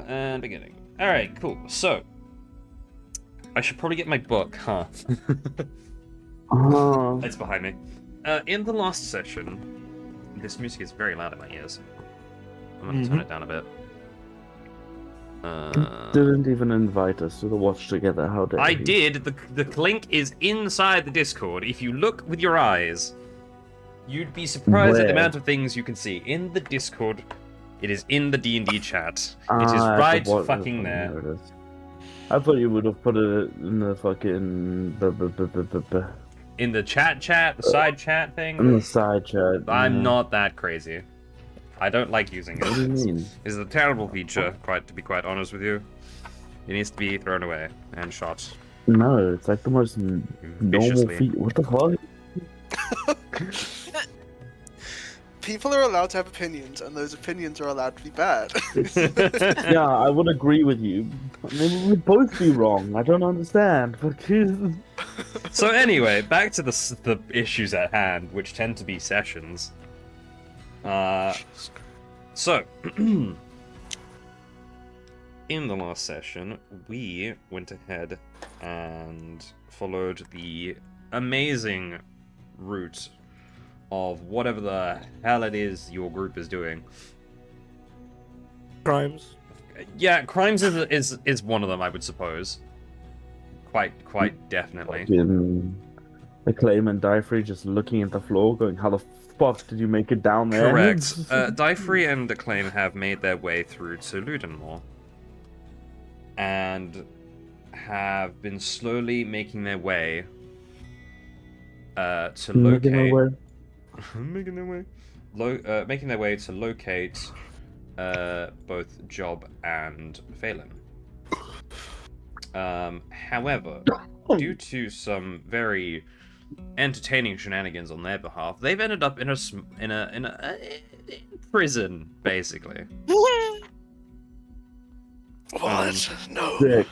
And beginning. Alright, cool. So, I should probably get my book, huh? It's behind me. In the last session, this music is very loud in my ears. I'm gonna turn it down a bit. Didn't even invite us to the watch together. How dare I you? did. The link is inside the Discord. If you look with your eyes, you'd be surprised at the Where? amount of things you can see in the Discord. It is in the D&D chat. It is Ah, right the fucking there. It is. I thought you would have put it in the fucking In the chat, the side chat thing. in the side chat. I'm not that crazy. I don't like using it. What do you mean? It's a terrible feature, to be quite honest with you. It needs to be thrown away and shot. No, it's like the most normal Viciously. feat. What the fuck? People are allowed to have opinions, and those opinions are allowed to be bad. Yeah, I would agree with you. Maybe we'd both be wrong. I don't understand. So anyway, back to the issues at hand, which tend to be sessions. So, in the last session, we went ahead and followed the amazing route of whatever the hell it is your group is doing. Crimes. Yeah, crimes is one of them, I would suppose. Quite definitely. Acclaim and Diefrey just looking at the floor, going, "How the fuck did you make it down there?" Correct. Diefrey and Acclaim have made their way through to Ludenmoor. And have been slowly making their way to locate... making their way to locate both Job and Phelan. However, due to some very entertaining shenanigans on their behalf, they've ended up in a prison, basically. What? No. Sick.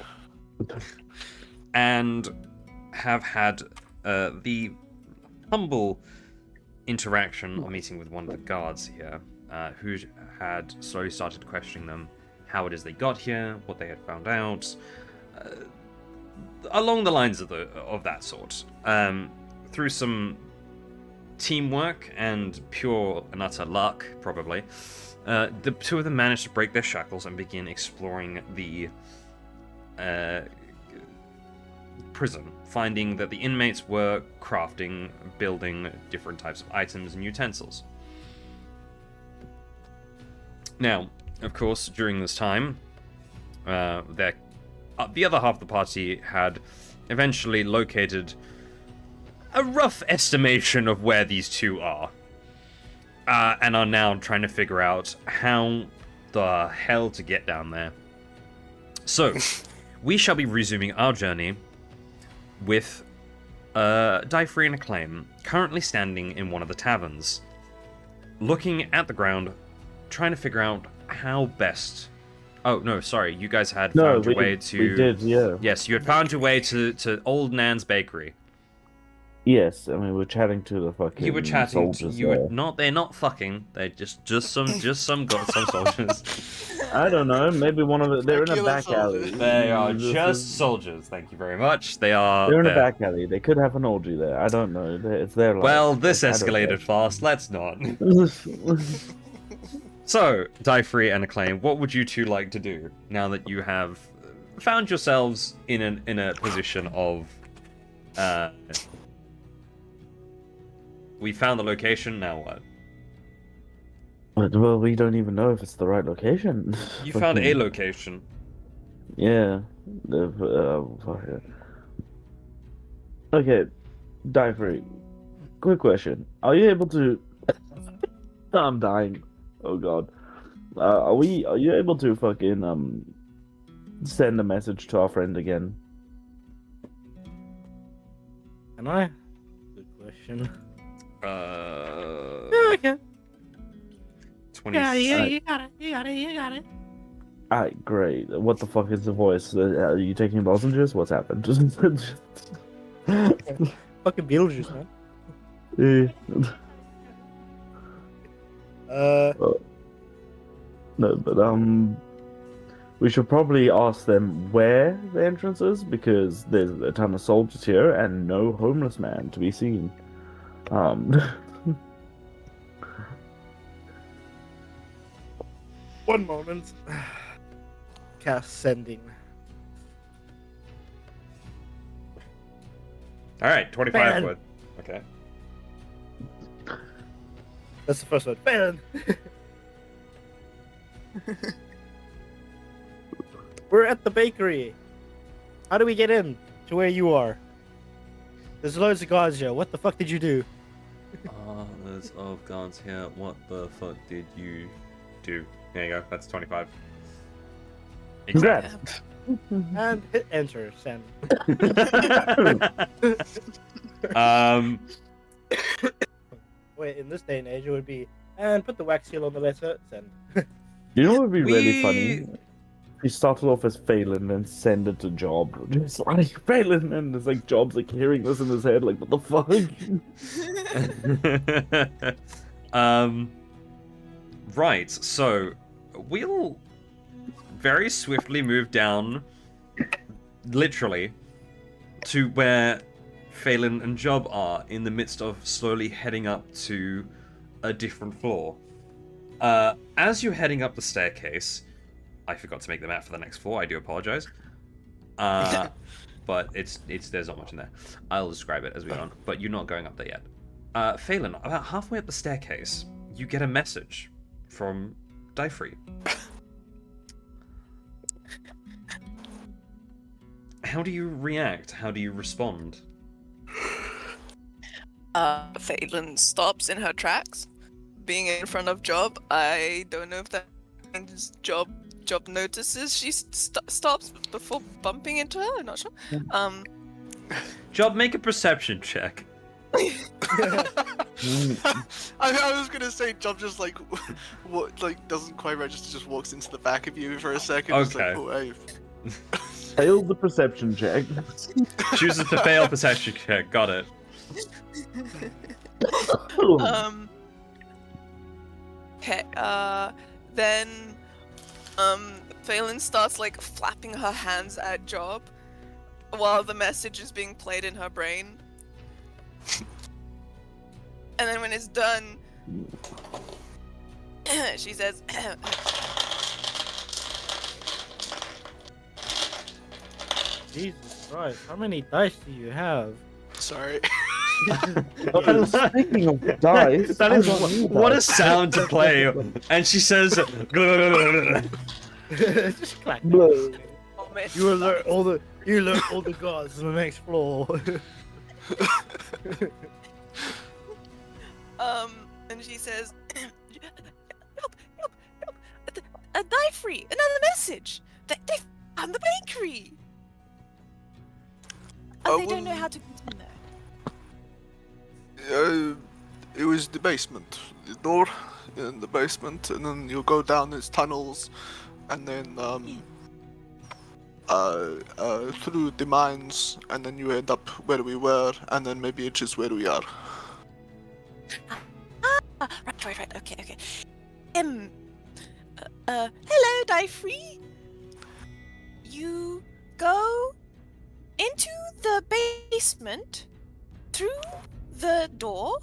And have had the humble interaction or meeting with one of the guards here, who had slowly started questioning them, how it is they got here, what they had found out, along the lines of that sort. Through some teamwork and pure and utter luck, probably, the two of them managed to break their shackles and begin exploring the prison, finding that the inmates were crafting, building different types of items and utensils. Now, of course, during this time, the other half of the party had eventually located a rough estimation of where these two are, and are now trying to figure out how the hell to get down there. So, we shall be resuming our journey with Diefrey and Acclaim currently standing in one of the taverns, looking at the ground, trying to figure out how best... Oh, no, sorry, you guys had found your way to... We did, yeah. Yes, you had found your way to Old Nan's Bakery. Yes, I mean, we're chatting to the fucking You were chatting to... soldiers You there. were not... They're not fucking. They're just some soldiers. I don't know, maybe one of they're in a Regular back alley. soldiers. They are This just is- soldiers, thank you very much. They are... They're in a back alley. They could have an orgy there. I don't know. It's their life. Well, this I don't escalated fast. Let's not. know. So, Diefrey and Acclaim, what would you two like to do now that you have found yourselves in a position of... we found the location, now what? Well, we don't even know if it's the right location. You found a location. Yeah. Fuck it. Okay, Diefrey. Quick question: are you able to? I'm dying. Oh god. Are you able to fucking send a message to our friend again? Can I? Good question. Okay. 20... You got it. Alright, great. What the fuck is the voice? Are you taking lozenges? What's happened? Fucking Beetlejuice, man. No, but we should probably ask them where the entrance is because there's a ton of soldiers here and no homeless man to be seen. One moment. Cast sending. All right, 25 Man. wood. Okay. That's the first one. Phelan! We're at the bakery. How do we get in to where you are? There's loads of guards here. What the fuck did you do? There's of guards here. What the fuck did you do? There you go. That's 25. Congrats. And hit enter, send. Wait, in this day and age, it would be, and put the wax seal on the letter, send. You know what would be really We- funny? He started off as Phelan and send it to Job. Just like Phelan, and it's like Job's like hearing this in his head, like what the fuck? Right, so we'll very swiftly move down, literally, to where Phelan and Job are in the midst of slowly heading up to a different floor. As you're heading up the staircase, I forgot to make the map for the next floor. I do apologize. But it's there's not much in there. I'll describe it as we go on. But you're not going up there yet. Phelan, about halfway up the staircase, you get a message from Alderfey. How do you react? How do you respond? Phelan stops in her tracks, being in front of Job. I don't know if that means Job notices she stops before bumping into her. I'm not sure. Job, make a perception check. I was gonna say Job just like what doesn't quite register, just walks into the back of you for a second. Just Okay. like, oh, hey. Failed the perception check. Chooses to fail perception check. Got it. Okay, then, Phelan starts, like, flapping her hands at Job while the message is being played in her brain. And then when it's done, she says, Jesus Christ, how many dice do you have? Sorry. Speaking of dice, That I is got new what a dice. sound to play. And she says, Just clack. Blow. oh, man. You alert all the guards on the next floor. And she says, help, Alderfey, another message. They found the bakery. Oh, they don't know how to get in there. It was the basement. The door in the basement, and then you'll go down its tunnels, and then through the mines, and then you end up where we were, and then maybe it's just where we are. Right, okay. Hello, Alderfey. You go into the basement through the door.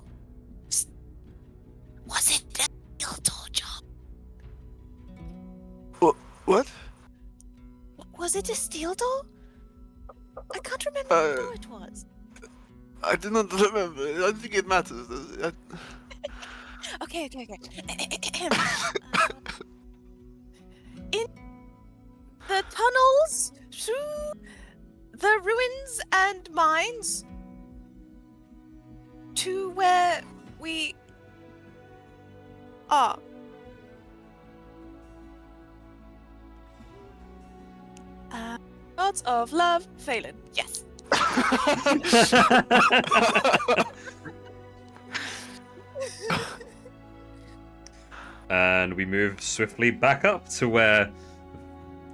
Was it the steel door, Job? What? Was it a steel door? I can't remember what door it was. I do not remember. I don't think it matters. Okay. In the tunnels through the ruins and mines to where we are. Gods of love, Phelan. Yes. And we move swiftly back up to where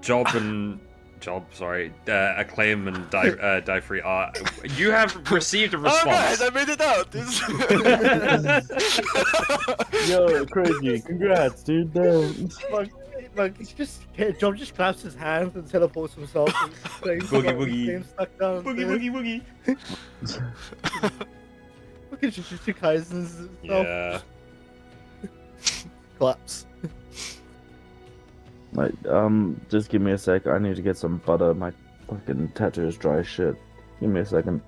Acclaim and Alderfey are. You have received a Oh response. guys, I made it out. Yo, crazy! Congrats, dude. Damn. Fuck, like it's just Job just claps his hands and teleports himself. And Boogie, boogie. Stuck down. Boogie. Look at Jujutsu Kaisen's stuff. Yeah. Claps. Like, just give me a sec. I need to get some butter. My fucking tattoo is dry as shit. Give me a second.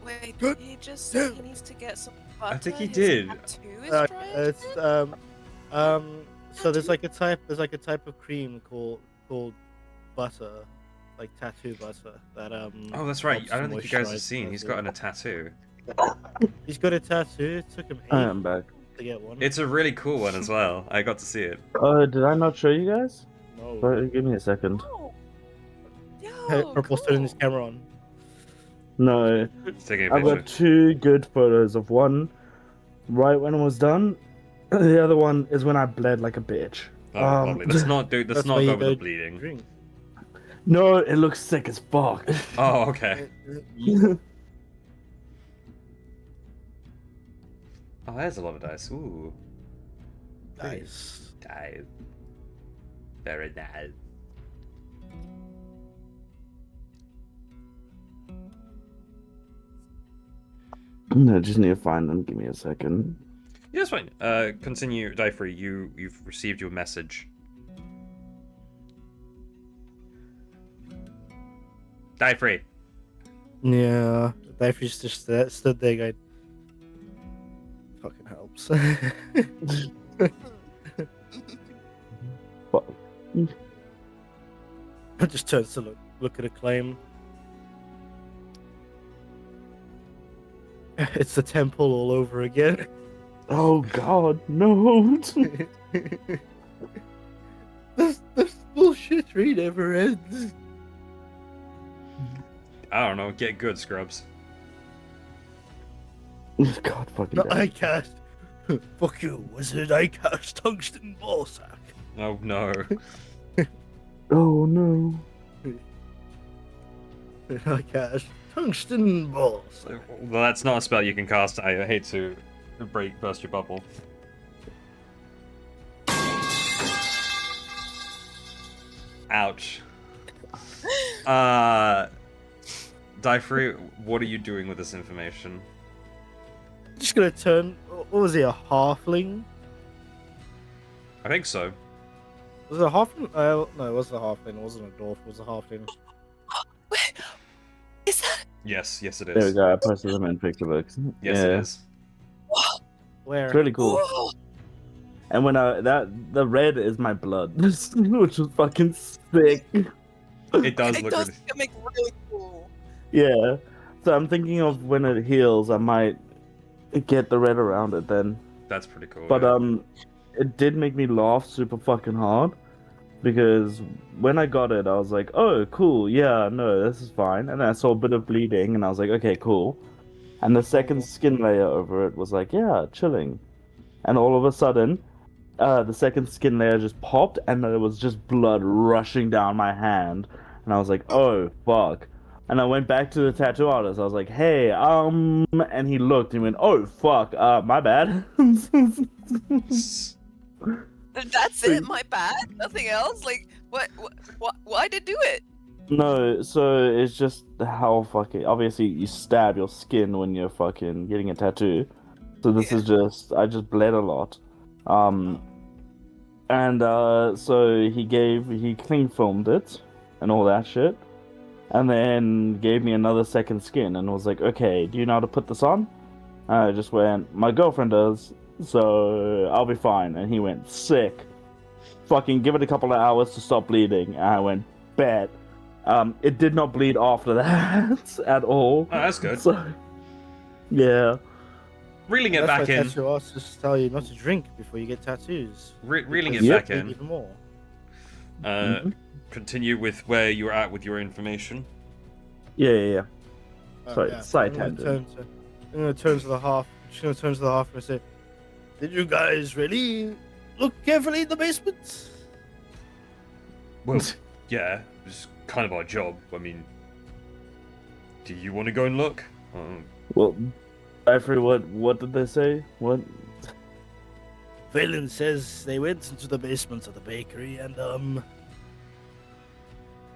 Wait, did he just say he needs to get some butter? I think he His did. tattoo is dry as It's shit? So there's like a type of cream called butter, like tattoo butter that Oh, that's right. helps I don't think you guys have moisturize seen. the He's tattoo. gotten a tattoo. He's got a tattoo. It took him I 8 am back. to get one. It's a really cool one as well. I got to see it. Did I not show you guys? No. Give me a second. Oh. Hey, Yo, Purple's turning his camera on. No, He's taking a I've picture. got 2 good photos of one right when it was done. The other one is when I bled like a bitch. Oh, lovely. Let's not do. Let's That's not why go you with the don't bleeding. Drink. No, it looks sick as fuck. Oh, okay. Oh, there's a lot of dice. Ooh, Nice. dice. Very nice. I just need to find them. Give me a second. Yeah, that's fine. Continue, Difrey. You've received your message. Difrey. Yeah, Difrey's just stood there going, fucking helps. Fuck. I just turns to look at a claim. It's the temple all over again. Oh god, no. this bullshit tree never ends. I don't know. Get good, Scrubs. God fucking No, damn. I cast. Fuck you, wizard. I cast tungsten ball sack. Oh no. Oh no. I cast tungsten ball sack. Well, that's not a spell you can cast. I hate to burst your bubble. Ouch. Difrey, what are you doing with this information? Just gonna turn. What was he, a halfling? I think so. Was it a halfling? No, it wasn't a halfling. It wasn't a dwarf. It was a halfling. Wait, is that? Yes, yes it There we is. go. I posted them in picture books. Yes yeah. it is. Where? It's really cool. Whoa. And when the red is my blood, which is fucking sick. It does It look does really... make really cool. Yeah. So I'm thinking of when it heals, I might get the red around it then. That's pretty cool. But yeah. it did make me laugh super fucking hard because when I got it, I was like, "Oh, cool, yeah, no, this is fine." And then I saw a bit of bleeding, and I was like, "Okay, cool." And the second skin layer over it was like, "Yeah, chilling." And all of a sudden, the second skin layer just popped, and there was just blood rushing down my hand, and I was like, "Oh fuck." And I went back to the tattoo artist. I was like, "Hey, and he looked and went, "Oh fuck, my bad." That's it. My bad. Nothing else. Like, what? Why did do it? No, so it's just how fucking obviously you stab your skin when you're fucking getting a tattoo. So this is just I just bled a lot. So he clean filmed it and all that shit. And then gave me another second skin and was like, "Okay, do you know how to put this on?" And I just went, "My girlfriend does, so I'll be fine." And he went, "Sick. Fucking give it a couple of hours to stop bleeding." And I went, "Bet." It did not bleed after that at all. Oh, that's good. So, yeah. Reeling it That's back why in. tattoo artists tell you not to drink before you get tattoos. Reeling it Because back you bleed in. even more. Continue with where you're at with your information. Yeah. Sorry, Yeah. side I'm tangent. gonna turn to the half. Just gonna turn to the half and say, "Did you guys really look carefully in the basement?" Well, yeah, it's kind of our job. I mean, do you want to go and look? Well, I forget what did they say? What? Valen says they went into the basement of the bakery and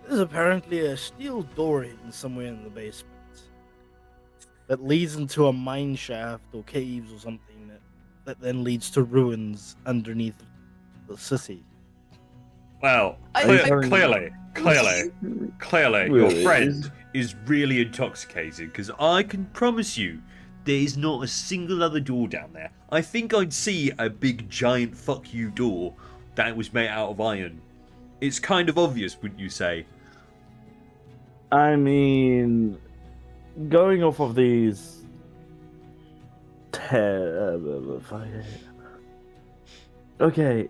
there's apparently a steel door hidden somewhere in the basement that leads into a mine shaft or caves or something that then leads to ruins underneath the city. Well, I- clearly, your Really? friend is really intoxicated, because I can promise you there is not a single other door down there. I think I'd see a big giant fuck you door that was made out of iron. It's kind of obvious, wouldn't you say? I mean, going off of these. Okay.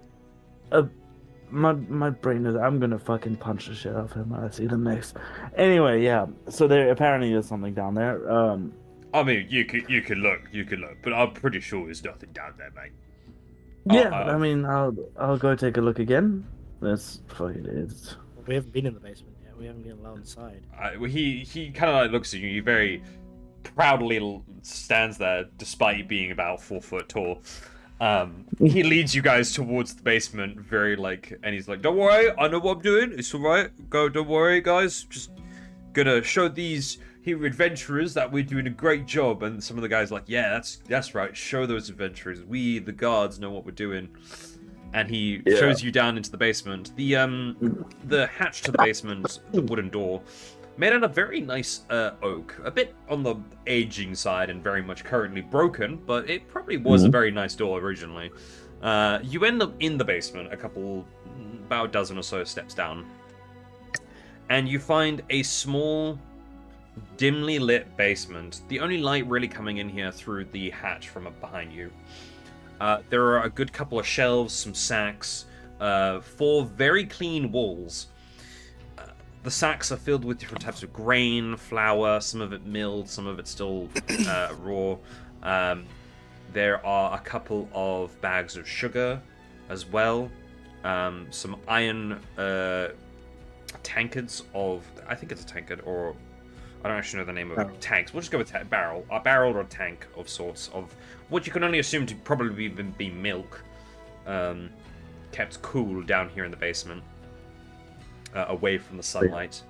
My brain is. I'm gonna fucking punch the shit out of him when I see them next. Anyway, yeah. So there apparently is something down there. I mean, you could look, but I'm pretty sure there's nothing down there, mate. Yeah. I mean, I'll go take a look again. That's fucking it. We haven't been in the basement yet. We haven't been allowed inside. He kind of like looks at you. He very proudly stands there, despite being about 4 foot tall. He leads you guys towards the basement, very like, and he's like, "Don't worry, I know what I'm doing. It's all right. Go, don't worry, guys. Just gonna show these here adventurers that we're doing a great job." And some of the guys are like, "Yeah, that's right. Show those adventurers. We, the guards, know what we're doing." And he shows you down into the basement. The hatch to the basement, the wooden door, made out of very nice oak, a bit on the aging side and very much currently broken, but it probably was a very nice door originally. You end up in the basement, about a dozen or so steps down, and you find a small, dimly lit basement. The only light really coming in here through the hatch from behind you. There are a good couple of shelves, some sacks, 4 very clean walls. The sacks are filled with different types of grain, flour, some of it milled, some of it still raw. There are a couple of bags of sugar as well. Some iron tankards of, I think it's a tankard, or I don't actually know the name of it. Tanks. We'll just go with a barrel or a tank of sorts of what you can only assume to probably be milk, kept cool down here in the basement. Away from the sunlight.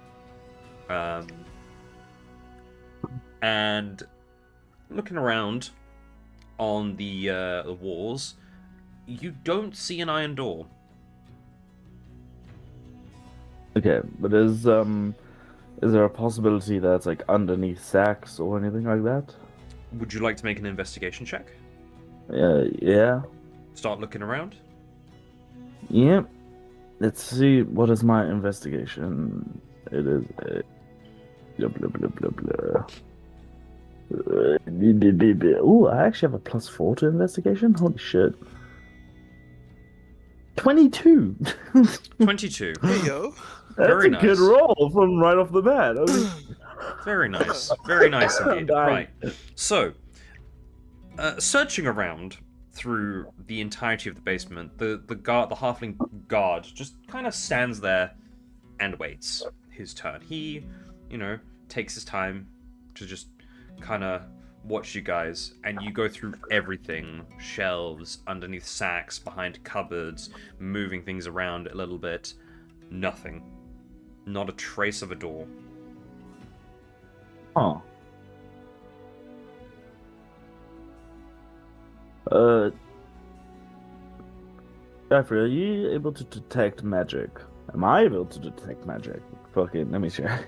And looking around on the walls, you don't see an iron door. Okay, but is there a possibility that it's like underneath sacks or anything like that? Would you like to make an investigation check? Yeah. Start looking around? Yep. Let's see, what is my investigation? It is blah blah blah blah blah. Ooh, I actually have a +4 to investigation? Holy shit. 22! 22. There you go. That's Very a good nice. roll from right off the bat. Very nice. Very nice indeed. Dying. Right. So, searching around through the entirety of the basement, the halfling guard just kind of stands there and waits his turn. He, takes his time to just kind of watch you guys, and you go through everything: shelves, underneath sacks, behind cupboards, moving things around a little bit. Nothing. Not a trace of a door. Oh. Jeffrey, are you able to detect magic? Am I able to detect magic? Fucking, let me check.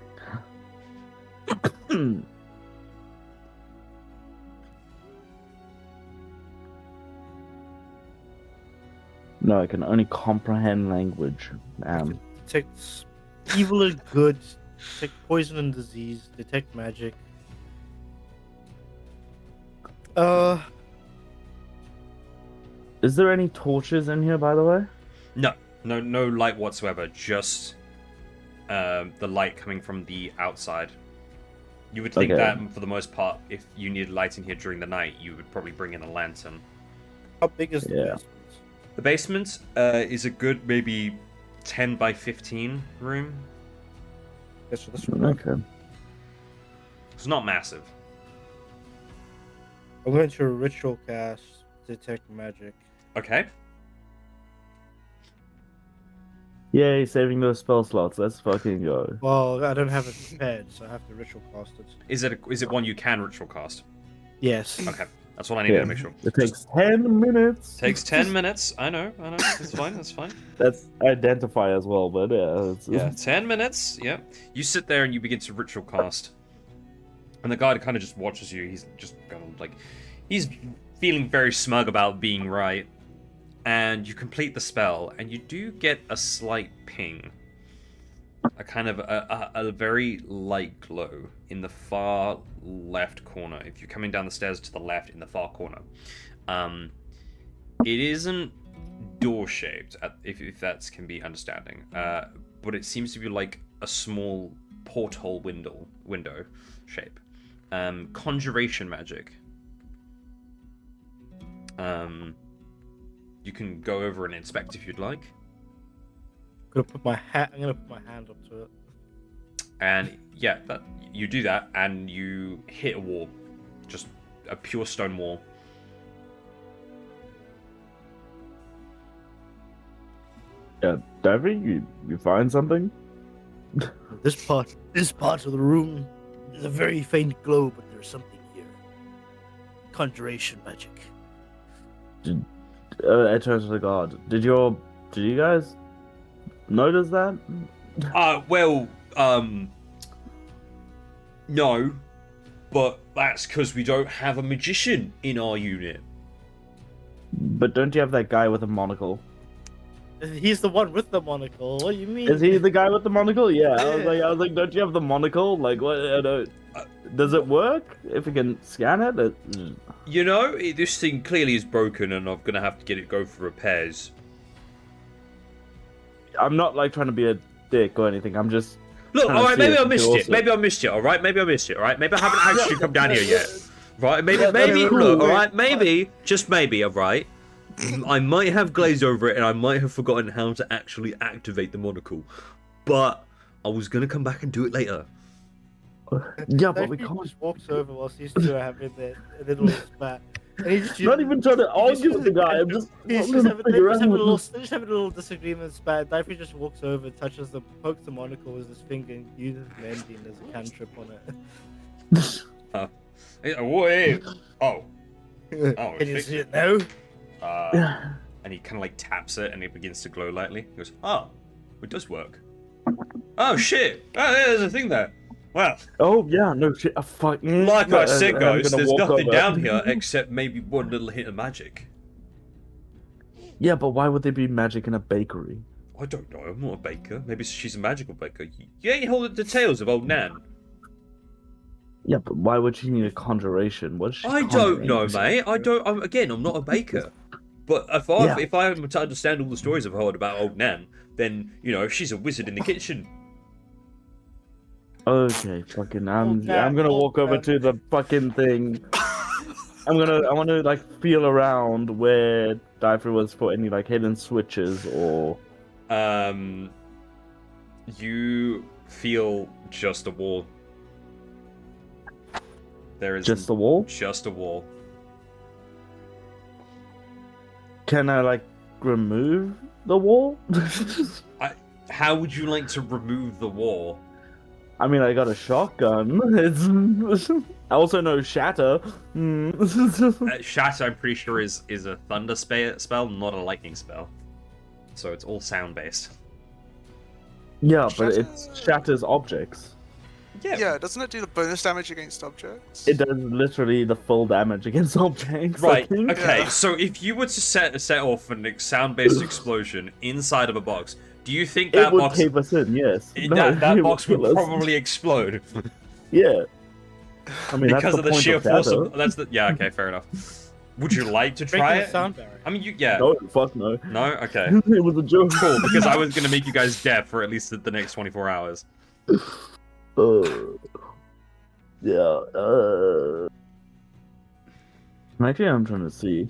No, I can only comprehend language. Detect evil and good, detect poison and disease, detect magic. Is there any torches in here, by the way? No light whatsoever. Just the light coming from the outside. You would think that, for the most part, if you needed light in here during the night, you would probably bring in a lantern. How big is the basement? The basement is a good maybe 10 by 15 room. Yes, that's Okay. It's not massive. I'm going to ritual cast detect magic. Okay. Yay, saving those spell slots. Let's fucking go. Well, I don't have it prepared, so I have to ritual cast it. Is it one you can ritual cast? Yes. Okay, that's what I needed to make sure. It takes 10 minutes. Takes 10 minutes. I know. That's fine. That's fine. That's identify as well, but yeah. Yeah, 10 minutes. Yeah. You sit there and you begin to ritual cast. And the guy kind of just watches you. He's just kind of like, he's feeling very smug about being right. And you complete the spell, and you do get a slight ping. A kind of a very light glow in the far left corner. If you're coming down the stairs to the left in the far corner. It isn't door-shaped, if that can be understanding. But it seems to be like a small porthole window shape. Conjuration magic. You can go over and inspect if you'd like. I'm gonna put my hand up to it. And yeah, you do that, and you hit a wall, just a pure stone wall. Yeah, Davy, you find something? This part of the room is a very faint glow, but there's something here. Conjuration magic. I turn to the guard. Did you guys notice that? No, but that's because we don't have a magician in our unit. But don't you have that guy with a monocle? He's the one with the monocle. What do you mean? Is he the guy with the monocle? Yeah. I was like, don't you have the monocle? Like, what? I don't. Does it work? If we can scan it? You know, this thing clearly is broken, and I'm gonna have to get it go for repairs. I'm not like trying to be a dick or anything. I'm just. Look, trying to alright, see maybe if I we missed can it. also- Maybe I missed it, alright? Maybe I missed it, alright? Maybe I haven't actually come down here yet. Right? Maybe, cool, look, wait. alright? Maybe, just maybe, alright? I might have glazed over it, and I might have forgotten how to actually activate the monocle. But I was gonna come back and do it later. Yeah, but we He can't. just walks over whilst these two are having their little spat. And he just Not even trying to argue with the guy. I'm just. He's I'm gonna figure out what they're just having a little disagreement spat. Daphne just walks over, touches the pokes the monocle with his finger, and uses mending as a cantrip on it. Wait. Oh. Can you see it now? And he kind of like taps it, and it begins to glow lightly. He goes, "Oh, it does work. Oh shit! Oh, there's a thing there. Wow. Oh yeah, no shit. Fuck. Like I said, I'm guys, gonna there's walk nothing over. down here except maybe one little hit of magic. Yeah, but why would there be magic in a bakery? I don't know. I'm not a baker. Maybe she's a magical baker. You ain't hold the tales of old Nan. Yeah, but why would she need a conjuration? What is she I don't know, conjuring? mate. I'm not a baker. But if I am to understand all the stories I've heard about old Nan, then she's a wizard in the kitchen. Okay, fucking. I'm Okay, gonna walk over okay. to the fucking thing. I want to like feel around where Diver was for any like hidden switches or. You feel just a wall. There is Just the wall? Just a wall. Can I like remove the wall? How would you like to remove the wall? I mean, I got a shotgun. It's. I also know shatter. Shatter, I'm pretty sure is a thunder spell, not a lightning spell. So it's all sound based. Yeah, but Shatter- it shatters objects. Yeah, doesn't it do the bonus damage against objects? It does literally the full damage against objects. I Right. think. Okay. Yeah. So if you were to set off a sound-based explosion inside of a box, do you think It that would box cave us in, yes. No, that it box would kill us. probably explode Yeah. I mean, because that's of the point sheer force shatter. of that's the yeah. Okay, fair enough. Would you like to Breaking try the it? sound barrier. I mean, yeah. No, fuck no. No. Okay. It was a joke. Cool. Because I was gonna make you guys deaf for at least the next 24 hours. Yeah. Actually, I'm trying to see.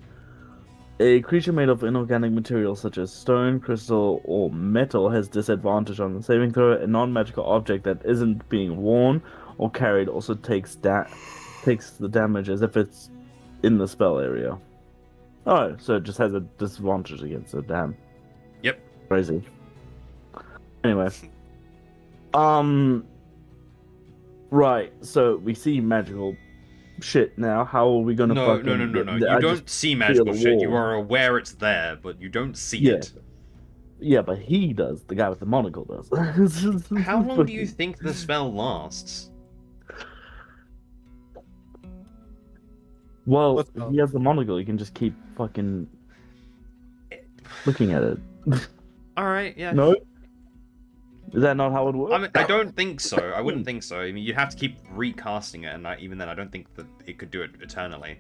A creature made of inorganic materials such as stone, crystal, or metal has disadvantage on the saving throw. A non-magical object that isn't being worn or carried also takes the damage as if it's in the spell area. Oh, so it just has a disadvantage against it. Damn. Yep. Crazy. Anyway. Right, so we see magical shit now. How are we gonna No, fucking... no. I You just don't see feel magical the shit. You wall. are aware it's there, but you don't see Yeah. it. Yeah, but he does. The guy with the monocle does. How long do you think the spell lasts? Well, What's if he has the monocle, you can just keep fucking looking at it. Alright, yeah. No? Is that not how it works? I mean, I don't think so. I wouldn't think so. I mean, you'd have to keep recasting it, and even then, I don't think that it could do it eternally.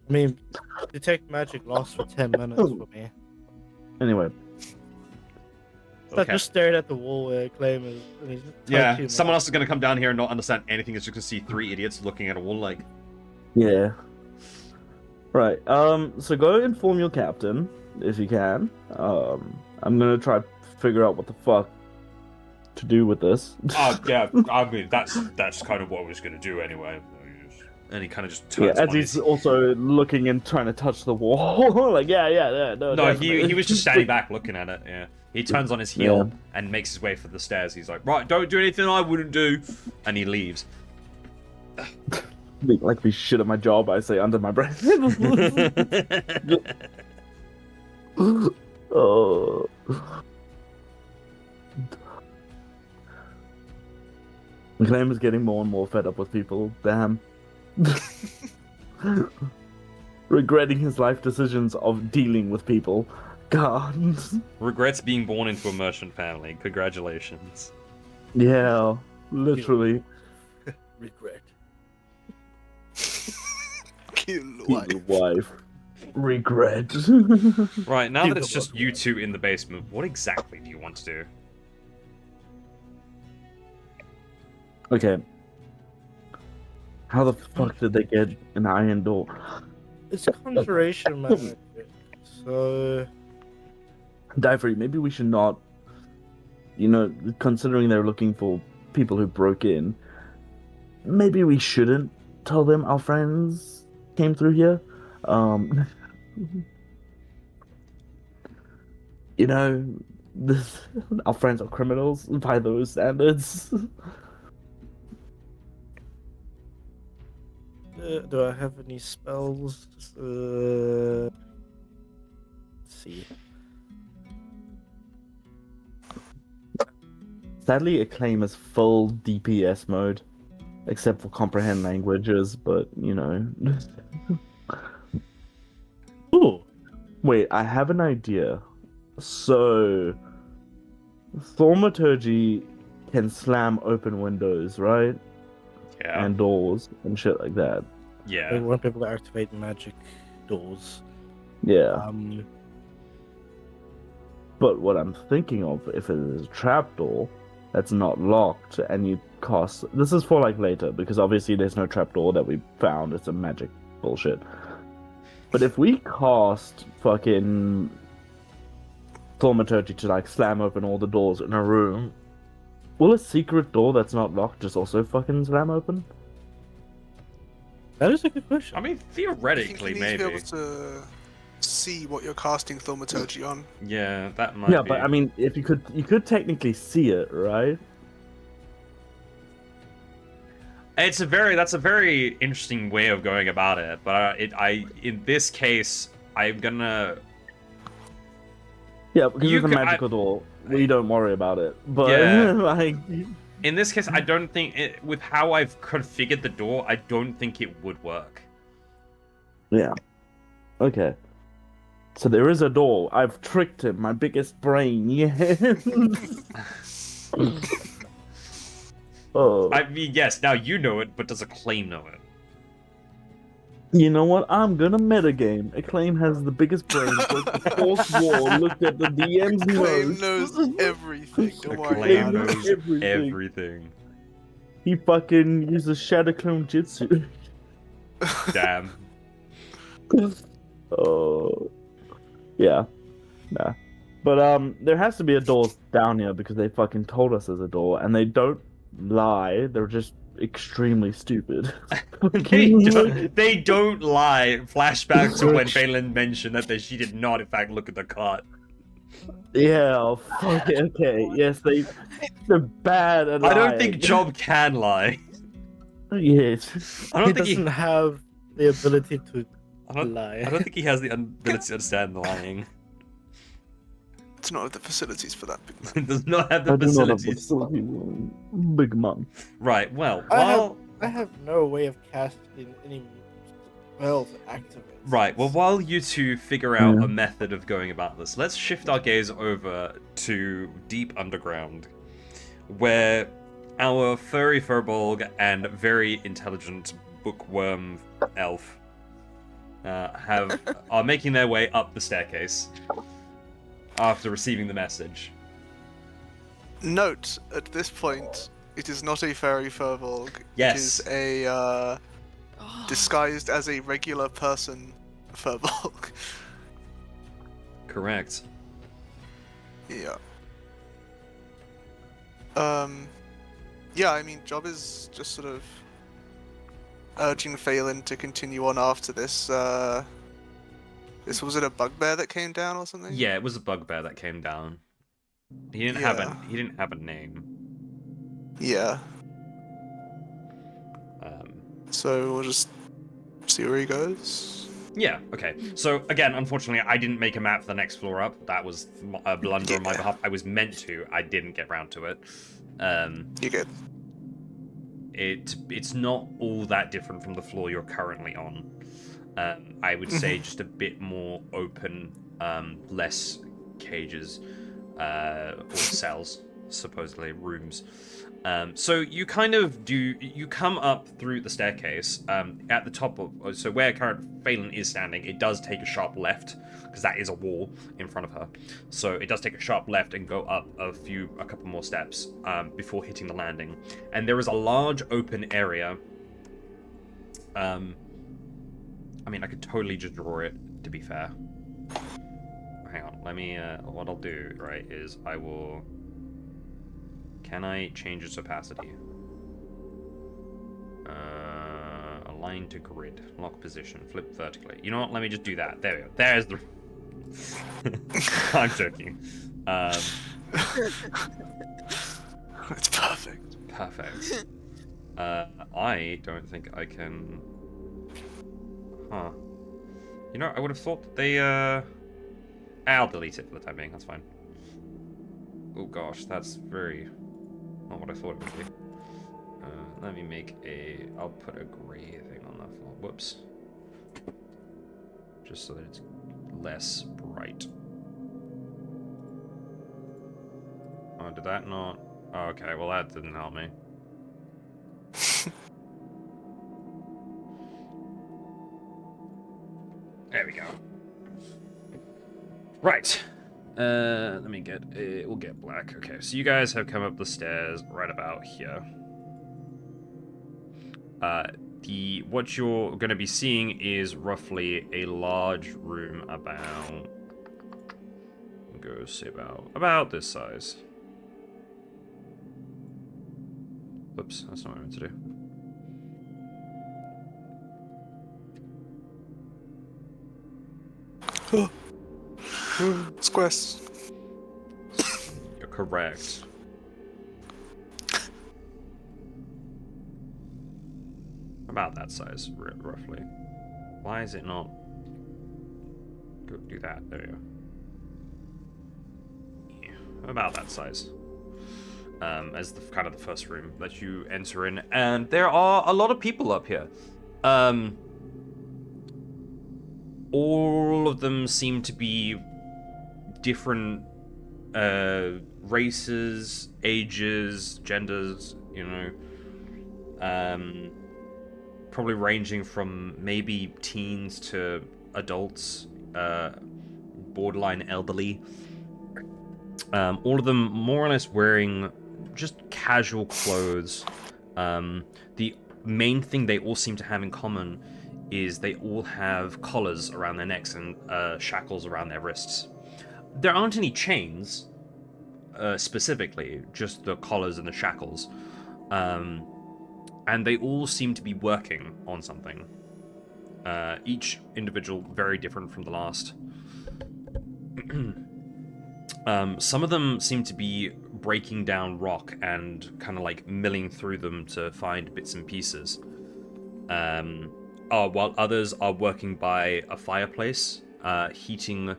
I mean, detect magic lasts for 10 minutes for me. Anyway, So I just stared at the wall where Claim is. And he's Yeah, touching someone it. else is going to come down here and not understand anything. It's just going to see 3 idiots looking at a wall like... yeah. Right, so go inform your captain, if you can. I'm gonna try to figure out what the fuck to do with this. yeah, I mean, that's kind of what I was going to do anyway. And he kind of just Yeah, turns as on he's his... also looking and trying to touch the wall. Like, yeah, no. No, definitely. he was just standing back looking at it, yeah. He turns on his heel and makes his way for the stairs. He's like, right, don't do anything I wouldn't do. And he leaves. Like me shit at my job, I say under my breath. Oh. Claim is getting more and more fed up with people. Damn. Regretting his life decisions of dealing with people. God. Regrets being born into a merchant family. Congratulations. Yeah, literally. Regret. Kill Kill the wife. Regret. Right, now that it's just you two in the basement, what exactly do you want to do? Okay. How the fuck did they get an iron door? It's conjuration magic. So. Divery, maybe we should not, considering they're looking for people who broke in, maybe we shouldn't tell them our friends came through here. Our friends are criminals by those standards. Do I have any spells? Let's see. Sadly, Acclaim is full DPS mode, except for comprehend languages, but, Ooh. Wait, I have an idea. So, Thaumaturgy can slam open windows, right? Yeah. And doors and shit like that. I Yeah. want people to activate magic doors. Yeah. But what I'm thinking of, if it is a trapdoor that's not locked and you cast... This is for, later, because obviously there's no trapdoor that we found. It's a magic bullshit. But if we cast fucking Thaumaturgy to, slam open all the doors in a room, will a secret door that's not locked just also fucking slam open? That is a good question. I mean, I think theoretically, you need to be maybe. able to see what you're casting Thaumaturgy on. Yeah, that might Yeah, be. but I mean, if you could technically see it, right? That's a very interesting way of going about it. But in this case, I'm gonna. Yeah, because You it's a could- magical door. We don't worry about it. But Yeah. In this case, I don't think with how I've configured the door, I don't think it would work. yeah. Okay. So there is a door. I've tricked him. My biggest brain. Yeah. Oh. I mean, yes, now you know it, but does Acclaim know it? You know what? I'm gonna metagame. Acclaim has the biggest brain. Broke the fourth wall. Looked at the DM's Claim nose. knows everything. Don't worry Acclaim about it. knows everything. everything. He fucking uses Shadow Clone Jutsu. Damn. Oh. Yeah. Nah. But there has to be a door down here because they fucking told us there's a door, and they don't lie. They're just extremely stupid. They don't lie. Flashback to when Phelan mentioned that she did not, in fact, look at the cart. Yeah, oh, fuck it, okay. Yes, they're bad at I lying. don't think Job can lie. Yes. I He don't think doesn't have the ability to I lie. don't think he has the ability to understand lying. It's not have the facilities for that, big man. He does not have the I do not have the facilities. facility, big man. Right. Well, I have- while I have no way of casting any spell to activate. right, well, this. while you two figure out Yeah. a method of going about this, let's shift our gaze over to deep underground, where our furry furbolg and very intelligent bookworm elf are making their way up the staircase after receiving the message. Note, at this point, it is not a fairy furbolg. Yes. It is a disguised as a regular person furbolg. Correct. Yeah. Yeah, I mean, Job is just sort of urging Phelan to continue on after this. This was it a bugbear that came down or something? Yeah, it was a bugbear that came down. He didn't have a name. Yeah. Um, So we'll just see where he goes. Yeah, okay. So, again, unfortunately, I didn't make a map for the next floor up. That was a blunder on my behalf. I was meant to. I didn't get round to it. You good? It's not all that different from the floor you're currently on. I would say just a bit more open, less cages, or cells, supposedly, rooms. So you kind of you come up through the staircase at the top of, so where current Phelan is standing, it does take a sharp left, because that is a wall in front of her. So it does take a sharp left and go up a couple more steps before hitting the landing. And there is a large open area. I mean, I could totally just draw it, to be fair. Hang on, let me, what I'll do, right, is I will... Can I change its opacity? Align to grid. Lock position. Flip vertically. You know what? Let me just do that. There we go. There's the... I'm joking. It's perfect. Perfect. I don't think I can... Huh. You know, I would have thought that they, I'll delete it for the time being. That's fine. Oh gosh, that's very... Not what I thought it would be. Let me make a... I'll put a gray thing on that floor. Whoops. Just so that it's less bright. Oh, did that not... Oh, okay, well that didn't help me. There we go. Right. Let me get... we'll get black. Okay, so you guys have come up the stairs right about here. What you're going to be seeing is roughly a large room about... Go say about this size. Whoops, that's not what I meant to do. Squares. You're correct. About that size, roughly. Why is it not... Go do that, there you go. Yeah, about that size. As the kind of the first room that you enter in. And there are a lot of people up here. All of them seem to be different races, ages, genders, you know. Probably ranging from maybe teens to adults, borderline elderly. All of them more or less wearing just casual clothes. The main thing they all seem to have in common is they all have collars around their necks and shackles around their wrists. There aren't any chains, specifically, just the collars and the shackles. And they all seem to be working on something. Each individual very different from the last. Some of them seem to be breaking down rock and kind of like milling through them to find bits and pieces. While others are working by a fireplace, heating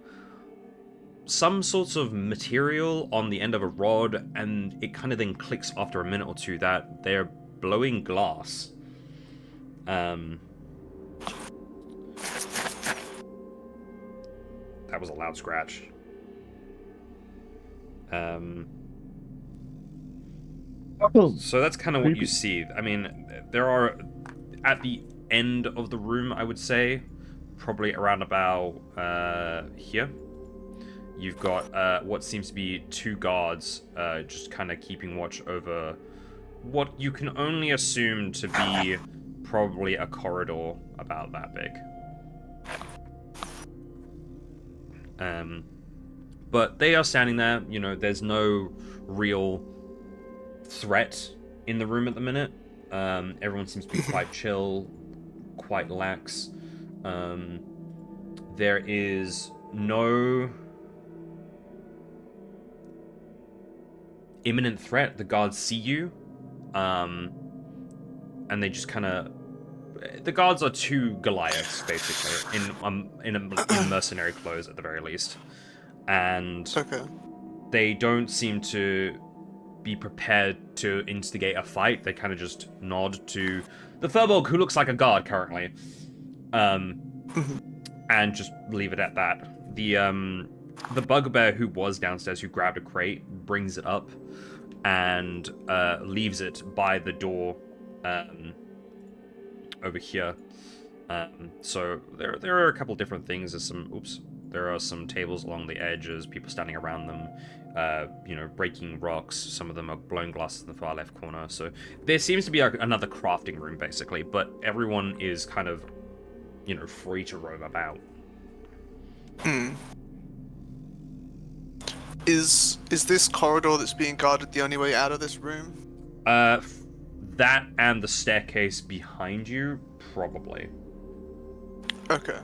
some sorts of material on the end of a rod, and it kind of then clicks after a minute or two that they're blowing glass. That was a loud scratch. So that's kind of what you see. I mean, there are, at the end of the room, I would say, probably around about here, you've got what seems to be 2 guards just kind of keeping watch over what you can only assume to be probably a corridor about that big. But they are standing there, you know, there's no real threat in the room at the minute. Everyone seems to be quite chill, quite lax. There is no imminent threat. The guards see you, and they just kind of... The guards are 2 Goliaths, basically, in mercenary clothes at the very least. And Okay. they don't seem to be prepared to instigate a fight. They kind of just nod to the Furbolg, who looks like a guard currently, and just leave it at that. The bugbear who was downstairs, who grabbed a crate, brings it up and leaves it by the door over here. So there are a couple different things. There are some tables along the edges, people standing around them, you know, breaking rocks. Some of them are blowing glass in the far left corner. So there seems to be another crafting room, basically, but everyone is kind of, you know, free to roam about. Is this corridor that's being guarded the only way out of this room? That and the staircase behind you, probably. Okay.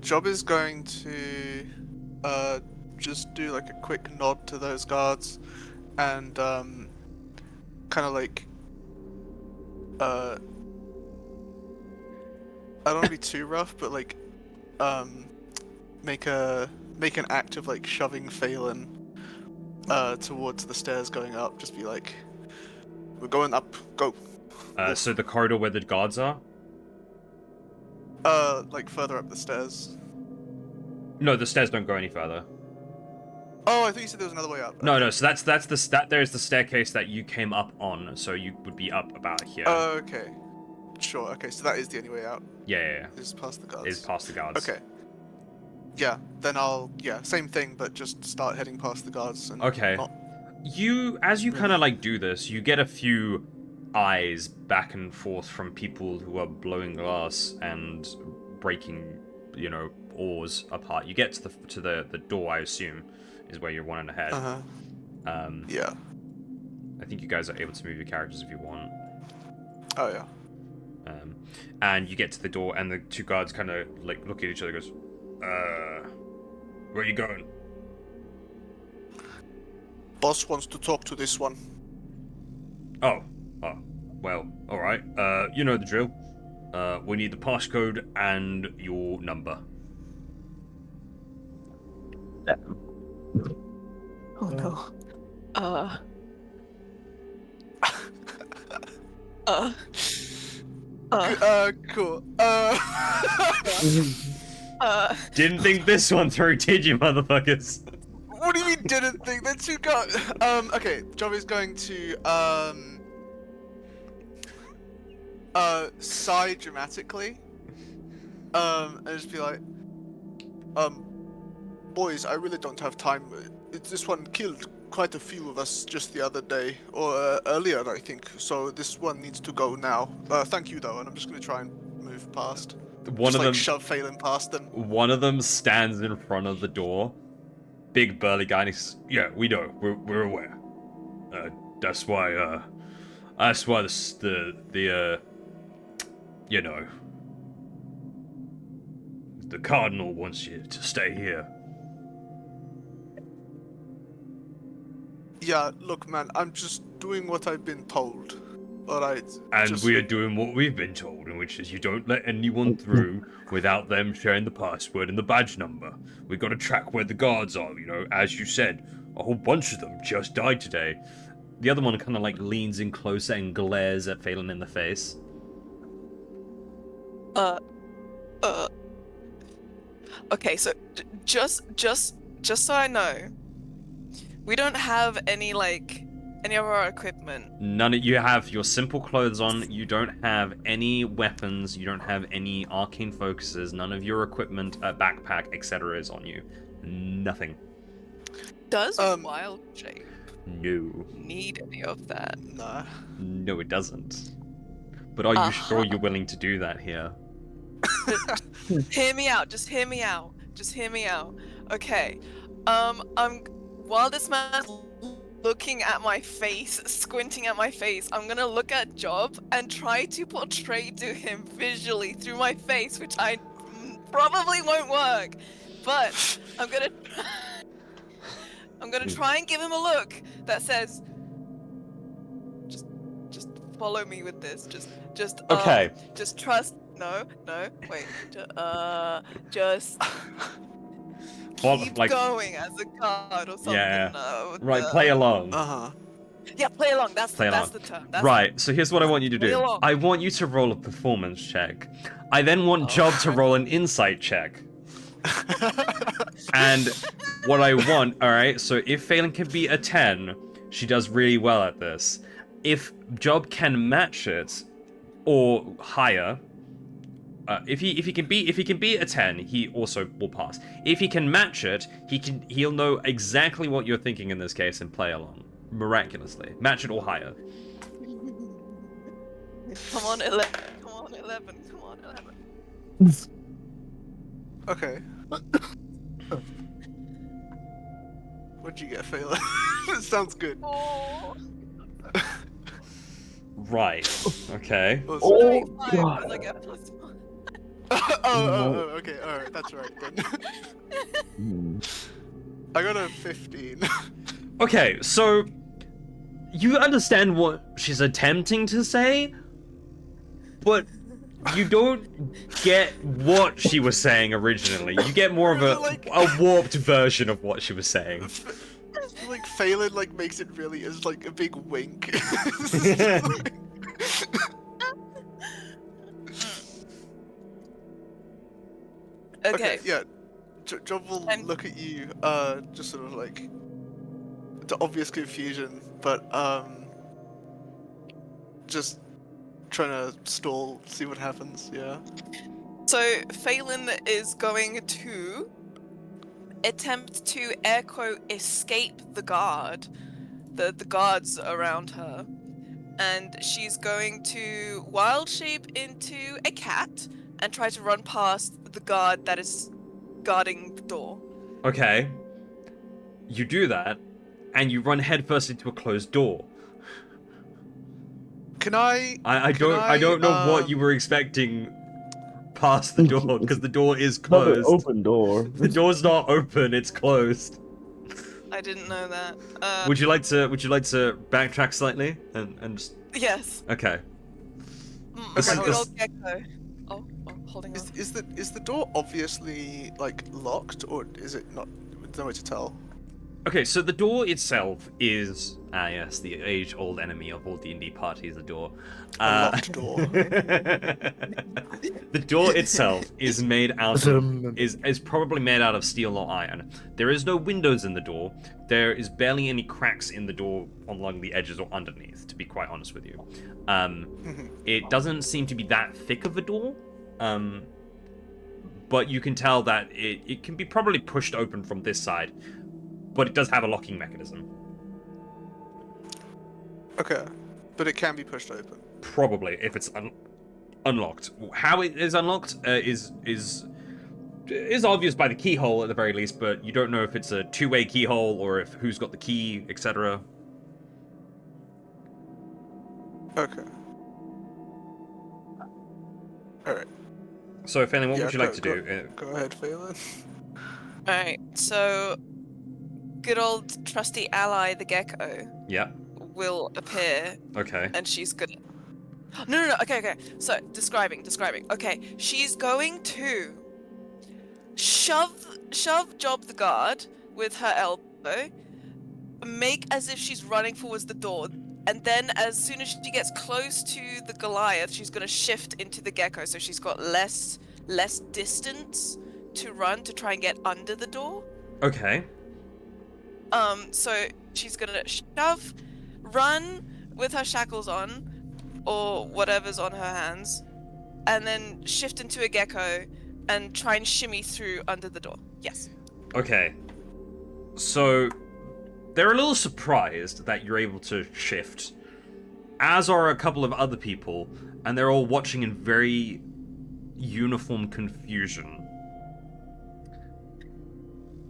Job is going to just do like a quick nod to those guards and kind of like I don't want to be too rough, but like make an act of like shoving Phelan towards the stairs going up. Just be like, we're going up, go. So the corridor where the guards are? Like further up the stairs. No, the stairs don't go any further. Oh, I thought you said there was another way up. No, so that's there's the staircase that you came up on, so you would be up about here. Oh, okay. Sure, okay, so that is the only way out. Yeah. Is past the guards. Is past the guards. Okay. Yeah, then same thing, but just start heading past the guards and Okay. not... As you kind of like do this, you get a few eyes back and forth from people who are blowing glass and breaking, you know, oars apart. You get to the door, I assume, is where you're wanting to head. Yeah. I think you guys are able to move your characters if you want. Oh yeah. And you get to the door, and the 2 guards kind of like look at each other and goes, where are you going? Boss wants to talk to this one. Oh, well, alright. You know the drill. We need the passcode and your number. Oh no. Cool. Didn't think this one through, did you, motherfuckers? What do you mean didn't think? They're 2 guards. Okay, Job is going to, sigh dramatically. And just be like, boys, I really don't have time. This one killed quite a few of us just the other day, or earlier, I think. So this one needs to go now. Thank you, though, and I'm just going to try and move past. One of them shove Phelan past them. One of them stands in front of the door. Big burly guy, and he's, yeah, we know, we're aware. That's why the you know, the Cardinal wants you to stay here. Yeah, look, man, I'm just doing what I've been told. Alright. And we are doing what we've been told, in which is you don't let anyone through without them sharing the password and the badge number. We gotta track where the guards are, you know, as you said. A whole bunch of them just died today. The other one kind of like leans in closer and glares at Phelan in the face. Okay, so just so I know, we don't have any of our equipment. None of you have your simple clothes on. You don't have any weapons. You don't have any arcane focuses. None of your equipment, backpack, etc. is on you. Nothing. Does Wild Shape No. need any of that? Nah. No, it doesn't. But are you sure you're willing to do that here? Hear me out. Just hear me out. Just hear me out. Okay. While this man's looking at my face, squinting at my face, I'm gonna look at Job and try to portray to him visually through my face, which I probably won't work. But I'm gonna try and give him a look that says, just follow me with this. Just Okay. Just trust. No, wait. Just keep going as a card or something. Yeah. No, Right, play along. Uh-huh. Yeah, play along. That's Play along. the term. Right, so here's what I want you to Play do. along. I want you to roll a performance check. I then want Job to roll an insight check. And what I want, alright, so if Phelan can beat a 10, she does really well at this. If Job can match it, or higher, if he can beat a 10, he also will pass. If he can match it, he'll know exactly what you're thinking in this case and play along. Miraculously. Match it or higher. Come on, 11. Come on, 11. Come on, 11. Okay. What'd you get, Phelan? Sounds good. Oh. Right. Okay. Oh, 35, God. 'cause I get +1. Okay, alright, that's right then. I got a 15. Okay, so you understand what she's attempting to say, but you don't get what she was saying originally. You get more of a warped version of what she was saying. Like Phelan makes it really as a big wink. Okay. Yeah. Job will look at you, just sort of the obvious confusion, but just trying to stall, see what happens. Yeah. So Phelan is going to attempt to air quote escape the guard, the guards around her, and she's going to wild shape into a cat and try to run past the guard that is guarding the door. Okay. You do that, and you run headfirst into a closed door. Can I? I don't know what you were expecting past the door, because the door is closed. Not an open door. The door's not open, it's closed. I didn't know that. Would you like to backtrack slightly and just... Yes. Okay. This is- good old gecko. Oh, holding on. Is the door obviously locked, or is it not? There's no way to tell. Okay, so the door itself is yes, the age-old enemy of all D&D parties, the door. A locked door. The door itself is made out of, is probably made out of steel or iron. There is no windows in the door. There is barely any cracks in the door along the edges or underneath, to be quite honest with you. It doesn't seem to be that thick of a door, but you can tell that it can be probably pushed open from this side, but it does have a locking mechanism. Okay, but it can be pushed open. Probably, if it's unlocked. How it is unlocked is obvious by the keyhole at the very least, but you don't know if it's a two-way keyhole or if who's got the key, etc. Okay. Alright. So, Phelan, what Yeah, would you like to do? Go ahead, Phelan. Alright, so good old trusty ally, the gecko, Yeah. will appear, Okay. and she's gonna. No. Okay. So describing. Okay, she's going to shove Job the guard with her elbow, make as if she's running towards the door, and then as soon as she gets close to the Goliath, she's gonna shift into the gecko, so she's got less distance to run to try and get under the door. Okay. So she's gonna shove, run with her shackles on, or whatever's on her hands, and then shift into a gecko and try and shimmy through under the door. Yes. Okay. So, they're a little surprised that you're able to shift, as are a couple of other people, and they're all watching in very uniform confusion.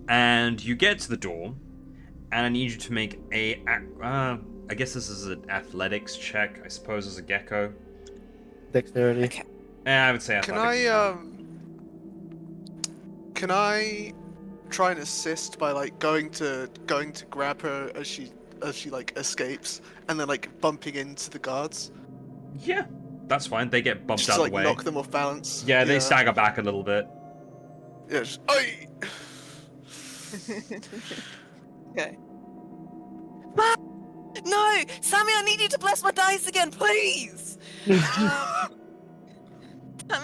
And you get to the door, and I need you to make I guess this is an athletics check, I suppose, as a gecko. Dexterity. Okay. I would say athletics. Can I try and assist by like going to grab her as she like escapes, and then like bumping into the guards? Yeah, that's fine. They get bumped Just out to, of the way. knock them off balance. Yeah, they stagger back a little bit. Yeah. Just, Oi! Okay. No, Sammy, I need you to bless my dice again, please. Damn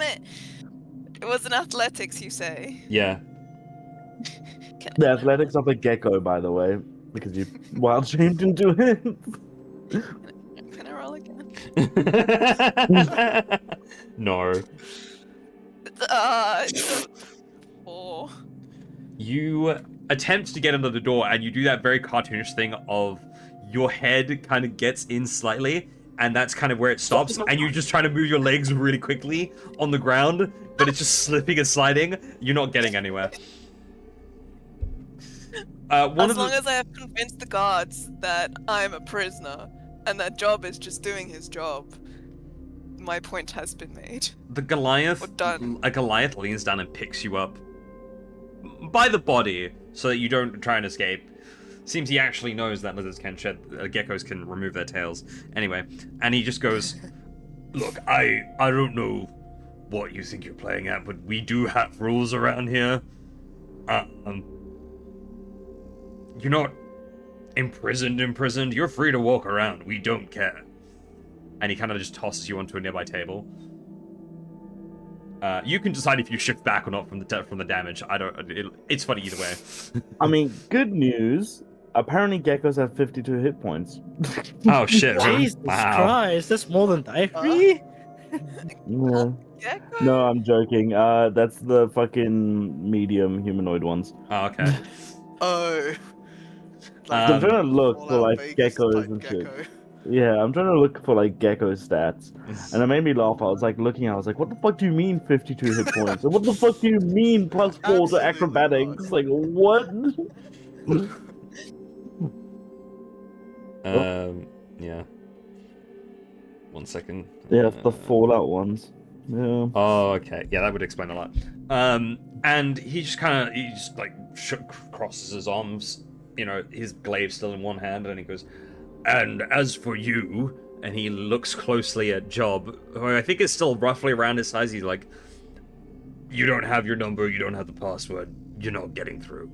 it! It was an athletics, you say? Yeah. The athletics of the gecko, by the way, because you wild shamed into it. Can I roll again? No. It's a 4. You attempt to get under the door, and you do that very cartoonish thing of your head kind of gets in slightly, and that's kind of where it stops, and you're just trying to move your legs really quickly on the ground, but it's just slipping and sliding. You're not getting anywhere. As long as I have convinced the guards that I'm a prisoner, and that Job is just doing his job, my point has been made. The Goliath, We're done. a Goliath leans down and picks you up by the body so that you don't try and escape. Seems he actually knows that lizards can shed, geckos can remove their tails. Anyway, and he just goes, "Look, I don't know what you think you're playing at, but we do have rules around here. You're not imprisoned. You're free to walk around. We don't care." And he kind of just tosses you onto a nearby table. You can decide if you shift back or not from the damage. It's funny either way. I mean, good news. Apparently, geckos have 52 hit points. Oh shit! Really? Jesus Wow. Christ, that's more than Diary. Yeah. Gecko? No, I'm joking. That's the fucking medium humanoid ones. Oh, okay. Oh. I'm trying to look for Fallout like Vegas geckos type and shit. gecko. Yeah, I'm trying to look for like gecko stats, and it made me laugh. I was like looking, I was like, "What the fuck do you mean 52 hit points? And what the fuck do you mean plus 4 to Absolutely acrobatics? not. Like what?" Yeah. 1 second. Yeah, it's the Fallout ones. Yeah. Oh, okay. Yeah, that would explain a lot. And he just like crosses his arms, his glaive still in one hand, and he goes, "And as for you," and he looks closely at Job, who I think is still roughly around his size. He's like, "You don't have your number, you don't have the password, you're not getting through."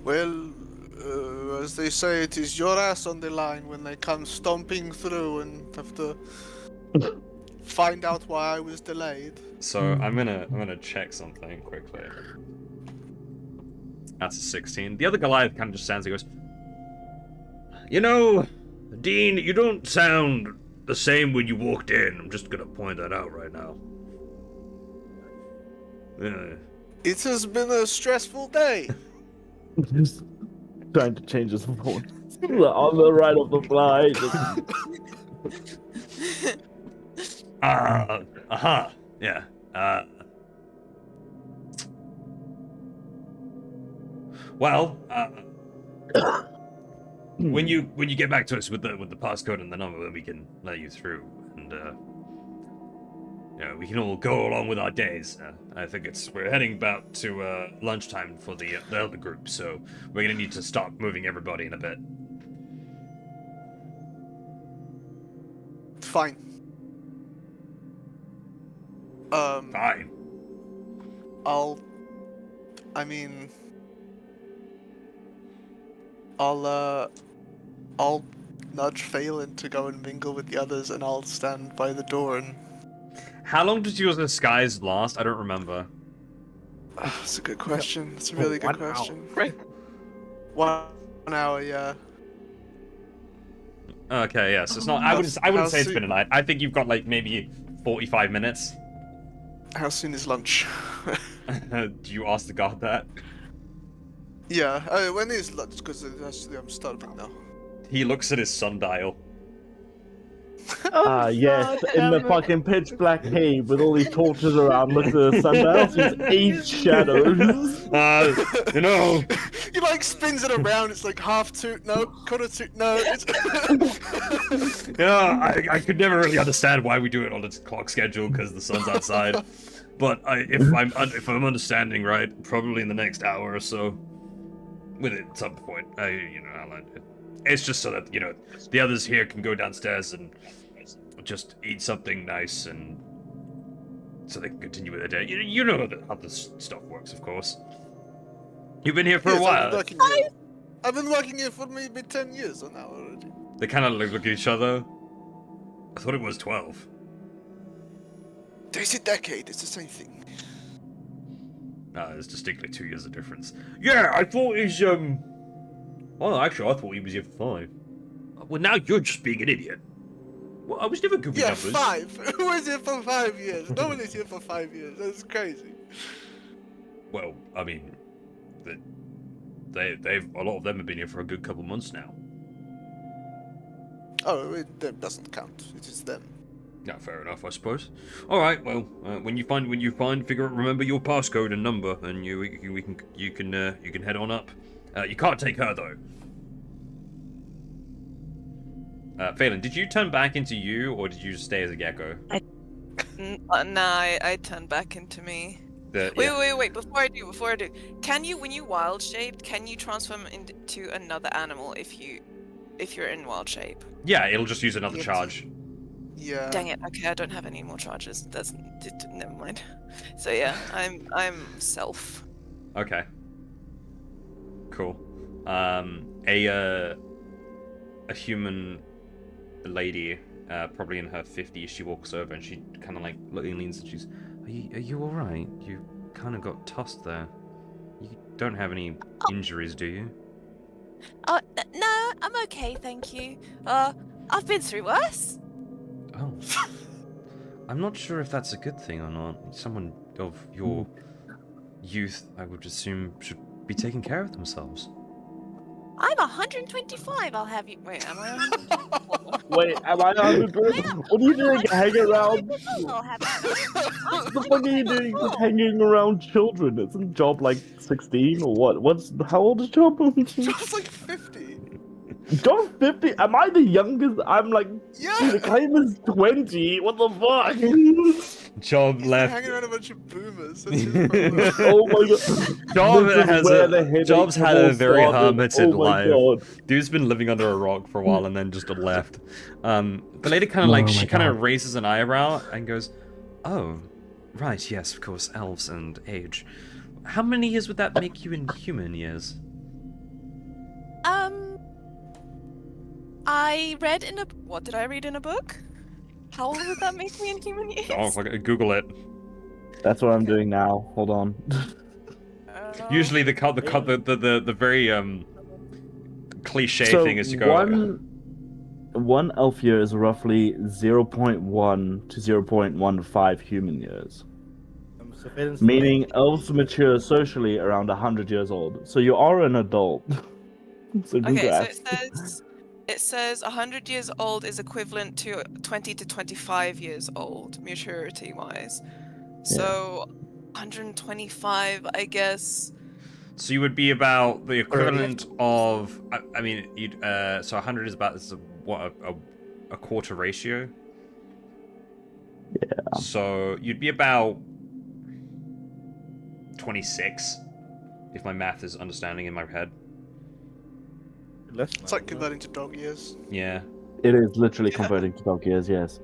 Well, as they say, it is your ass on the line when they come stomping through and have to find out why I was delayed. So I'm gonna check something quickly. That's a 16. The other Goliath kind of just stands there and goes, Dean, you don't sound the same when you walked in. I'm just gonna point that out right now. Yeah. It has been a stressful day. Just trying to change his voice on the right of the fly. Yeah. Well, when you get back to us with the passcode and the number, then we can let you through. And we can all go along with our days. I think we're heading about to lunchtime for the elder group, so we're gonna need to start moving everybody in a bit. Fine. Fine. I'll nudge Phelan to go and mingle with the others, and I'll stand by the door and... How long does your disguise last? I don't remember. That's a good question. That's a really good 1 hour. question. 1 hour, yeah. Okay, yes. It's not. I wouldn't How say it's soon- been a night. I think you've got like maybe 45 minutes. How soon is lunch? Do you ask the guard that? Yeah, when is lunch? Because actually I'm starving now. He looks at his sundial. Yes, in the fucking pitch black cave with all these torches around, look at the sundial, sees 8 shadows. You know. He like spins it around, it's like half toot, no, quarter toot, no. It's... Yeah, I could never really understand why we do it on a clock schedule because the sun's outside. But if I'm understanding right, probably in the next hour or so, with it at some point, I'll end it. It's just so that the others here can go downstairs and just eat something nice, and so they can continue with their day. You know how this stuff works, of course. You've been here for a while. I've been working here for maybe 10 years or now already. They kind of look at each other. I thought it was 12. There's a decade, it's the same thing. There's distinctly 2 years of difference. Yeah, I thought he's well, actually, I thought he was here for 5. Well, now you're just being an idiot. Well, I was never good with Yeah, numbers. 5. Who is here for 5 years? No one is here for 5 years. That's crazy. Well, I mean, they've a lot of them have been here for a good couple months now. Oh, that doesn't count. It is them. Yeah, fair enough, I suppose. All right, well, when you find, remember your passcode and number, and you can head on up. You can't take her though. Phelan, did you turn back into you, or did you just stay as a gecko? I turned back into me. Wait, before I do, can you, when you wild shaped, can you transform into another animal if you're in wild shape? Yeah, it'll just use another Yes. charge. Yeah. Dang it, okay, I don't have any more charges. Never mind. So yeah, I'm self. Okay. Cool. A human lady, probably in her 50s, she walks over and she kind of like leans and she's, are you all right? You kind of got tossed there. You don't have any injuries, do you? Oh no, I'm okay, thank you. I've been through worse. Oh. I'm not sure if that's a good thing or not. Someone of your youth, I would assume, should be taking care of themselves. I'm 125. I'll have you. Wait, am I? 125? Wait, am I on the group? What are you doing hanging around? I'll have you. What the fuck are you doing just hanging around children? Isn't Job like 16 or what? How old is Job? Just like 50. Job's 50? Am I the youngest? I'm like, Yeah. the claim is 20. What the fuck? Job He's left. hanging around a bunch of boomers. That's his problem. Oh my god. Job This is has where the headache Job's had all a very started. hermited Oh my life. god. Dude's been living under a rock for a while and then just left. The lady kind of like, Oh my she kind of God. raises an eyebrow and goes, oh, right, yes, of course, elves and age. How many years would that make you in human years? I read in a. What did I read in a book? How old would that make me in human years? Oh, fuck it, Google it. That's what I'm doing now. Hold on. I don't know. Usually the very cliche So thing is to go. one elf year is roughly 0.1 to 0.15 human years. So Phelan's Meaning elves mature socially around 100 years old. So you are an adult. So Okay, congrats. so it says 100 years old is equivalent to 20 to 25 years old, maturity-wise. So 125, I guess. So you would be about the equivalent of, I mean, you'd so 100 is about, this is what, a quarter ratio? Yeah. So you'd be about 26, if my math is understanding in my head. Less than It's that, like isn't it? converting to dog years. Yeah. It is literally Yeah. converting to dog years, yes.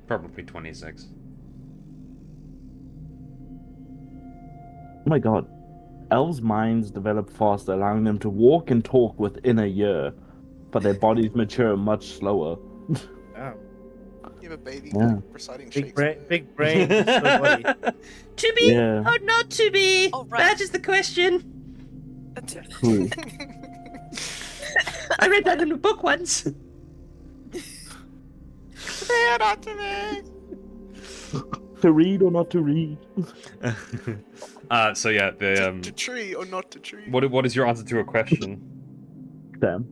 Probably 26. Oh my god. Elves' minds develop faster, allowing them to walk and talk within a year, but their bodies mature much slower. Wow. You have a baby Yeah. like reciting Shakespeare. Big brain, slow body. To be Yeah. or not to be? Oh, right. That is the question. True. I read that in a book once. Fair not to me. To read or not to read? So yeah, the To tree or not to tree. what is your answer to a question? Damn.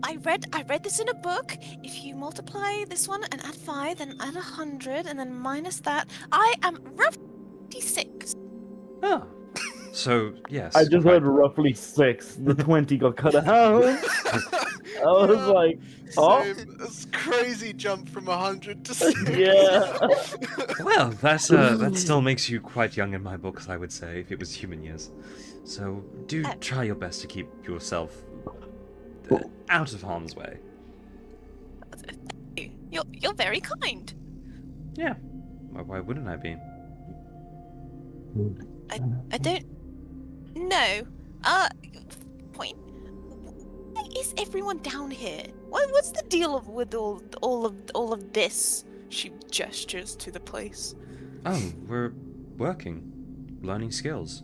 I read this in a book. If you multiply this one and add 5, then add 100, and then minus that, I am roughly 6. Oh. So yes. I just right. heard roughly 6. The 20 got cut out. I was Yeah. like, oh? Same. It's crazy jump from 100 to 6. Yeah. Well, that still makes you quite young in my books, I would say, if it was human years. So do try your best to keep yourself out of harm's way. You're very kind. Yeah. Why wouldn't I be? I don't know. Point. Why is everyone down here? What's the deal with all of this? She gestures to the place. Oh, we're working, learning skills.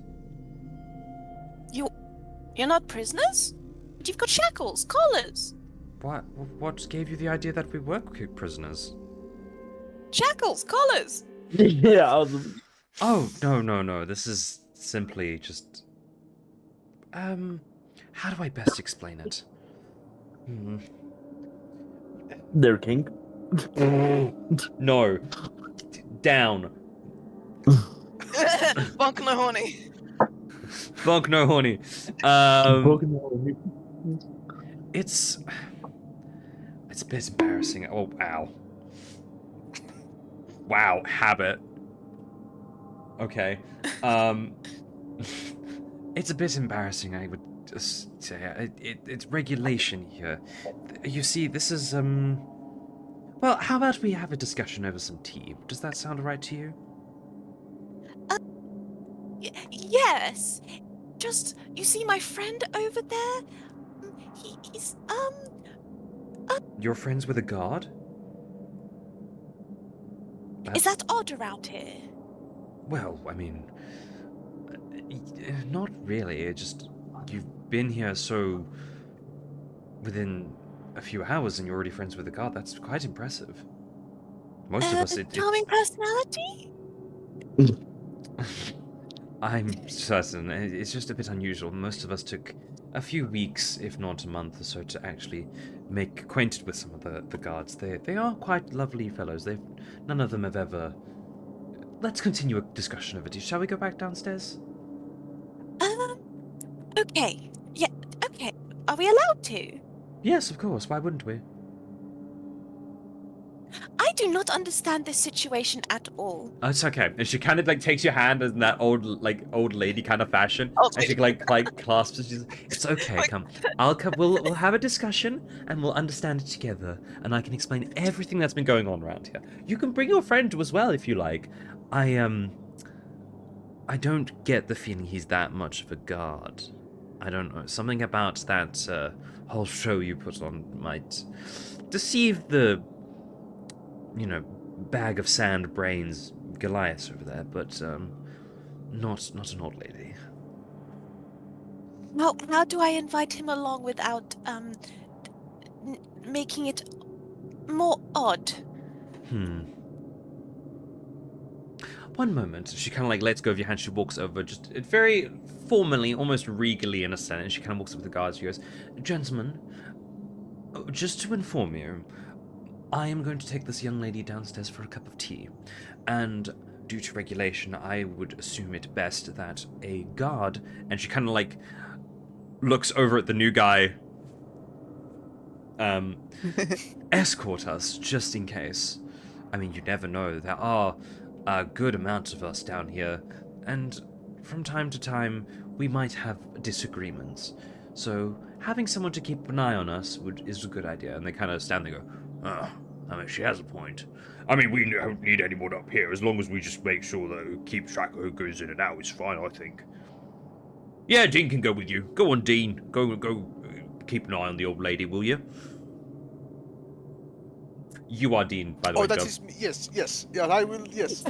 You're not prisoners? But you've got shackles, collars. What gave you the idea that we work with prisoners? Shackles, collars. Yeah, I was... Oh, no. This is simply just... how do I best explain it? They're king. No. Down. Bonk no horny. Bonk no horny. It's a bit embarrassing. Oh, ow. Wow, habit. Okay. It's a bit embarrassing, I would just say. It's regulation here. You see, this is, well, how about we have a discussion over some tea? Does that sound alright to you? Yes. Just, you see my friend over there? He's, You're friends with a guard? is that odd around here? Well, I mean, not really. It just, you've been here so within a few hours and you're already friends with the guard. That's quite impressive. Most of us, Charming personality? I'm certain. It's just a bit unusual. Most of us took a few weeks, if not a month or so, to actually make acquainted with some of the guards. They are quite lovely fellows. None of them have ever... Let's continue a discussion over tea. Shall we go back downstairs? Okay. Yeah, okay. Are we allowed to? Yes, of course. Why wouldn't we? I do not understand this situation at all. Oh, it's okay. And she kind of like takes your hand in that old lady kind of fashion, Old and she like clasps it. She's, it's okay. Like- Come, we'll have a discussion and we'll understand it together, and I can explain everything that's been going on around here. You can bring your friend as well if you like. I don't get the feeling he's that much of a guard. I don't know. Something about that whole show you put on might deceive the, bag of sand brains Goliath over there, but not an old lady. How do I invite him along without making it more odd? One moment. She kind of like lets go of your hand. She walks over, just very formally, almost regally in a sense. She kind of walks up to the guards. She goes, "Gentlemen, just to inform you, I am going to take this young lady downstairs for a cup of tea, and due to regulation, I would assume it best that a guard," and she kind of like looks over at the new guy, escort us just in case. I mean, you never know. There are a good amount of us down here, and from time to time we might have disagreements. So having someone to keep an eye on us is a good idea. And they kind of stand there and go, I mean, she has a point. I mean, we don't need anyone up here. As long as we just make sure that we keep track of who goes in and out, it's fine, I think. Yeah, Dean can go with you. Go on, Dean. Go, keep an eye on the old lady, will you? You are Dean, by the way, Oh, that Joe. is me. Yes, yes. Yeah, I will. Yes.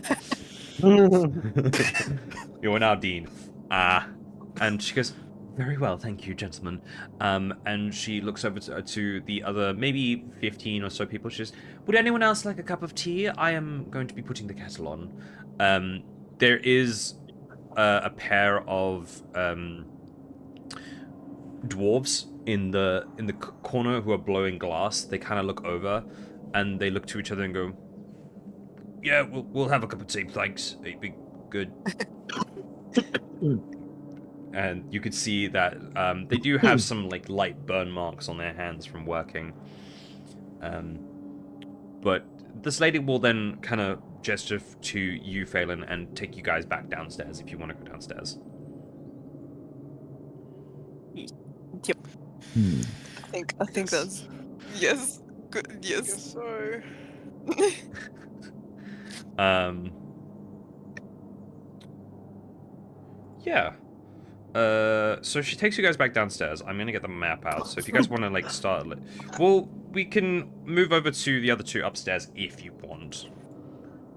You are now Dean. And she goes, very well, thank you, gentlemen. And she looks over to the other, maybe 15 or so people. She says, would anyone else like a cup of tea? I am going to be putting the kettle on. There is a pair of dwarves in the corner who are blowing glass. They kind of look over, and they look to each other and go, yeah, we'll have a cup of tea, thanks. It'd be good. And you could see that they do have some like light burn marks on their hands from working. But this lady will then kind of gesture to you, Phelan, and take you guys back downstairs if you want to go downstairs. Yep. I think that's yes. Good. I Yes. guess so. Yeah. So she takes you guys back downstairs. I'm gonna get the map out. So if you guys want to like start, well, we can move over to the other two upstairs if you want,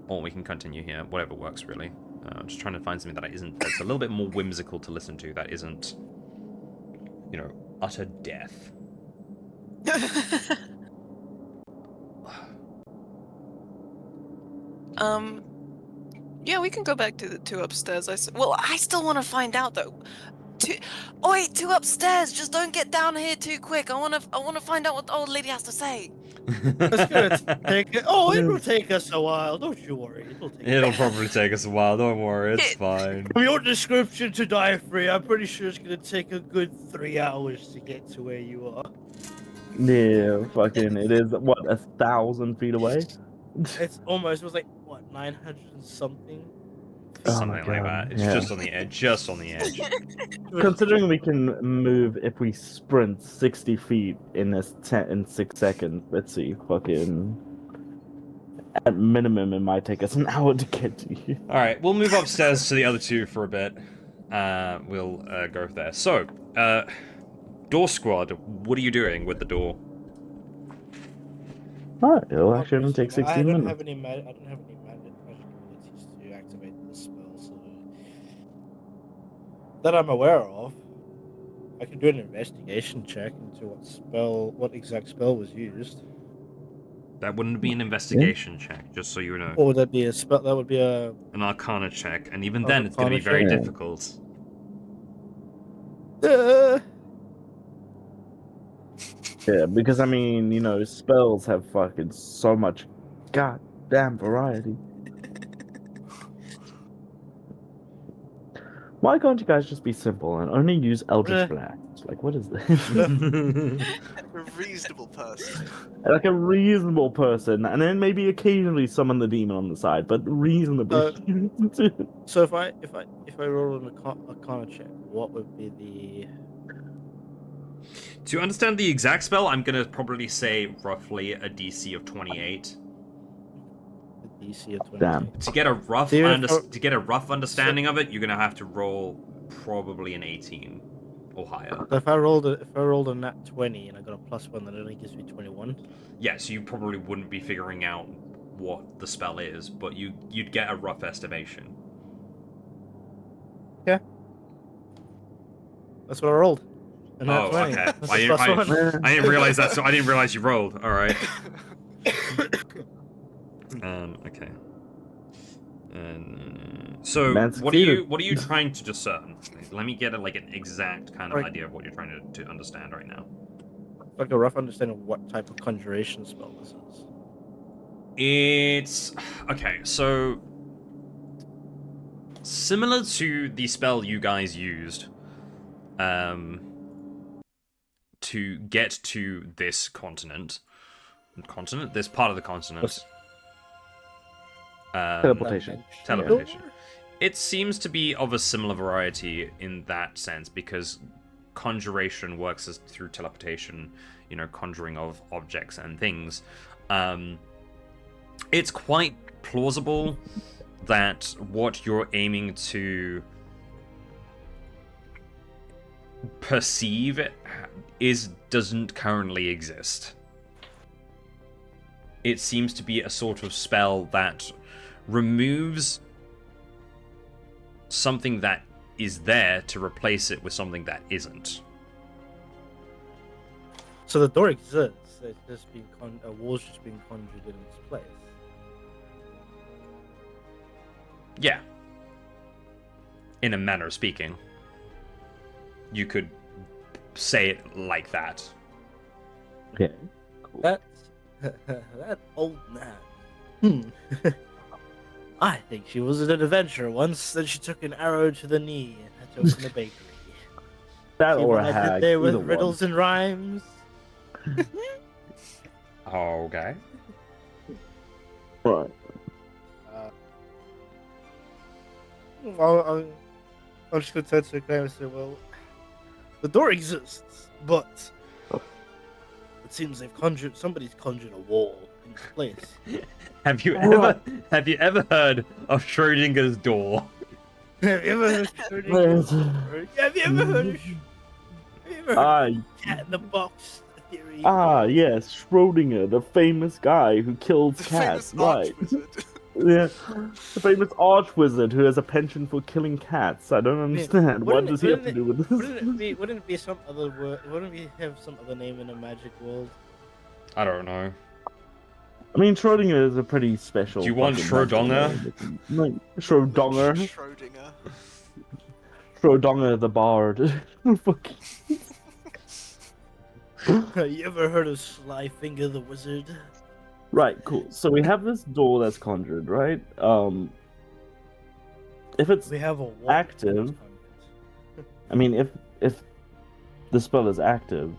or we can continue here. Whatever works, really. I'm just trying to find something that's a little bit more whimsical to listen to. That isn't, you know, utter death. Yeah, we can go back to the two upstairs. Well, I still want to find out though. Oh wait, two upstairs. Just don't get down here too quick. I wanna find out what the old lady has to say. It's gonna take it. Oh, it will take us a while. Don't you worry. It'll probably take us a while. Don't worry, it's fine. From your description to Alderfey, I'm pretty sure it's gonna take a good 3 hours to get to where you are. Yeah, fucking, it is, what, 1,000 feet away? It was like what 900 and something. Something like that. It's just on the edge. Just on the edge. Considering we can move if we sprint 60 feet in 6 seconds, let's see, fucking... At minimum, it might take us an hour to get to you. Alright, we'll move upstairs to the other two for a bit. We'll go there. So, door squad, what are you doing with the door? Alright, it'll actually only take 16 I don't minutes. have any magic abilities to activate this spell, so that I'm aware of. I can do an investigation check into what exact spell was used. That wouldn't be an investigation check, just so you know. Or would that be a spell? That would be An arcana check, and even then it's going to be Arcana very check. difficult. Yeah, because I mean, you know, spells have fucking so much goddamn variety. Why can't you guys just be simple and only use Eldritch Blast? Like, what is this? A reasonable person. Like a reasonable person, and then maybe occasionally summon the demon on the side, but reasonably. So if I roll an arcana check, what would be the? To understand the exact spell, I'm going to probably say roughly a DC of 28. DC of 20. Damn. To get a rough understanding of it, you're going to have to roll probably an 18 or higher. So if I rolled a nat 20 and I got a +1, that only gives me 21. Yeah, so you probably wouldn't be figuring out what the spell is, but you'd get a rough estimation. Yeah. That's what I rolled. A nat Oh, 20. okay. That's a I +1. didn't realize that. So I didn't realize you rolled. All right. Okay. So Man what are succeeded. you trying to discern? Let me get an exact kind of Right. idea of what you're trying to understand right now. Like a rough understanding of what type of conjuration spell this is. It's okay. So similar to the spell you guys used, to get to this continent, this part of the continent. Teleportation. Teleportation. It seems to be of a similar variety in that sense, because conjuration works as through teleportation, conjuring of objects and things. It's quite plausible that what you're aiming to perceive doesn't currently exist. It seems to be a sort of spell that removes something that is there to replace it with something that isn't. So the door exists. It's just been a wall's just been conjured in its place. Yeah. In a manner of speaking. You could say it like that. Okay. Cool. That old man. I think she was an adventurer once. Then she took an arrow to the knee and had to open a bakery. That See or what a I hag. did there with either one. riddles and rhymes. Okay. Right. I'm just going to turn to the claim and say, well, the door exists, but it seems somebody's conjured a wall in its place. Have you ever heard of Schrodinger's door? Have you ever heard of Schrodinger's door? Have you ever heard of cat in the box theory? Yes, Schrodinger, the famous guy who kills The cats, famous right? archwizard. Yeah, the famous archwizard who has a penchant for killing cats. I don't understand. What does he have to do with this? Wouldn't it be some other word? Wouldn't we have some other name in a magic world? I don't know. I mean, Schrodinger is a pretty special. Do you want fucking Schrodonger? Like, Schrodonger. Schrodinger. Schrodonger the bard. Fuck. You ever heard of Slyfinger the wizard? Right, cool. So we have this door that's conjured, right? If it's We have a wall. active. I mean, if the spell is active,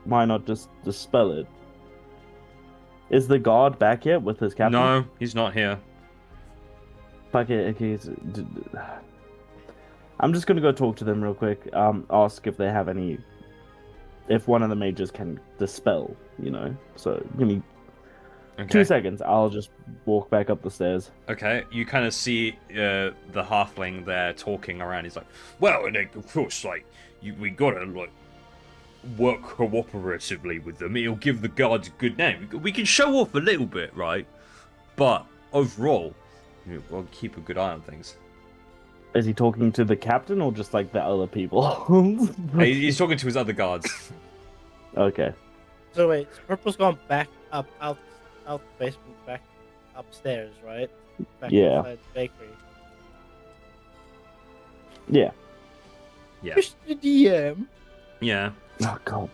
why not just dispel it? Is the guard back yet with his captain? No, he's not here. Fuck it. Okay. I'm just gonna go talk to them real quick. Ask if they have any. If one of the mages can dispel, So give me Okay. 2 seconds. I'll just walk back up the stairs. Okay, you kind of see the halfling there talking around. He's like, well, and then, of course, we gotta, work cooperatively with them. It'll give the guards a good name. We can show off a little bit, right? But overall, we'll keep a good eye on things. Is he talking to the captain or just the other people? He's talking to his other guards. Okay. So wait, Purple's gone back out the basement, back upstairs, right? Back Yeah. inside the bakery. Yeah. Yeah. Mr. DM, Yeah. Oh god.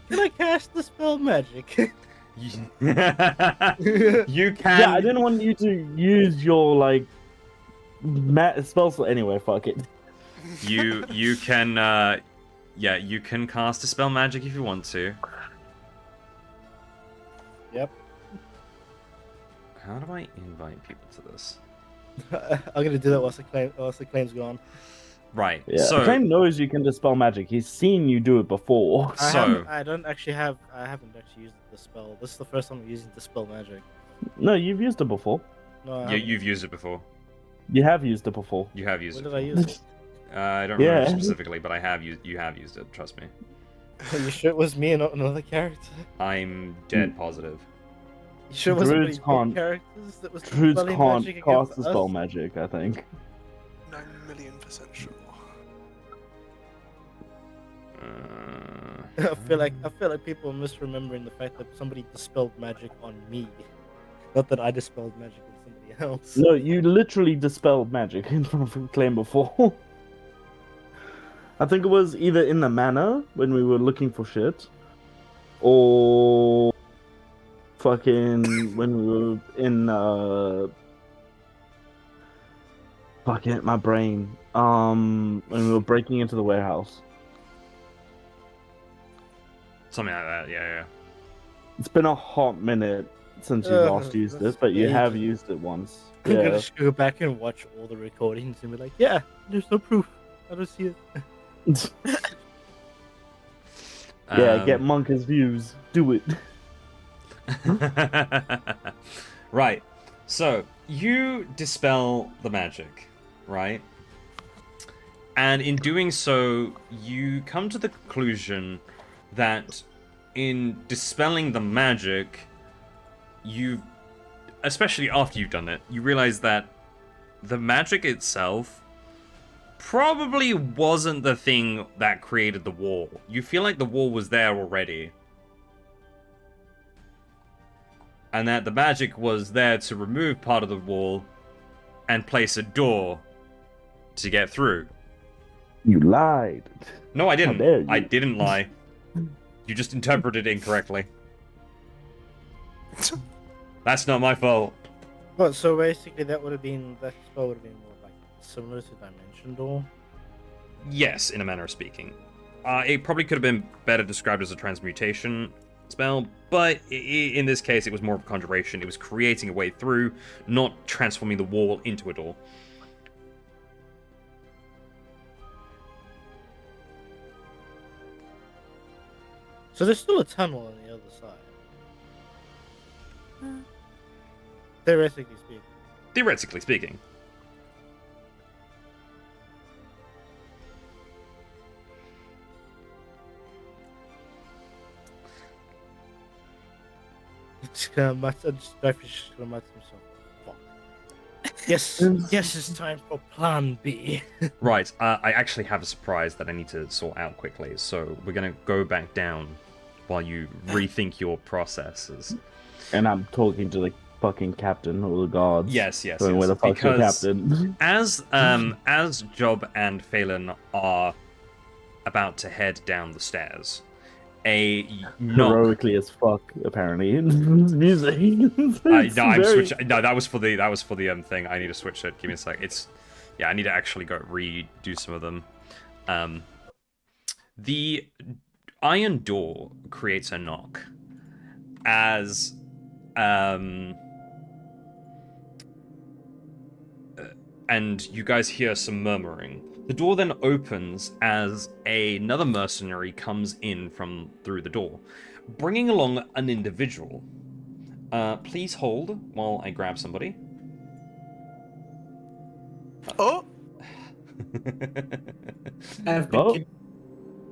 can I cast the spell magic? You can. Yeah, I didn't want you to use your spells. Anyway, fuck it. You can. Yeah, you can cast a spell magic if you want to. Yep. How do I invite people to this? I'm gonna do that whilst the claim's gone. Right. Yeah. So Flame knows you can dispel magic. He's seen you do it before. I haven't actually used the spell. This is the first time I'm using dispel magic. No, you've used it before. No, I yeah, haven't. you've used it before. You have used it before. You have used When it. did I use it? I don't Yeah. remember specifically, but you have used it. Trust me. Are you sure it was me and not another character? I'm dead positive. You sure it wasn't Druids one of can't- your characters that was Druids dispelling can't magic cast against the spell us? magic, I think. 9,000,000% sure. I feel like people are misremembering the fact that somebody dispelled magic on me. Not that I dispelled magic on somebody else. No, you literally dispelled magic in front of Claim before. I think it was either in the manor when we were looking for shit, or fucking when we were in fucking my brain. When we were breaking into the warehouse. Something like that. Yeah. It's been a hot minute since you last used that's it, but you have ages. used it once. I'm gonna Yeah. just go back and watch all the recordings and be like, yeah, there's no proof. I don't see it. Yeah, get Um, Monka's views. Do it. Right. So you dispel the magic, right? And in doing so, you come to the conclusion that in dispelling the magic, you, especially after you've done it, you realize that the magic itself probably wasn't the thing that created the wall. You feel like the wall was there already. And that the magic was there to remove part of the wall and place a door to get through. You lied. No, I How dare didn't. you. I didn't lie. You just interpreted it incorrectly. That's not my fault. Well, so basically that spell would have been more like similar to Dimension Door. Yes, in a manner of speaking. It probably could have been better described as a transmutation spell, but in this case it was more of a conjuration. It was creating a way through, not transforming the wall into a door. So there's still a tunnel on the other side. Theoretically speaking. Theoretically speaking. I'm just gonna match himself. Fuck. Yes, yes, it's time for Plan B. Right, I actually have a surprise that I need to sort out quickly, so we're gonna go back down while you rethink your processes. And I'm talking to the fucking captain or the guards. Yes. Going, where the fuck's your captain? As Job and Phelan are about to head down the stairs, a knock. Heroically as fuck, apparently. Music. I'm switching. No, that was for the thing. I need to switch it. Give me a sec. I need to actually go redo some of them. The iron door creates a knock as and you guys hear some murmuring. The door then opens as another mercenary comes in from through the door, bringing along an individual. Please hold while I grab somebody. Oh, Oh.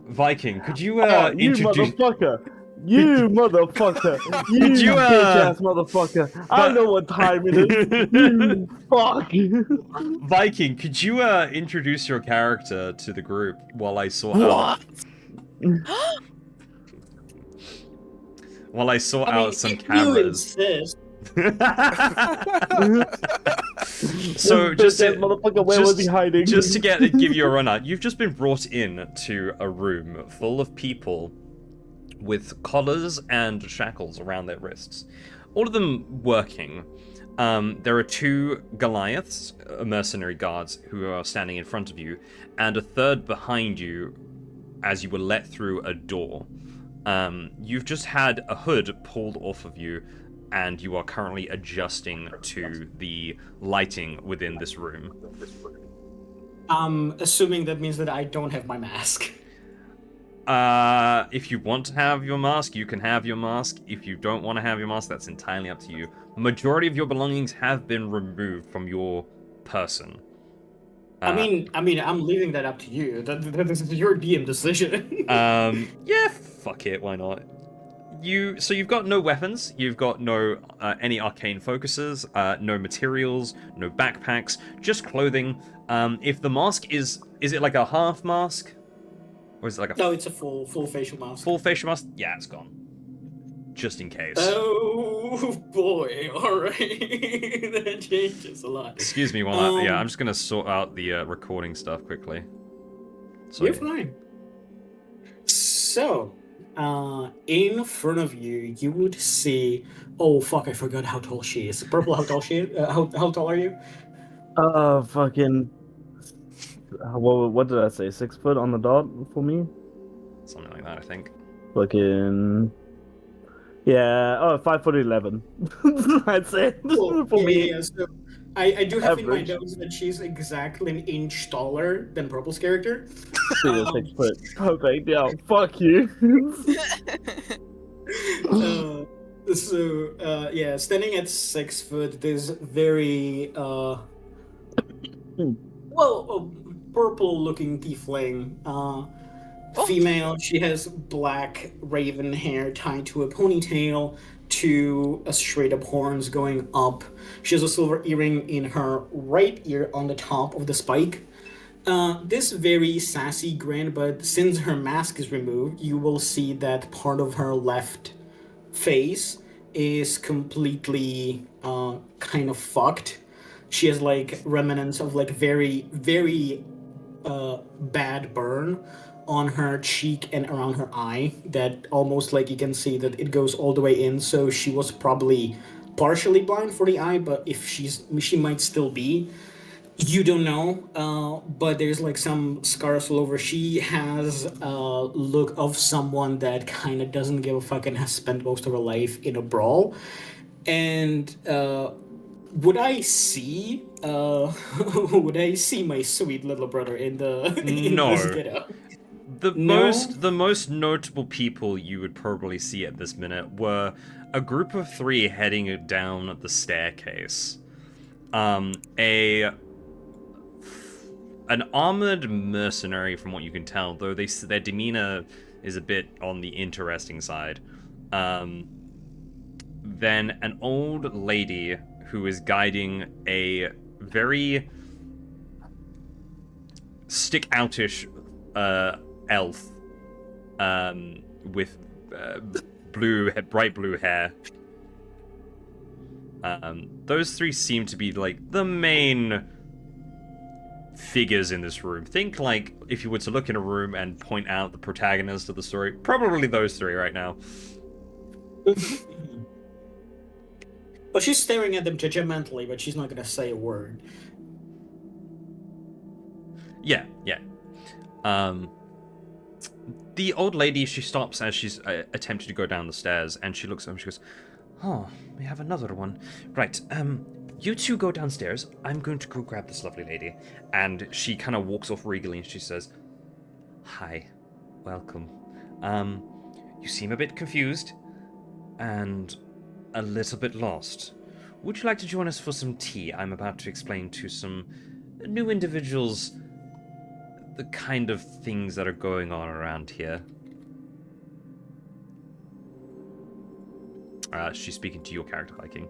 Viking, could you You introduce? motherfucker! You motherfucker! You Could you, bitch-ass motherfucker! I know what time it is! You fuck! Viking, could you introduce your character to the group while I sort out? While I sort out some if cameras. You insist. So just that to, motherfucker, where was he hiding? just to give you a run out, you've just been brought in to a room full of people with collars and shackles around their wrists, all of them working. There are two Goliaths, mercenary guards, who are standing in front of you, and a third behind you as you were let through a door. You've just had a hood pulled off of you, and you are currently adjusting to the lighting within this room. Assuming that means that I don't have my mask. If you want to have your mask, you can have your mask. If you don't want to have your mask, that's entirely up to you. Majority of your belongings have been removed from your person. I mean, I'm leaving that up to you. That is your DM decision. Yeah, fuck it, why not? So you've got no weapons, you've got no any arcane focuses, no materials, no backpacks, just clothing. If the mask is it like a half mask? Or is it like a No, it's a full facial mask. full facial mask? Yeah, it's gone. Just in case. Oh boy! All right, that changes a lot. Excuse me, I'm just gonna sort out the recording stuff quickly. So You're fine. So, in front of you, you would see. Oh fuck! I forgot how tall she is. Purple, how tall she is? How tall are you? Fucking. What did I say? 6 foot on the dot for me? something like that, I think. Fucking yeah. Oh, 5'11". I'd say Cool. for me. Yeah. So I do have in my Average. notes that she's exactly an inch taller than Purple's character. So you're 6 foot. Perfect. Yeah. Fuck you. Yeah, standing at 6 foot, this very purple-looking tiefling, female. She has black raven hair tied to a ponytail, to a straight-up horns going up. She has a silver earring in her right ear on the top of the spike. This very sassy grin, but since her mask is removed, you will see that part of her left face is completely kind of fucked. She has like remnants of like very, very bad burn on her cheek and around her eye that almost like you can see that it goes all the way in. So she was probably partially blind for the eye, but if she might still be. You don't know, but there's like some scars all over. She has a look of someone that kind of doesn't give a fuck and has spent most of her life in a brawl. And would I see would I see my sweet little brother in the in No. this getup? The No? most notable people you would probably see at this minute were a group of 3 heading down the staircase. An armored mercenary, from what you can tell, though their demeanor is a bit on the interesting side. Then an old lady who is guiding a very stick-outish elf with bright blue hair. Those 3 seem to be like the main figures in this room. Think like if you were to look in a room and point out the protagonist of the story, probably those 3 right now. Well, she's staring at them judgmentally, but she's not gonna say a word. Yeah. The old lady, she stops as she's attempting to go down the stairs, and she looks at him and she goes, "Oh, we have another one. Right, you 2 go downstairs. I'm going to go grab this lovely lady." And she kind of walks off regally and she says, "Hi, welcome. You seem a bit confused and a little bit lost. Would you like to join us for some tea? I'm about to explain to some new individuals the kind of things that are going on around here." She's speaking to your character, Viking.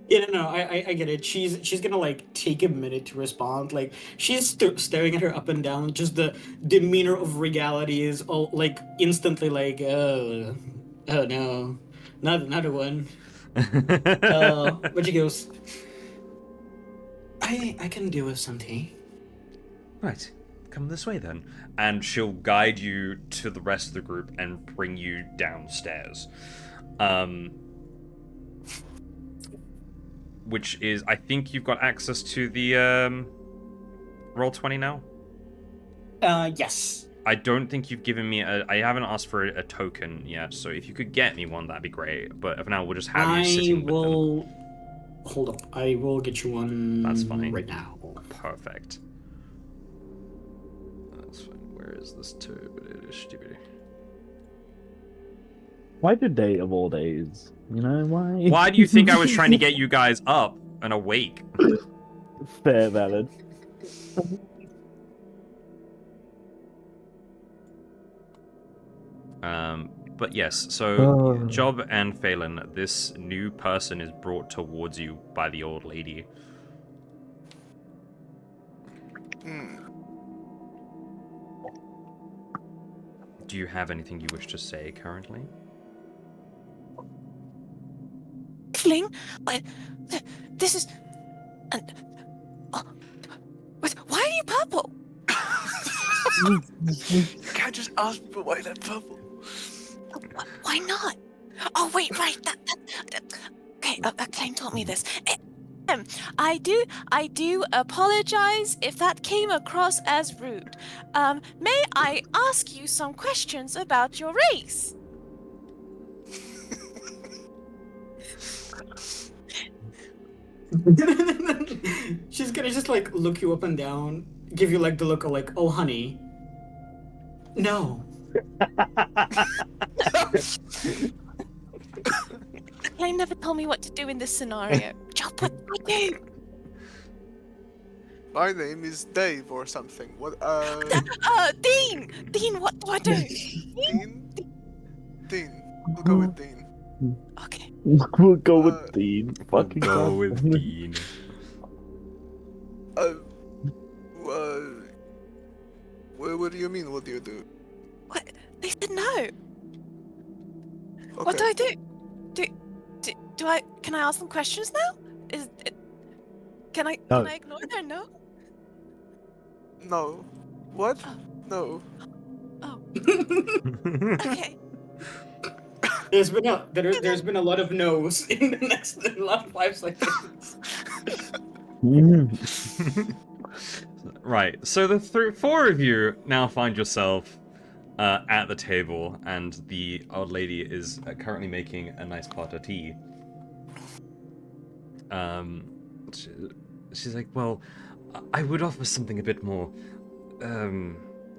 Yeah, no, I get it. She's gonna like take a minute to respond. Like she's staring at her up and down. Just the demeanor of regality is all like instantly like, oh no, not another one. But she goes, I can do with some tea. Right, come this way then. And she'll guide you to the rest of the group and bring you downstairs. Which is, I think you've got access to the Roll20 now? Yes. I don't think you've given me I haven't asked for a token yet, so if you could get me one, that'd be great. But for now, we'll just have you sitting with them. Hold on. I will get you one. That's fine. Right now. Perfect. That's fine. Where is this too? But it is stupid. Why today of all days? You know why? Why do you think I was trying to get you guys up and awake? Fair, valid. But yes, so Job and Phelan, this new person is brought towards you by the old lady. Do you have anything you wish to say currently? Fling? This is... why are you purple? You can't just ask me why they're purple. Why not? Oh, wait, right. Okay, Acclaim told me this. I do apologize if that came across as rude. May I ask you some questions about your race? She's gonna just like look you up and down, give you like the look of like, oh honey. No. They never told me what to do in this scenario. Job, what do I do? My name is Dave or something. What? Dean! Dean, what do I do? Dean. Dean. We'll go with Dean. Okay. We'll go with Dean. Fucking Go God. with Dean. What do you mean? What do you do? What? They said no. Okay. What do I do? Do I? Can I ask them questions now? Can I ignore their no? No. What? Oh. No. Oh. Okay. There's been a lot of no's in the last 5 seconds. Right, so the four of you now find yourself at the table, and the old lady is currently making a nice pot of tea. She's like, well, I would offer something a bit more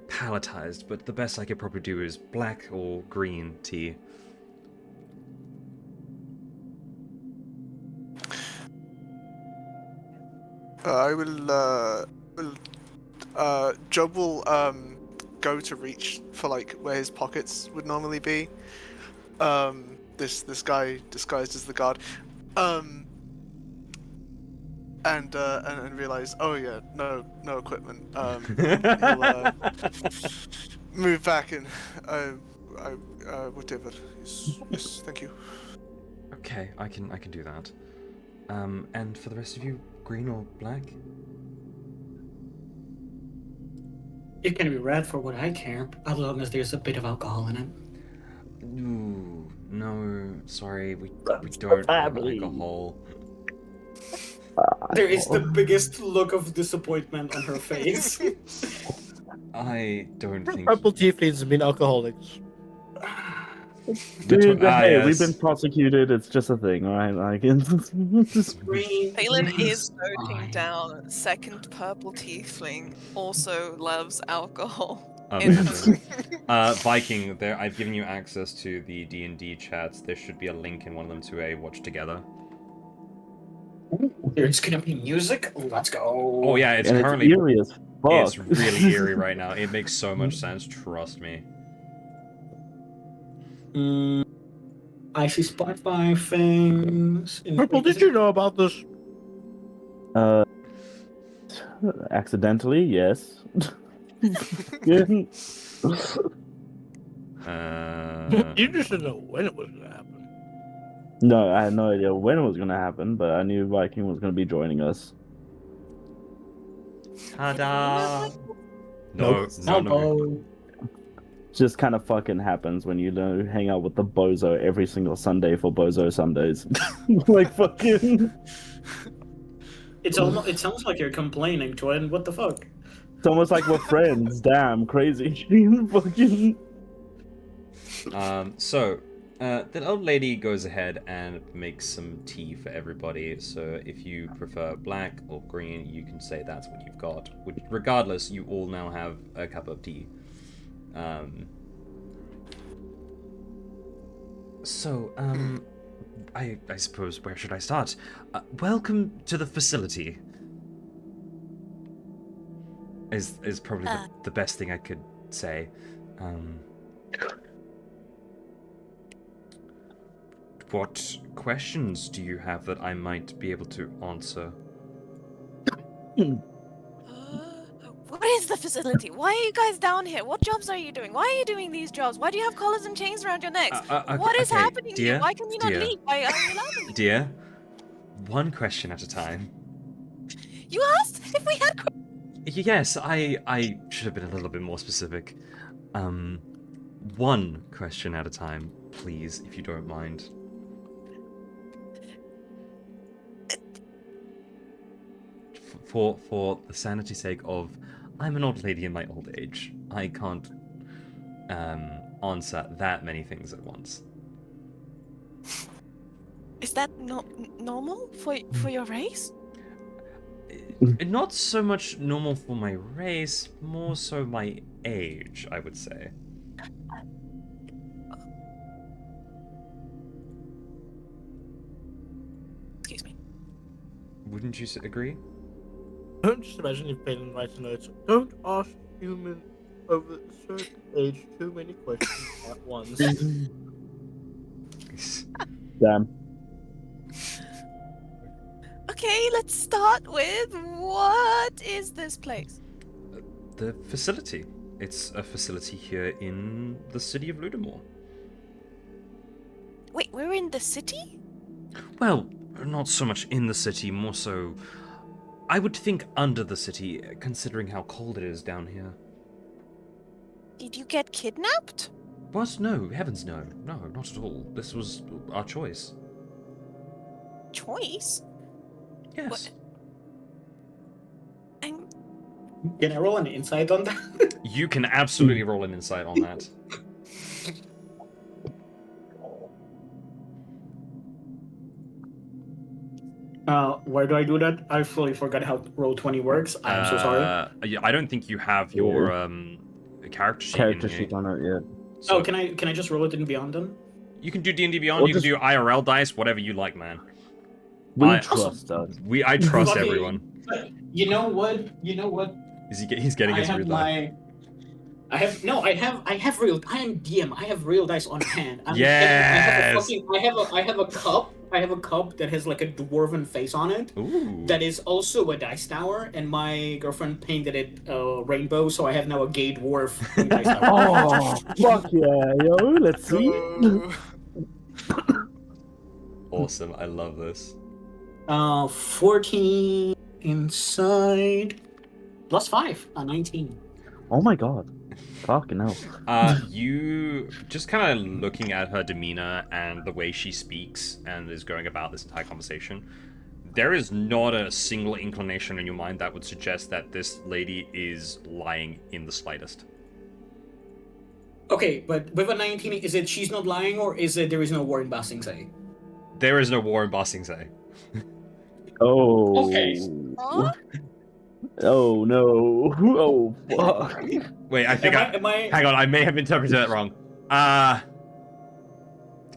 palatized, but the best I could probably do is black or green tea. Job will go to reach for like where his pockets would normally be. This guy disguised as the guard. And realize, oh yeah, no equipment. He'll move back and whatever. Yes, thank you. Okay, I can do that. And for the rest of you, green or black? It can be red for what I care, as long as there's a bit of alcohol in it. Ooh, no, sorry, we don't have alcohol. There is the biggest look of disappointment on her face. I don't think. Purple tieflings have been alcoholics. Dude, hey, yes. we've been prosecuted. It's just a thing, right? Like, it's Green Phelan is fine. noting down second purple tiefling also loves alcohol. Viking, there. I've given you access to the D&D chats. There should be a link in one of them to a watch together. There's gonna be music. Let's go. Oh yeah, it's and currently it's eerie as fuck. it's really eerie right now. It makes so much sense. Trust me. I see Spotify things. Purple, did you know about this? Accidentally, yes. You just didn't know when it was gonna happen. No, I had no idea when it was gonna happen, but I knew Viking was gonna be joining us. Ta-da! Nope. No. Just kind of fucking happens when you hang out with the bozo every single Sunday for Bozo Sundays. Like fucking. It sounds like you're complaining, Twin. What the fuck? It's almost like we're friends. Damn, crazy. Fucking. The old lady goes ahead and makes some tea for everybody. So if you prefer black or green, you can say that's what you've got. Which, regardless, you all now have a cup of tea. I suppose, where should I start? Welcome to the facility. Is probably the best thing I could say. What questions do you have that I might be able to answer? What is the facility? Why are you guys down here? What jobs are you doing? Why are you doing these jobs? Why do you have collars and chains around your necks? What is happening dear, here? Why can you not leave? Why are you allowed to? Dear, one question at a time. You asked if we had. Yes, I should have been a little bit more specific. One question at a time, please, if you don't mind. for the sanity's sake of, I'm an old lady in my old age. I can't answer that many things at once. Is that normal for your race? Not so much normal for my race, more so my age, I would say. Excuse me. Wouldn't you agree? Don't just imagine if Phelan writes a note. Don't ask human over a certain age too many questions at once. Damn. Okay, let's start with what is this place? The facility. It's a facility here in the city of Ludamore. Wait, we're in the city? Well, not so much in the city, more so, I would think under the city, considering how cold it is down here. Did you get kidnapped? What? No, heavens no. No, not at all. This was our choice. Choice? Yes. What? I'm... Can I roll an insight on that? You can absolutely roll an insight on that. Where do I do that? I fully forgot how Roll20 works. I'm so sorry. Yeah, I don't think you have your character sheet. Character in here. sheet on it, yeah. So Oh, can I just roll it in Beyond then? you can do D&D Beyond. Or You just- can do IRL dice, whatever you like, man. We I- trust us. I trust Okay. everyone. You know what? He's getting his real die. I am DM. I have real dice on hand. Yes! I have a cup. I have a cup that has like a dwarven face on it. Ooh. That is also a dice tower, and my girlfriend painted it rainbow, so I have now a gay dwarf dice tower. Oh, fuck yeah, yo, let's see. Awesome. I love this. 14 inside plus 5, 19. Oh my god. Fucking hell. You just kind of looking at her demeanor and the way she speaks and is going about this entire conversation. There is not a single inclination in your mind that would suggest that this lady is lying in the slightest. Okay, but with a 19, is it she's not lying, or is it there is no war in Ba Sing Se? There is no war in Ba Sing Se. Oh. Okay. Huh? Oh no. Oh fuck. Wait, I think Am I? hang on, I may have interpreted that wrong.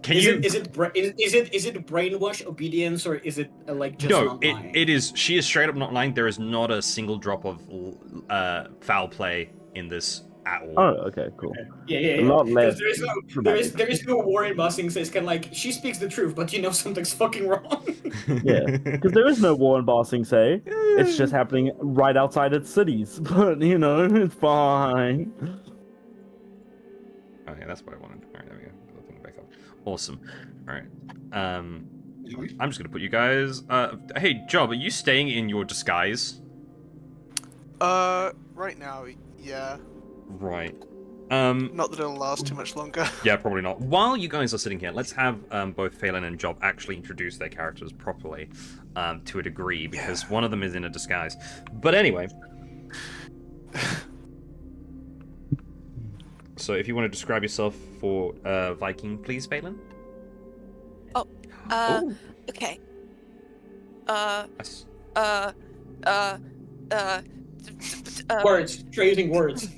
Can Is you? it brainwash obedience, or is it like just No, not lying? it is. She is straight up not lying. There is not a single drop of foul play in this at all. Oh, okay, cool. Yeah. A lot 'Cause less. there is no war in Ba Sing Se. It's kind of like she speaks the truth, but you know something's fucking wrong. Yeah, because there is no war in Ba Sing Se. It's just happening right outside its cities. But you know, it's fine. Oh yeah, that's what I wanted. All right, there we go. Put the thing back up. Awesome. All right. I'm just gonna put you guys. Hey, Job, are you staying in your disguise? Right now, yeah. Right. Not that it'll last too much longer. Yeah, probably not. While you guys are sitting here, let's have both Phelan and Job actually introduce their characters properly, to a degree, because one of them is in a disguise. But anyway. So if you want to describe yourself for Viking, please, Phelan. Ooh. Okay. Yes. Words, tracing words.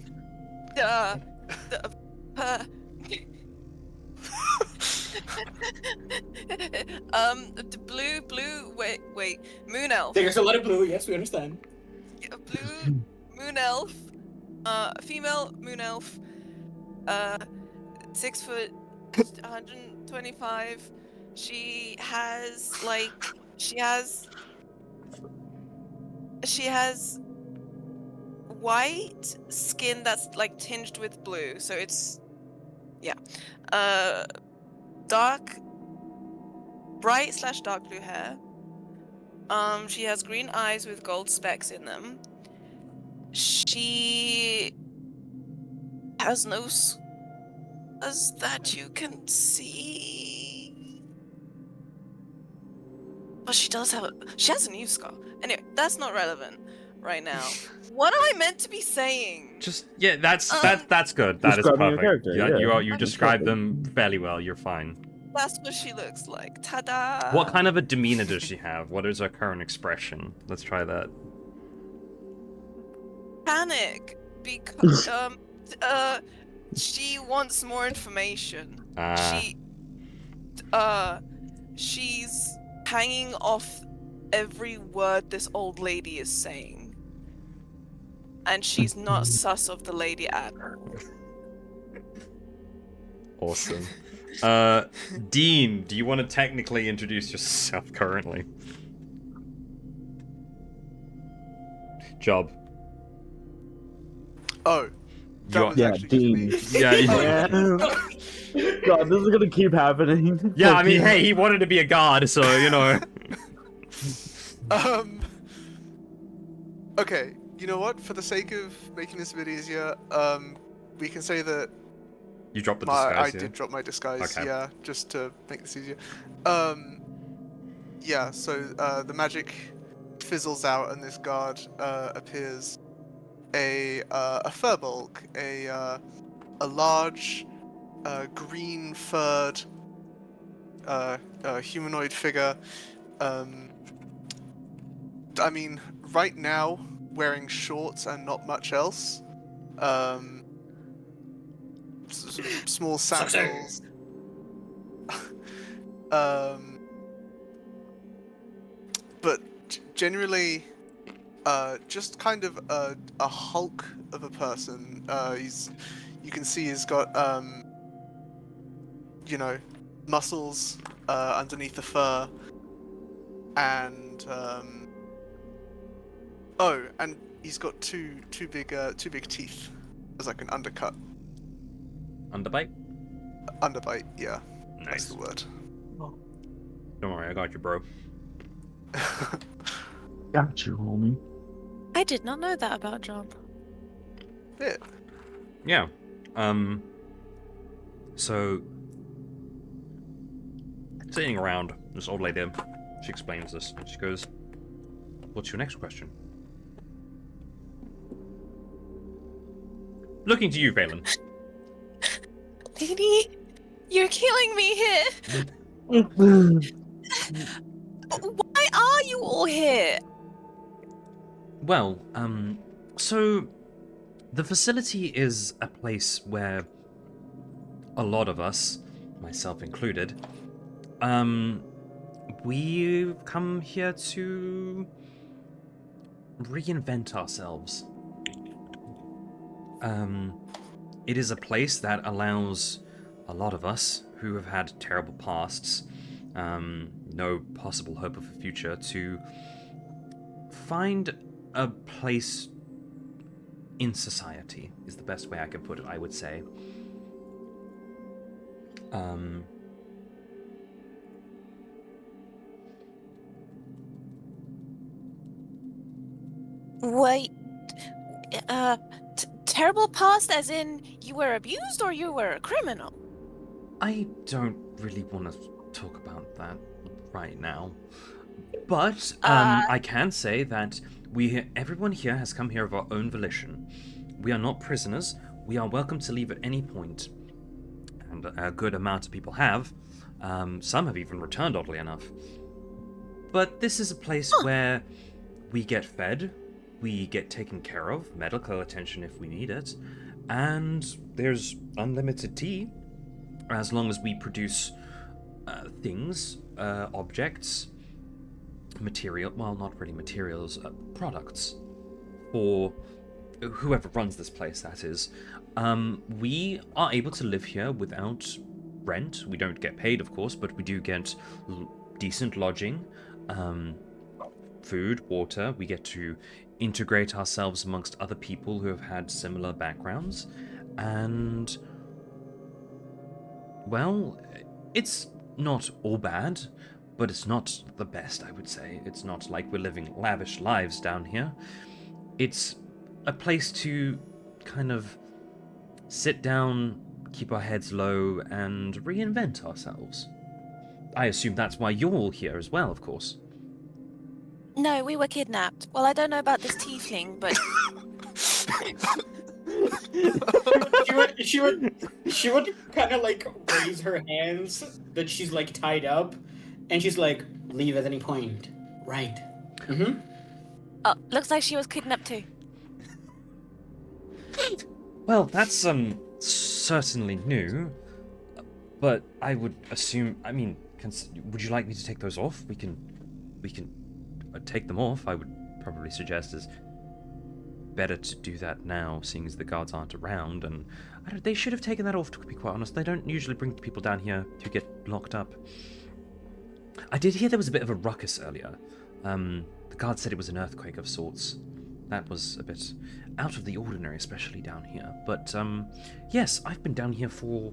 The blue, wait, moon elf. There's a lot of blue. Yes, we understand. A blue moon elf, female moon elf, 6 foot, 125. She has white skin that's like tinged with blue, so it's bright/dark blue hair. She has green eyes with gold specks in them. She has no scars that you can see. But she has a new scar. Anyway, that's not relevant. right now. What am I meant to be saying? Just yeah, that's good. That is Describing your perfect. character, Yeah, yeah. you I'm described perfect. them fairly well. You're fine. That's what she looks like. Ta-da! What kind of a demeanor does she have? What is her current expression? Let's try that. Panic because she wants more information. Ah. She's hanging off every word this old lady is saying. And she's not sus of the lady at all. Awesome. Dean, do you want to technically introduce yourself currently? Job. Oh, that You was Yeah, actually Dean. just me. Yeah, Yeah. God, this is gonna keep happening. yeah. I mean, hey, he wanted to be a god, so you know. Okay, you know what? For the sake of making this a bit easier, we can say that You dropped the I disguise. Yeah? did drop my disguise, Okay. yeah, just to make this easier. Yeah, so the magic fizzles out and this guard appears. A furbolg, a large green furred humanoid figure. I mean, right now wearing shorts and not much else. Small sandals. But generally, just kind of a hulk of a person. You can see he's got, you know, muscles underneath the fur, and oh, and he's got two big teeth as like an undercut. Underbite. Underbite, yeah, that's Nice. the word. Don't worry, I got you, bro. Got you, homie. I did not know that about Job. Yeah. Yeah. So sitting around this old lady, she explains this, and she goes, "What's your next question?" Looking to you, Valen. Lady, you're killing me here. Why are you all here? Well, so the facility is a place where a lot of us, myself included, we've come here to reinvent ourselves. It is a place that allows a lot of us who have had terrible pasts, no possible hope of a future, to find a place in society, is the best way I can put it, I would say. Wait, terrible past as in you were abused or you were a criminal? I don't really want to talk about that right now. But I can say that everyone here has come here of our own volition. We are not prisoners. We are welcome to leave at any point. And a good amount of people have. Some have even returned, oddly enough. But this is a place where we get fed, we get taken care of, medical attention if we need it, and there's unlimited tea, as long as we produce things, objects, material, well, not really materials, products, for whoever runs this place, that is. We are able to live here without rent. We don't get paid, of course, but we do get decent lodging, food, water. We get to integrate ourselves amongst other people who have had similar backgrounds, and well, it's not all bad, but it's not the best, I would say. It's not like we're living lavish lives down here. It's a place to kind of sit down, keep our heads low, and reinvent ourselves. I assume that's why you're all here as well, of course. No, we were kidnapped. Well, I don't know about this tiefling, but she would kind of like raise her hands that she's like tied up, and she's like, leave at any point. Right. Mm-hmm. oh, looks like she was kidnapped too. Well, that's certainly new, but I would assume. I mean, would you like me to take those off? We can take them off. I would probably suggest is better to do that now, seeing as the guards aren't around. And they should have taken that off. To be quite honest, they don't usually bring people down here to get locked up. I did hear there was a bit of a ruckus earlier. The guard said it was an earthquake of sorts. That was a bit out of the ordinary, especially down here. But, yes, I've been down here for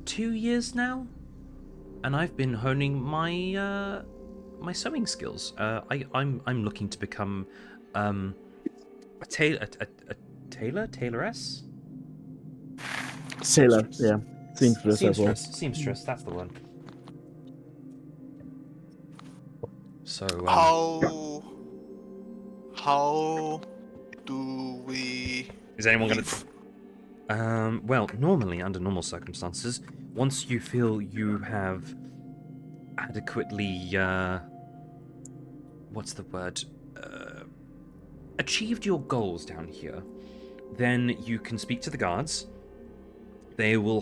2 years now, and I've been honing my my sewing skills. I'm looking to become a tailoress. Taylor, yeah. Seamstress as well. Seamstress, that's the one. So, how do we... is anyone going leave? to... well, normally, under normal circumstances, once you feel you have adequately, what's the word? Achieved your goals down here, then you can speak to the guards. They will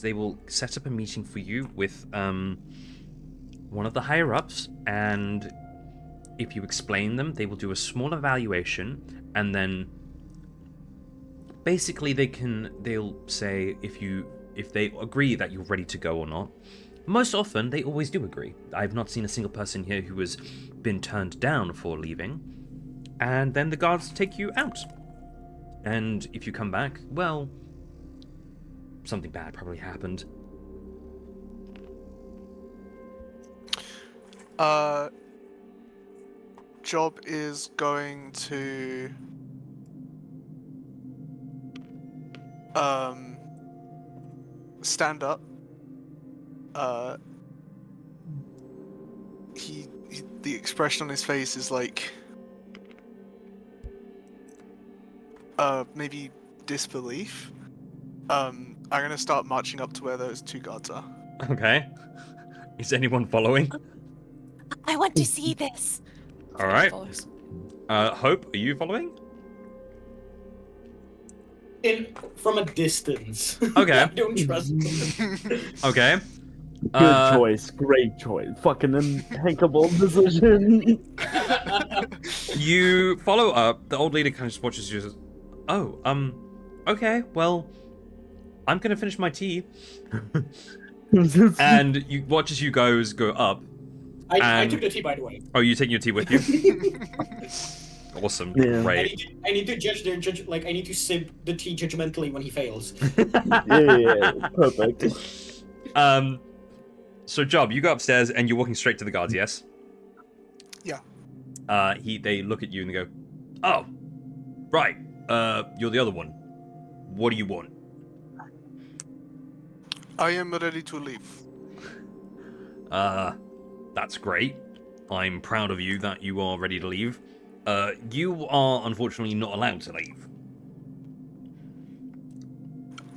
they will set up a meeting for you with, one of the higher ups, and if you explain them, they will do a small evaluation, and then basically they'll say if they agree that you're ready to go or not. Most often they always do agree. I've not seen a single person here who has been turned down for leaving. And then the guards take you out. And if you come back, well, something bad probably happened. Job is going to stand up. The expression on his face is like maybe disbelief. I'm gonna start marching up to where those two guards are. Okay. Is anyone following? I want to see this. All right. Follows. Hope, are you following? From a distance. Okay. I don't trust them. Okay. Good choice. Great choice. Fucking impeccable decision. You follow up. The old leader kind of just watches you. And says, "Oh, okay. Well, I'm gonna finish my tea." And you watch as you go up. I took the tea, by the way. Oh, you taking your tea with you? Awesome. Yeah. Great. I need to judge their judge. Like I need to sip the tea judgmentally when he fails. Yeah, perfect. So Job, you go upstairs and you're walking straight to the guards, yes? Yeah. They look at you and they go, "Oh, right. You're the other one. What do you want?" I am ready to leave. That's great. I'm proud of you that you are ready to leave. You are unfortunately not allowed to leave.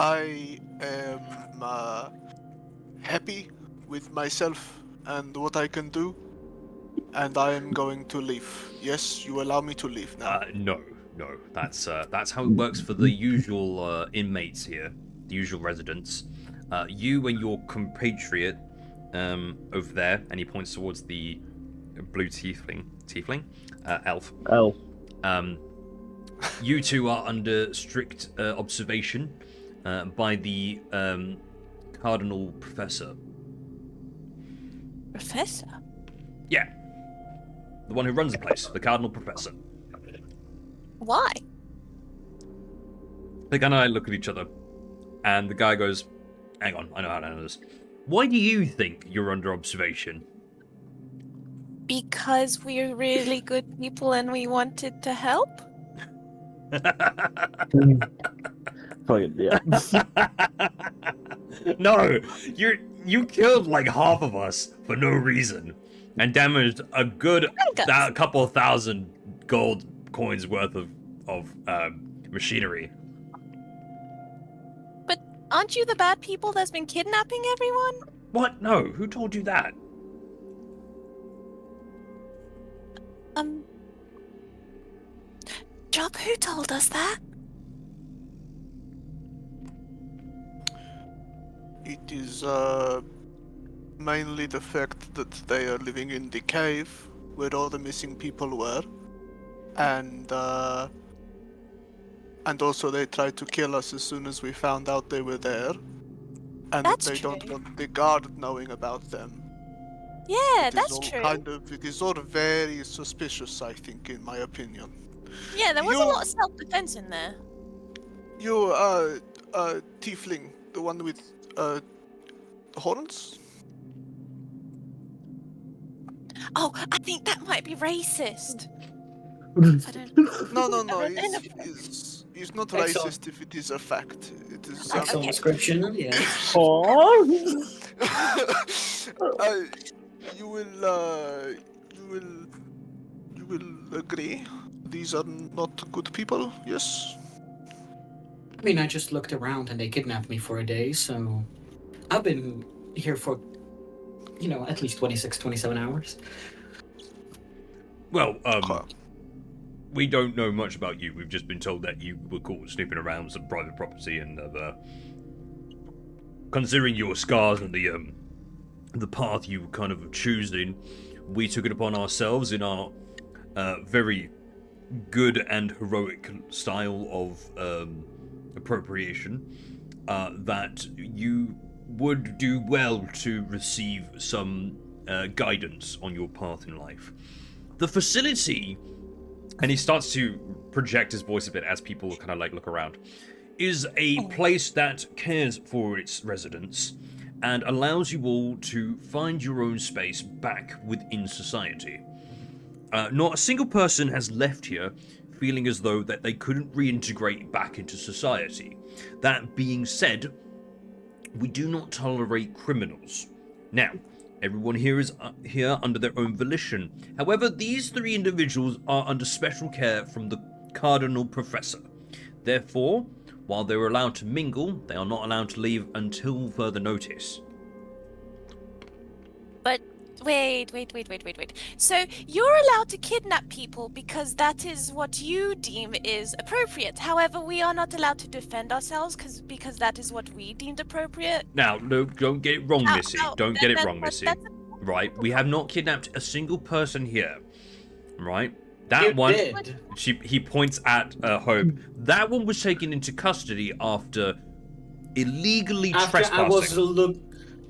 I am happy with myself and what I can do, and I am going to leave. Yes, you allow me to leave now. No. That's how it works for the usual inmates here, the usual residents. You and your compatriot over there, and he points towards the blue tiefling, elf. Elf. You two are under strict observation by the Cardinal Professor. Professor? Yeah. The one who runs the place, the Cardinal Professor. Why? The guy and I look at each other, and the guy goes, "Hang on, I know how to handle this. Why do you think you're under observation?" Because we're really good people and we wanted to help? Fucking yeah. No, you killed like half of us for no reason, and damaged a good Handguns. couple of thousand gold coins worth of machinery. But aren't you the bad people that's been kidnapping everyone? What? No, who told you that? Job, who told us that? It is mainly the fact that they are living in the cave where all the missing people were, and also they tried to kill us as soon as we found out they were there, and That's that they true. don't want the guard knowing about them. Yeah, It is that's all true. it is all very suspicious, I think, in my opinion. Yeah, there was a You- lot of self-defense in there. You, tiefling, the one with, horns? Oh, I think that might be racist. I don't. No, I don't he's not Excellent. racist if it is a fact. It is, Excellent Okay. description. Yeah. Oh, you will agree. These are not good people, yes? I mean, I just looked around and they kidnapped me for a day, so I've been here for, at least 26, 27 hours. Well, Okay. we don't know much about you. We've just been told that you were caught snooping around some private property, and considering your scars and the path you were kind of choosing, we took it upon ourselves in our very good and heroic style of appropriation that you would do well to receive some guidance on your path in life. The facility, and he starts to project his voice a bit as people kind of like look around, is a place that cares for its residents and allows you all to find your own space back within society. Not a single person has left here feeling as though that they couldn't reintegrate back into society. That being said, we do not tolerate criminals. Now, everyone here is here under their own volition. However, these three individuals are under special care from the Cardinal Professor. Therefore, while they are allowed to mingle, they are not allowed to leave until further notice. But wait. So you're allowed to kidnap people because that is what you deem is appropriate. However, we are not allowed to defend ourselves because that is what we deemed appropriate. Now, no, don't get it wrong, Ow, Missy. ow, Don't get it that- wrong, that- Missy. that's Right? We have not kidnapped a single person here. Right? That You one, did. he points at Hope. That one was taken into custody after illegally After trespassing. I was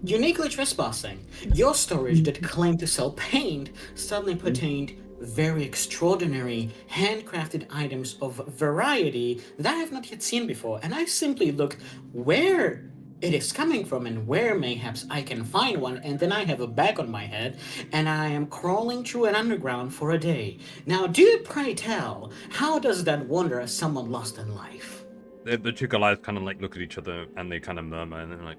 uniquely trespassing, your storage that claimed to sell paint suddenly contained very extraordinary handcrafted items of variety that I have not yet seen before, and I simply looked where it is coming from and where mayhaps I can find one, and then I have a bag on my head and I am crawling through an underground for a day. Now, do pray tell, how does that wonder someone lost in life? The two Goliaths kind of like look at each other and they kind of murmur and they're like,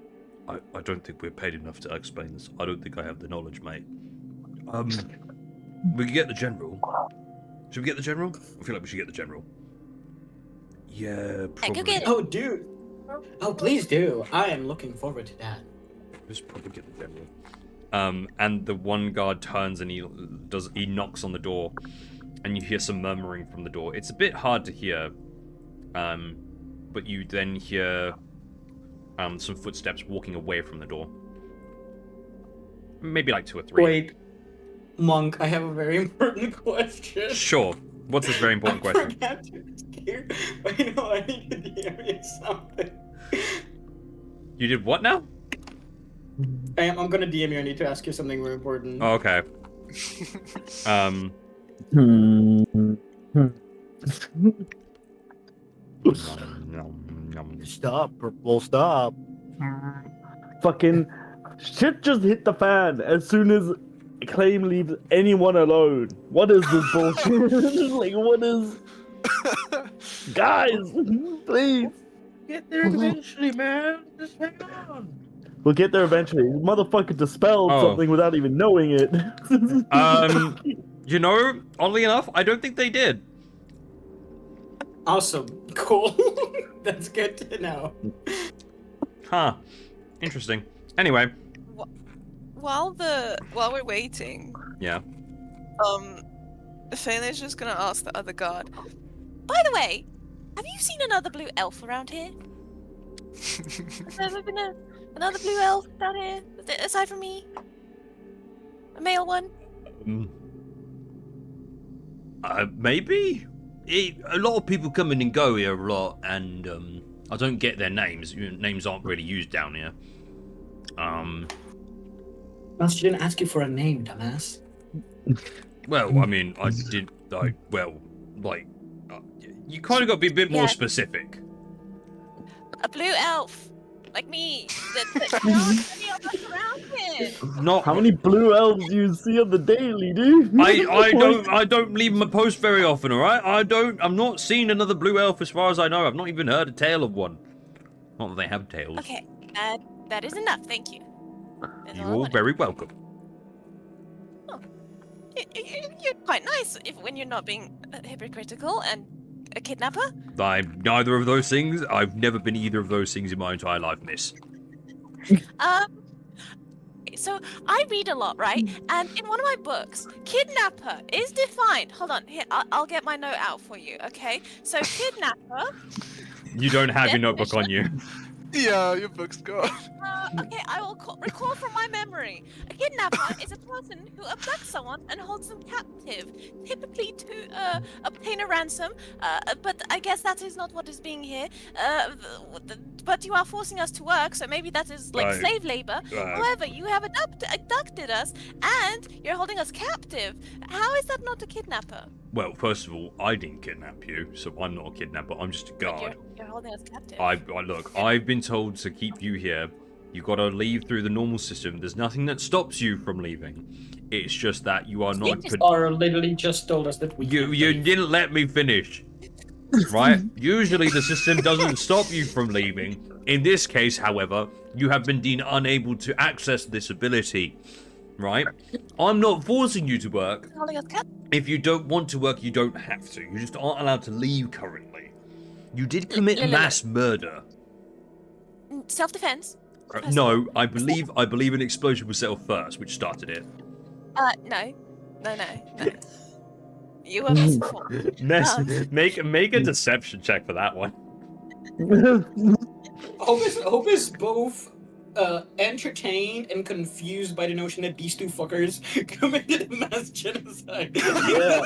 I don't think we're paid enough to explain this. I don't think I have the knowledge, mate. We could get the general. Should we get the general? I feel like we should get the general. Yeah, probably. go get it. Oh, dude. Oh, please do. I am looking forward to that. Let's probably get the general. And the one guard turns and he knocks on the door, and you hear some murmuring from the door. It's a bit hard to hear, but you then hear some footsteps walking away from the door. Maybe like 2 or 3. Wait, Monk, I have a very important question. Sure. What's this very important I question? forgot to ask you. I know I need to DM you something. You did what now? I'm gonna DM you. I need to ask you something very important. Oh, okay. Stop, purple, stop. fucking shit just hit the fan as soon as Claim leaves anyone alone. What is this bullshit? Like, what is... Guys, please. Get there eventually, man. Just hang on. We'll get there eventually. Motherfucker dispelled Oh. something without even knowing it. You know, oddly enough, I don't think they did. Awesome. Cool. That's good to know. Huh. Interesting. Anyway. While we're waiting, Yeah. Phelan's just gonna ask the other guard. By the way, have you seen another blue elf around here? Has there ever been another blue elf down here aside from me? A male one? Maybe? A lot of people come in and go here a lot, and I don't get their names. Names aren't really used down here. Well, she didn't ask you for a name, dumbass. Well, I mean, I did. You kind of got to be a bit more specific. A blue elf, like me. There aren't any of us around here. Not. How many blue elves do you see on the daily, dude? I don't leave my post very often. All right. I'm not seeing another blue elf as far as I know. I've not even heard a tale of one. Not that they have tails. Okay, that is enough. Thank you. That's all I You're wanted. very welcome. You're quite nice when you're not being hypocritical and a kidnapper. I'm neither of those things. I've never been either of those things in my entire life, miss. So I read a lot, right? And in one of my books, kidnapper is defined. Hold on, here, I'll get my note out for you, okay? So kidnapper. You don't have your notebook on you. Yeah, your book's gone. Okay, I will recall from my memory. A kidnapper is a person who abducts someone and holds them captive, typically to obtain a ransom. But I guess that is not what is being here. But you are forcing us to work, so maybe that is like slave labor. However, you have abducted us, and you're holding us captive. How is that not a kidnapper? Well, first of all, I didn't kidnap you, so I'm not a kidnapper. I'm just a guard. You're holding us captive. Look, I've been told to keep you here. You gotta leave through the normal system. There's nothing that stops you from leaving. It's just that you are not. Or literally just told us that we. You didn't let me finish. Right? Usually the system doesn't stop you from leaving. In this case, however, you have been deemed unable to access this ability. Right? I'm not forcing you to work. Holding us captive. If you don't want to work, you don't have to. You just aren't allowed to leave currently. You did commit mass murder. Self-defense. No, I believe an explosion was set off first, which started it. No. You were misinformed. Make a deception check for that one. Hope is both entertained and confused by the notion that these two fuckers committed mass genocide. Yeah.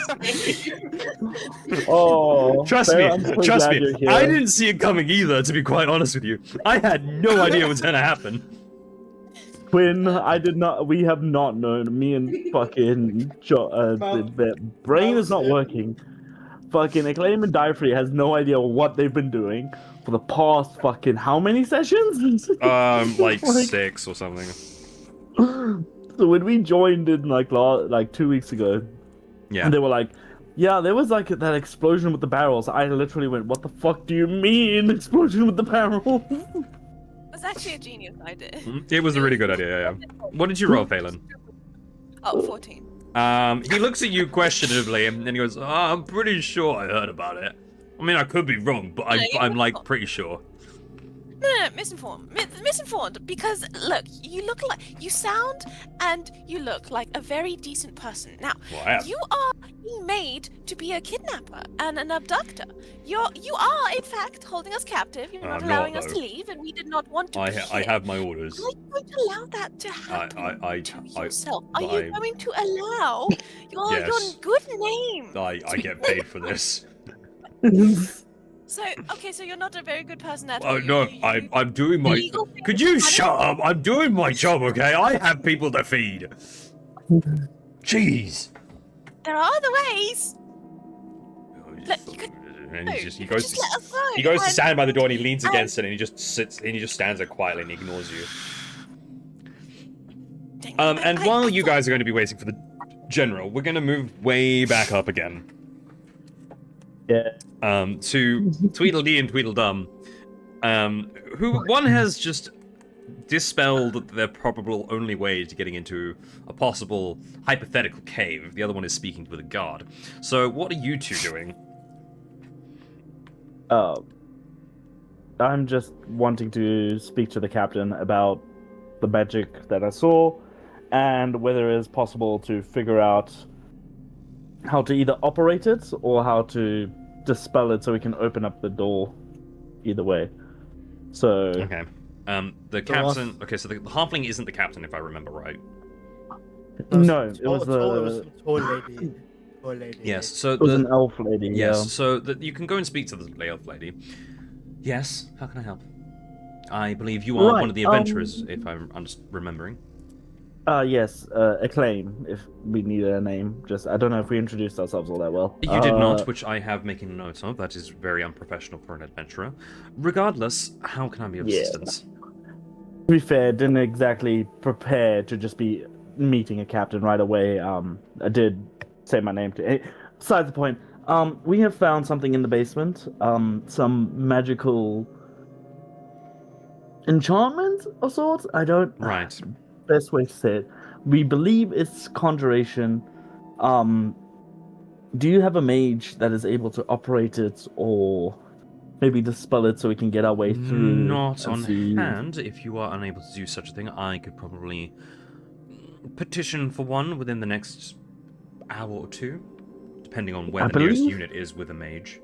Oh, Trust Farrah, me. I'm so glad you're here. I didn't see it coming either, to be quite honest with you. I had no idea what was gonna happen. Quinn, I did not. We have not known. Me and fucking the brain is not working. Fucking Acclaim and Alderfey has no idea what they've been doing for the past fucking how many sessions? Like 6 or something. So when we joined in like 2 weeks ago, Yeah. and they were like, yeah, there was like that explosion with the barrels. I literally went, what the fuck do you mean explosion with the barrels? It was actually a genius idea. It was a really good idea, yeah. What did you roll, Phelan? Oh, 14. He looks at you questionably, and then he goes, I'm pretty sure I heard about it. I mean, I could be wrong, but I'm like pretty sure. No, misinformed. Because look, you sound and you look like a very decent person. Now, Well, I am. you are being made to be a kidnapper and an abductor. You are in fact holding us captive. You're not I'm allowing not, us to though. leave, and we did not want to. I have my orders. Are you going to allow that to happen to yourself? Are you I- going to allow your Yes. good name? I get paid for this. So you're not a very good person at Oh all. no, I'm doing my. Illegal things Could you are shut up? I'm doing my job, okay? I have people to feed. Jeez. There are other ways. Look, you could. And he You goes just to, let us go. he goes to and- stand by the door and he leans and- against it and he just sits and he just stands there quietly and he ignores you. Dang, And I while you thought- guys are going to be waiting for the general, we're going to move way back up again. Yeah. To Tweedledee and Tweedledum, who one has just dispelled their probable only way to getting into a possible hypothetical cave. The other one is speaking with a guard. So, what are you two doing? I'm just wanting to speak to the captain about the magic that I saw, and whether it is possible to figure out how to either operate it or how to dispel it so we can open up the door. Either way. So Okay. The captain. Okay, so the halfling isn't the captain, if I remember right. no, it was some tall lady. Tall lady. Yes. So it was an elf lady. Yes. Yeah. So you can go and speak to the elf lady. Yes. How can I help? I believe you are one of the adventurers, if I'm remembering. Yes, Acclaim, if we need a name. Just, I don't know if we introduced ourselves all that well. You did not, which I have making notes of. That is very unprofessional for an adventurer. Regardless, how can I be of assistance? To be fair, didn't exactly prepare to just be meeting a captain right away. I did say my name to. Besides the point, we have found something in the basement. Some magical enchantment of sorts. I don't. Right. Best way to say it. We believe it's conjuration. Do you have a mage that is able to operate it, or maybe dispel it so we can get our way through? Not on hand. If you are unable to do such a thing, I could probably petition for one within the next hour or two, depending on where the nearest unit is with a mage.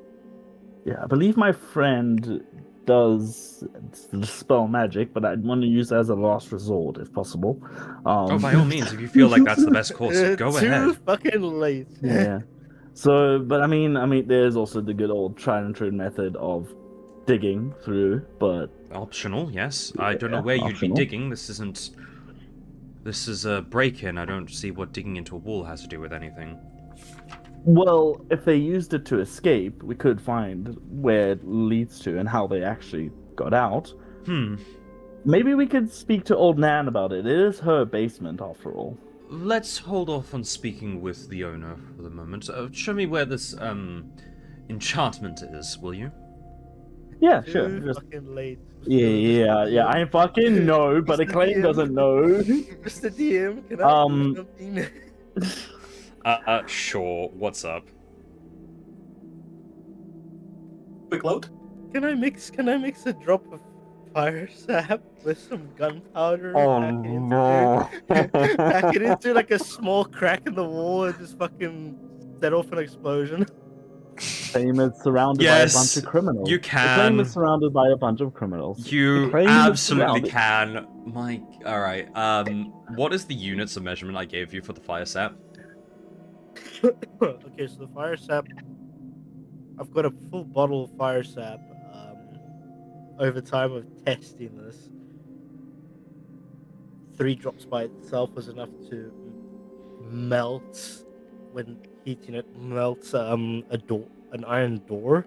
Yeah, I believe my friend does dispel magic, but I'd want to use it as a last resort if possible. By all means, if you feel like that's the best course, go Too ahead. fucking late. Yeah. So, but I mean, there's also the good old tried and true method of digging through, but Optional, yes. I don't know where you'd be digging. This is a break-in. I don't see what digging into a wall has to do with anything. well, if they used it to escape, we could find where it leads to and how they actually got out. Maybe we could speak to old Nan about it. It is her basement, after all. Let's hold off on speaking with the owner for the moment. Show me where this enchantment is, will you? Yeah, sure. Too fucking late. Yeah. I fucking know, but Mr. Acclaim DM. doesn't know. Mr. DM, can I do something? Sure. What's up? Quick load. Can I mix a drop of fire sap with some gunpowder? Pack it into like a small crack in the wall and just fucking set off an explosion. Acclaim is surrounded by a bunch of criminals. You Acclaim can. is surrounded by a bunch of criminals. You Acclaim is absolutely surrounded- can. Alright. What is the units of measurement I gave you for the fire sap? Okay, so the fire sap, I've got a full bottle of fire sap. Over time of testing this, 3 drops by itself was enough to melt, when heating it, melts an iron door.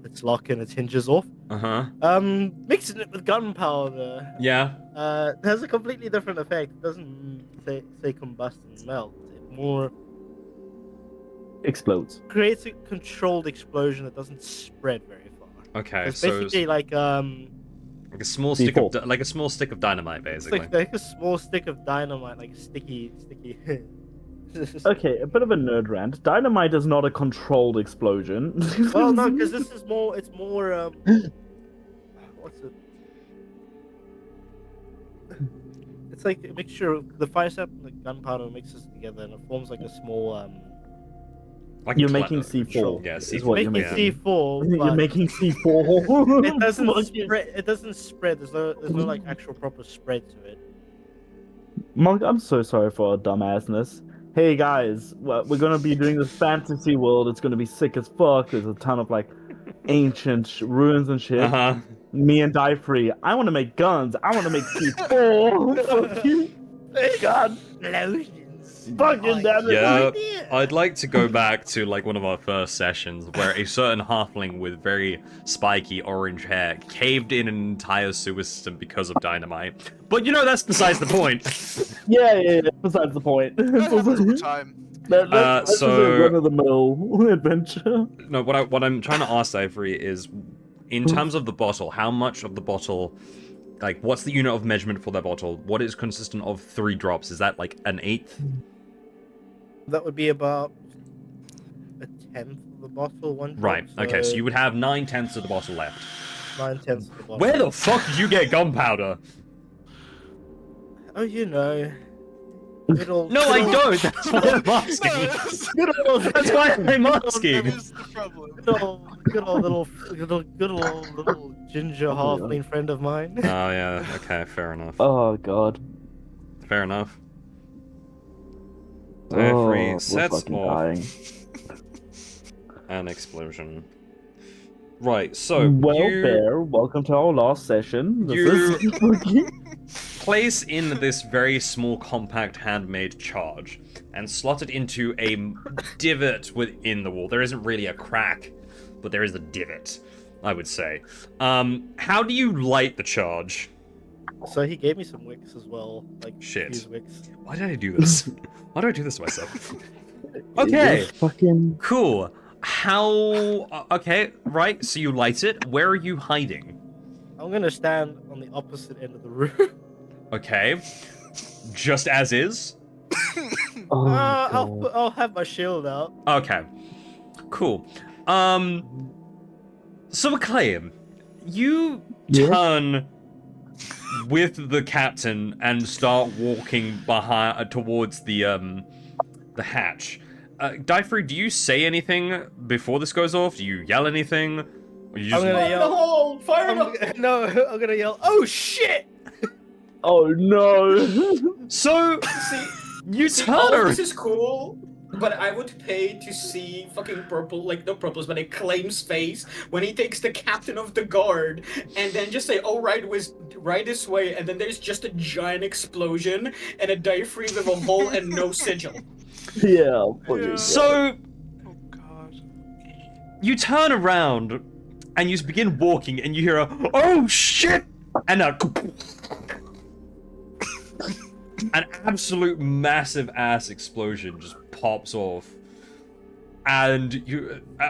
Its lock and its hinges off. Mixing it with gunpowder. Yeah. It has a completely different effect. It doesn't say combust and melt. It more explodes. creates a controlled explosion that doesn't spread very far. Okay, It's so basically like a small stick of a small stick of dynamite, it's basically. like a small stick of dynamite, like sticky. Okay, a bit of a nerd rant. Dynamite is not a controlled explosion. Well, no, because this is more. It's more. What's it? It's like a mixture of the fire sap and the gunpowder mixes together, and it forms like a small. Like You're a making control. C4. Yeah, is C4. what you're Making making. C4. You're but making C4. It doesn't spread. It doesn't spread. There's no like actual proper spread to it. Monk, I'm so sorry for our dumbassness. Hey guys, we're gonna be doing this fantasy world. It's gonna be sick as fuck. There's a ton of like ancient ruins and shit. Me and Die Free. I want to make guns. I want to make C4. Fuck you. God. Explosions. Fucking damn it. Yeah, I'd like to go back to like one of our first sessions where a certain halfling with very spiky orange hair caved in an entire sewer system because of dynamite. But that's besides the point. Yeah. Besides the point. That happens all the time. That's so- a run-of-the-mill adventure. No, what I'm trying to ask Ivory is, in terms of the bottle, how much of the bottle Like, what's the unit of measurement for that bottle? What is consistent of 3 drops? Is that like an eighth? That would be about a tenth of the bottle, one drop. Right. Okay. So you would have 9/10 of the bottle left. 9/10 of the bottle. Where the fuck did you get gunpowder? Oh, you know. Good old, No, good I old- don't. That's why I'm asking. Good old, That's why I'm That asking. is the problem. good old little ginger Oh, halfling friend of mine. Oh yeah. Okay. Fair enough. Oh god. Fair enough. Oh, Diaphragm we're sets fucking off dying. an explosion. Right. So Well, you Bear, welcome to our last session. This You- is fucking- place in this very small, compact, handmade charge and slot it into a divot within the wall. There isn't really a crack, but there is a divot, I would say. How do you light the charge? So he gave me some wicks as well, like Shit. fuse wicks. Why did I do this? Why do I do this to myself? Okay. It's fucking. Cool. How... Okay, right, so you light it. Where are you hiding? I'm gonna stand on the opposite end of the room. Okay. Just as is? Oh, I'll have my shield out. Okay. Cool. So McLean, you Yeah? turn with the captain and start walking behind towards the hatch. Diaphragm, do you say anything before this goes off? Do you yell anything? Or you just... I'm gonna Fire in the yell. hole! Fire in the No, I'm gonna yell. Oh shit! Oh no! So See, you see, turn all of around. this is cool, but I would pay to see fucking Purple, like not Purple's, but Acclaim's face when he takes the captain of the guard and then just say, "Oh, right this way," and then there's just a giant explosion and a diaphragm with a hole and no sigil. Yeah, fucking. Yeah. So Oh god. you turn around and you begin walking and you hear a "oh shit" and an absolute massive ass explosion just pops off, and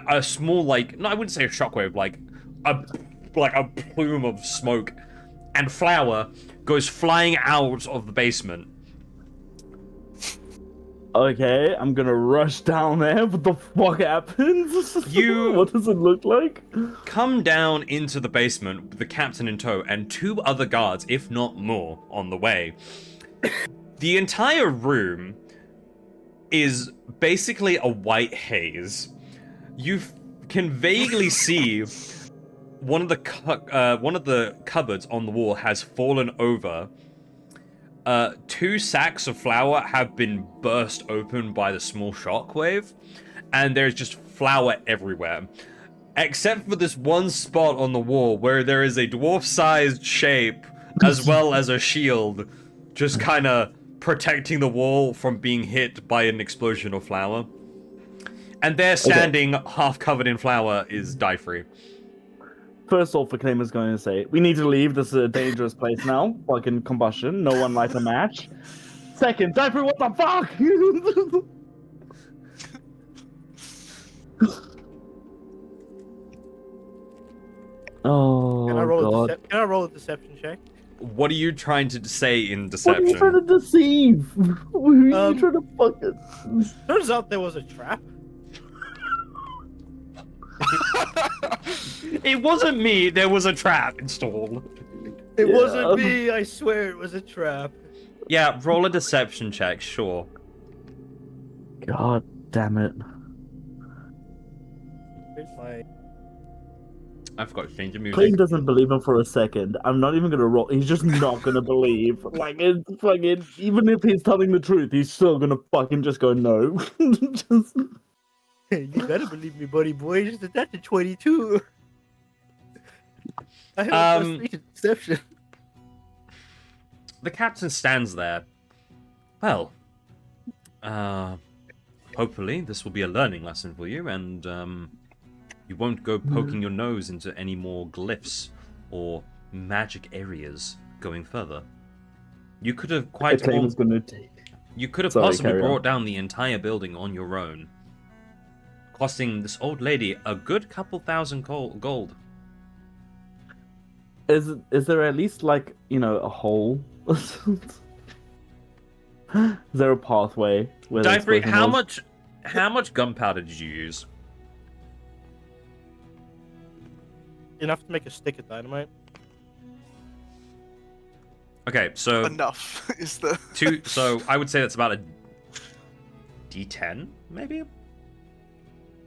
a small, like, no, I wouldn't say a shockwave, like a plume of smoke and flour goes flying out of the basement. Okay, I'm gonna rush down there. What the fuck happens? You- What does it look like? Come down into the basement with the captain in tow and 2 other guards, if not more, on the way. The entire room is basically a white haze. You can vaguely see one of the cupboards on the wall has fallen over. 2 sacks of flour have been burst open by the small shockwave, and there's just flour everywhere. Except for this one spot on the wall where there is a dwarf-sized shape as well as a shield just kind of protecting the wall from being hit by an explosion of flour. And there, standing half covered in flour, is Diaphragm. First off, Acclaim is going to say, "We need to leave. This is a dangerous place now. Fucking combustion. No one light a match." Second, Diaphragm, what the fuck? Oh Can I roll god. Can I roll a deception check? What are you trying to say in What are you trying deception? to deceive? Who are you Um, trying to fucking... Turns out there was a trap. It wasn't me, there was a trap installed. It Yeah. wasn't me. I swear it was a trap. Yeah, roll a deception check, sure. God damn it. Where's my... I forgot to change the music. Acclaim doesn't believe him for a second. I'm not even gonna roll. He's just not gonna believe. Like, it's fucking... Even if he's telling the truth, he's still gonna fucking just go no. Just... You better believe me, buddy boy. Just that to 22. I have a plus 3 to deception. The captain stands there. Well, hopefully this will be a learning lesson for you, and you won't go poking your nose into any more glyphs or magic areas going further. You could have quite Acclaim is gonna take... you could have Sorry, possibly carry on. brought down the entire building on your own, costing this old lady a good couple thousand gold. Is there at least like a hole? Is there a pathway where the Diapery, explosion was? how much gunpowder did you use? Enough to make a stick of dynamite. Okay, so Enough is the. so I would say that's about a D10, maybe?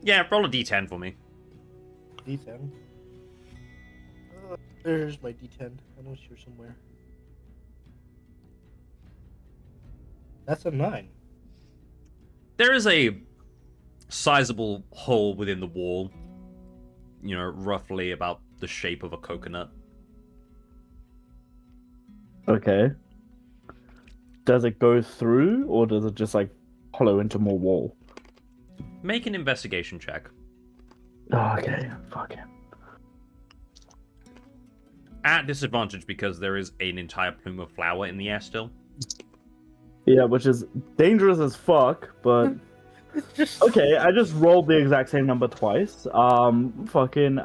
Yeah, roll a D10 for me. D10. There's my D10. I know it's here somewhere. That's a 9. There is a sizable hole within the wall, roughly about the shape of a coconut. Okay. Does it go through, or does it just like hollow into more wall? Make an investigation check. Oh, okay, fuck it. At disadvantage because there is an entire plume of flour in the air still. Yeah, which is dangerous as fuck, but It's just okay. I just rolled the exact same number twice. Fucking,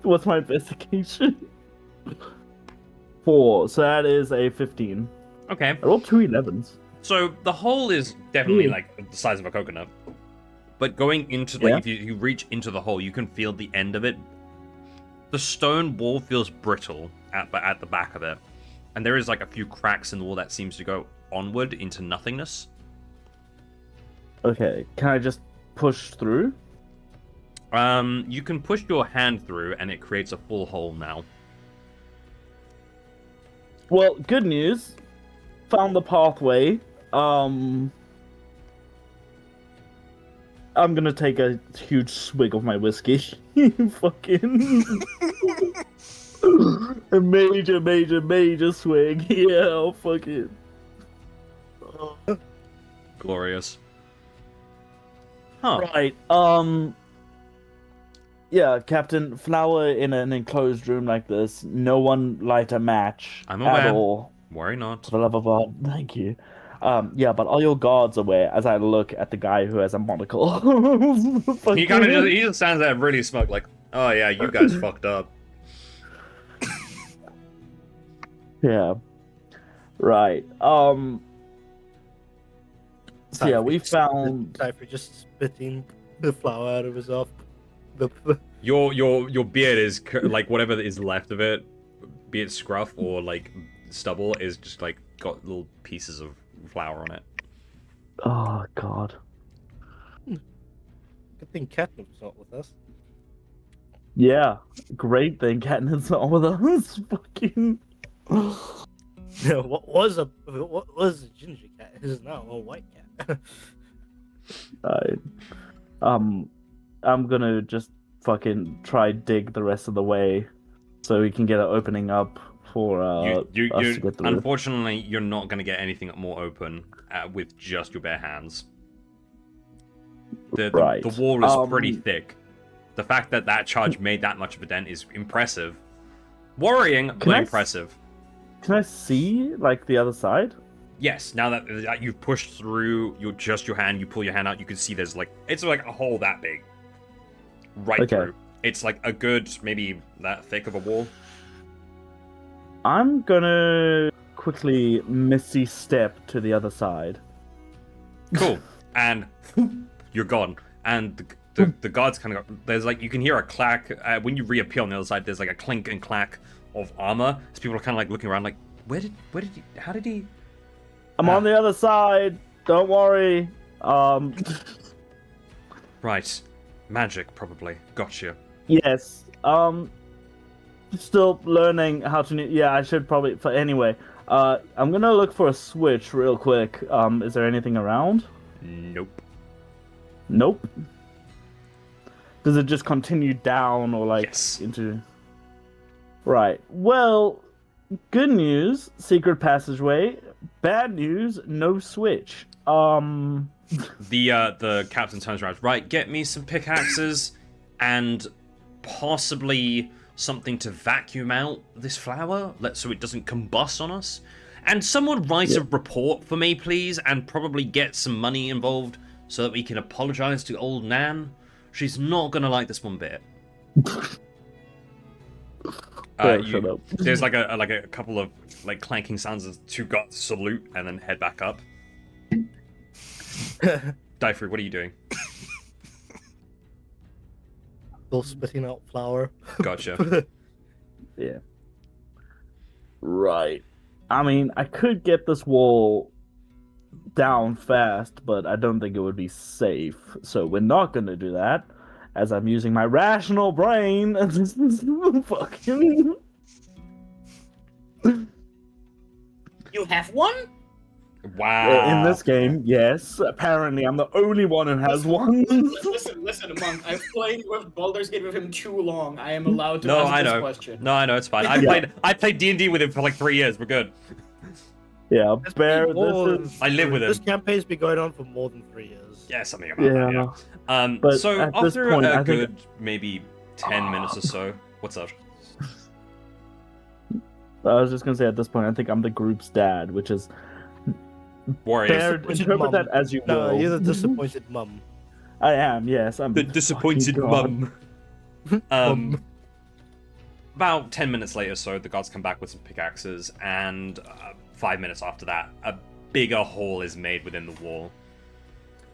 what's my investigation? 4. So that is a 15. Okay, I rolled 2 11s. so the hole is definitely Ooh. like the size of a coconut. But going into, Yeah. if you reach into the hole, you can feel the end of it. The stone wall feels brittle at the back of it. And there is like a few cracks in the wall that seems to go onward into nothingness. Okay, can I just push through? You can push your hand through and it creates a full hole now. Well, good news. Found the pathway. I'm gonna take a huge swig of my whiskey. Fucking. A major swig. Yeah, I'll fuck it. Glorious. Huh. Right. Yeah, Captain. Flower in an enclosed room like this. No one light a match I'm at aware. all. Worry not. For the love of God, thank you. Yeah, but are your guards aware as I look at the guy who has a monocle? He kind of just stands there really smug, like, oh yeah, you guys fucked up. Yeah. Right. So yeah, we found. Cypher just spitting the flour out of his off. Your beard is like whatever is left of it, be it scruff or like stubble, is just like got little pieces of flour on it. Oh God. Good thing Catnip's not with us. Yeah, great thing Katniss not with us. Fucking. Yeah, what was a ginger cat is now a white cat. Right. I'm gonna just fucking try dig the rest of the way, so we can get an opening up for us to get through. Unfortunately, you're not going to get anything more open with just your bare hands. The wall is pretty thick. The fact that charge made that much of a dent is impressive. Worrying, but impressive. Can I see like the other side? Yes, now that you've pushed through your hand, you pull your hand out, you can see there's it's like a hole that big. Right through. It's like a good, maybe that thick of a wall. I'm gonna quickly misty step to the other side. Cool. And you're gone. And the guards kind of there's you can hear a clack when you reappear on the other side. There's like a clink and clack of armor. So people are kind of looking around like, how did he? I'm on the other side. Don't worry. Right. Magic, probably. Gotcha. Yes. Still learning how to. Yeah, I should probably. Anyway, I'm gonna look for a switch real quick. Is there anything around? Nope. Nope. Does it just continue down or yes. into? Right. Well, good news, secret passageway. Bad news, no switch. The captain turns around. Right, get me some pickaxes and possibly something to vacuum out this flour, so it doesn't combust on us. And someone write a report for me, please, and probably get some money involved so that we can apologize to old Nan. She's not gonna like this one bit. Shut up. There's like a couple of like clanking sounds as two guards salute and then head back up. Dyfrey, what are you doing? Still spitting out flour. Gotcha. Yeah. Right. I mean, I could get this wall down fast, but I don't think it would be safe. So we're not going to do that, as I'm using my rational brain. Fucking. You have one? Wow. In this game, yes. Apparently, I'm the only one who has one. Listen, Monk. I've played with Baldur's Gate with him too long. I am allowed to ask this question. No, I know, it's fine. I played D&D with him for like 3 years. We're good. Yeah, Bear, I live with him. This campaign's been going on for more than 3 years. Yeah, something about that, yeah. But So at this after point, a I think- good maybe 10 minutes or so, what's up? I was just gonna say at this point, I think I'm the group's dad, which is Warriors. Bear, Disappointed interpret mum. that as you No, will. you're the disappointed mum. I am, yes. I'm The disappointed fucking God. mum. About 10 minutes later, so the guards come back with some pickaxes, and 5 minutes after that, a bigger hole is made within the wall.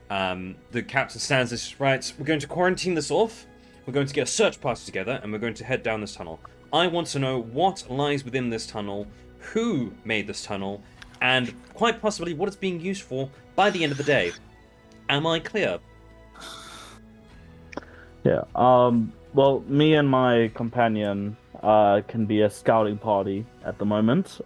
The captain stands this, right, we're going to quarantine this off, we're going to get a search party together, and we're going to head down this tunnel. I want to know what lies within this tunnel, who made this tunnel, and quite possibly what it's being used for by the end of the day. Am I clear? Yeah. Well, me and my companion can be a scouting party at the moment.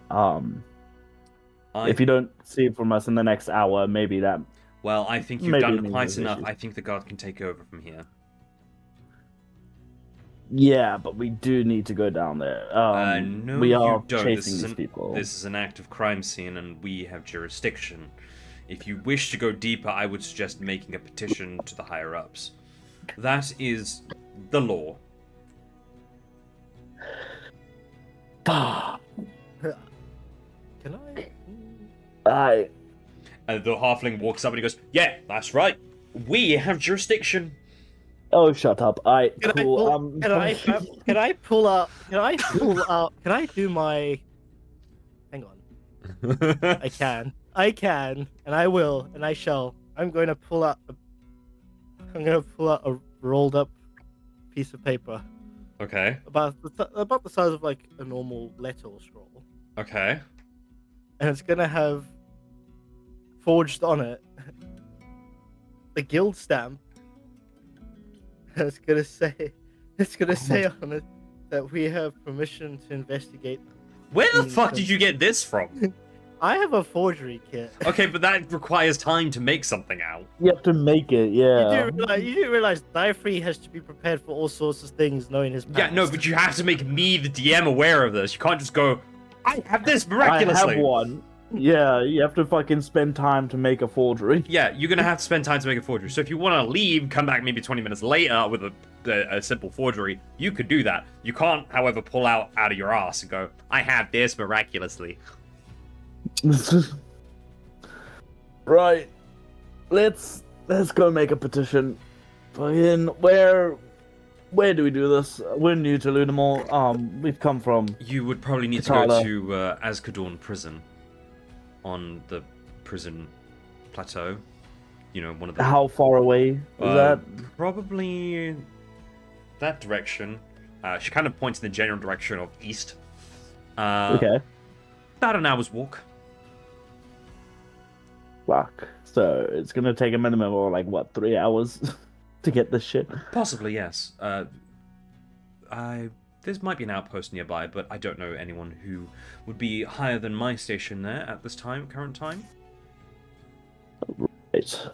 If you don't see it from us in the next hour, maybe that. Well, I think you've Maybe done it means quite there's enough. issues. I think the guard can take over from here. Yeah, but we do need to go down there. No, we are you don't. chasing these people. This is an active crime scene, and we have jurisdiction. If you wish to go deeper, I would suggest making a petition to the higher-ups. That is the law. Can I. And the halfling walks up and he goes, "Yeah, that's right. We have jurisdiction." Oh, shut up! Can Cool. can I pull out? Can I pull out? Can I do my? Hang on. I can, and I will, and I shall. I'm going to pull out. I'm going to pull out a rolled up piece of paper Okay. about the size of like a normal letter or scroll, Okay. and it's going to have forged on it the guild stamp. And it's gonna say on it that we have permission to investigate. Where the fuck did you get this from? I have a forgery kit. Okay, but that requires time to make something out. You have to make it, yeah. You do realize Dyfrey has to be prepared for all sorts of things, knowing his past. Yeah, no, but you have to make me, the DM, aware of this. You can't just go, "I have this I miraculously." have one. Yeah, you have to fucking spend time to make a forgery. Yeah, you're gonna have to spend time to make a forgery. So if you want to leave, come back maybe 20 minutes later with a simple forgery, you could do that. You can't, however, pull out of your ass and go, "I have this miraculously." Right. Let's go make a petition. Fucking where do we do this? We're new to Lunamore. We've come from. You would probably need to go Katala. to Azkaban prison on the prison plateau. You know, one of the How far away is that? probably that direction. She kind of points in the general direction of east. Okay. About an hour's walk. Fuck. So it's gonna take a minimum of like what, 3 hours to get this shit. Possibly, yes. There might be an outpost nearby, but I don't know anyone who would be higher than my station there at this current time. Right.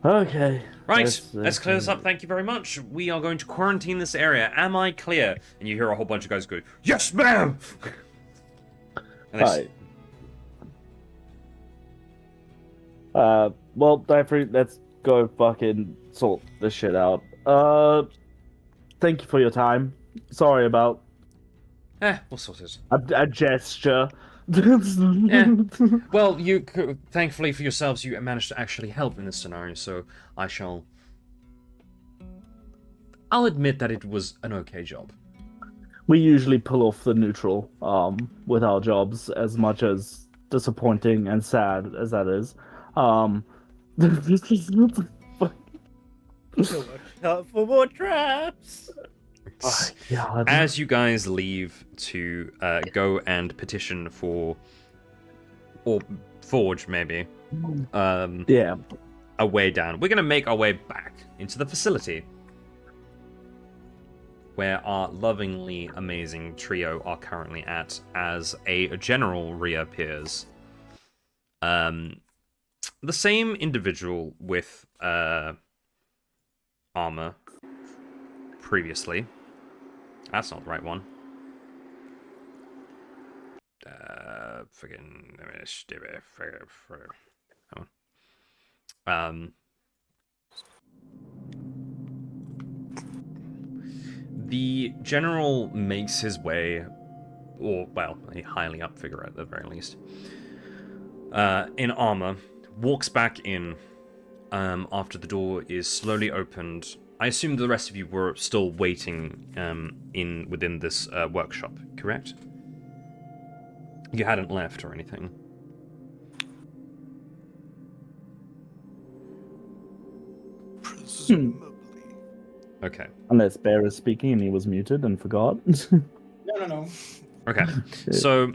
Okay. Right, let's clear this up. Thank you very much. We are going to quarantine this area. Am I clear? And you hear a whole bunch of guys go, "Yes, ma'am!" And they Right. Well, Dyfrey, let's go fucking sort this shit out. Thank you for your time. Sorry about we'll sort it. a gesture. Well, thankfully for yourselves, you managed to actually help in this scenario, so I I'll admit that it was an okay job. We usually pull off the neutral with our jobs, as much as disappointing and sad as that is. So watch out for more traps. Oh, God. As you guys leave to go and petition for, or forge maybe, Yeah. a way down, we're going to make our way back into the facility where our lovingly amazing trio are currently at as a general reappears. The same individual with armor previously. That's not the right one. The general makes his way, or, well, a highly up figure at the very least, in armor, walks back in after the door is slowly opened. I assume the rest of you were still waiting within this workshop, correct? You hadn't left or anything. Presumably. Okay. Unless Bear is speaking and he was muted and forgot. No. Okay. So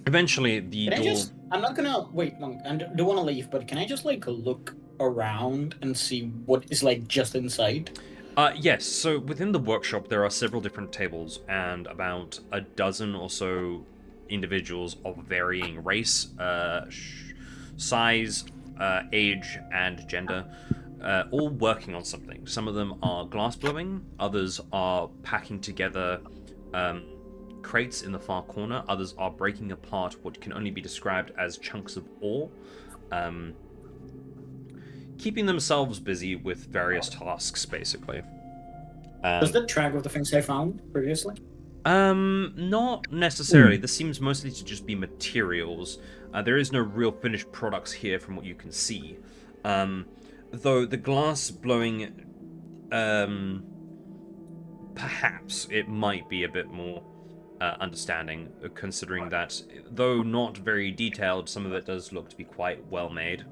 eventually the Can I door. I'm not gonna wait long. I don't want to leave, but can I just like look around and see what is like just inside? Yes, so within the workshop there are several different tables and about a dozen or so individuals of varying race, size, age, and gender, all working on something. Some of them are glass blowing, others are packing together crates in the far corner, others are breaking apart what can only be described as chunks of ore, keeping themselves busy with various tasks, basically. Does that track of the things I found previously? Not necessarily. This seems mostly to just be materials. There is no real finished products here from what you can see. Though the glass blowing, perhaps it might be a bit more understanding, considering that, though not very detailed, some of it does look to be quite well made.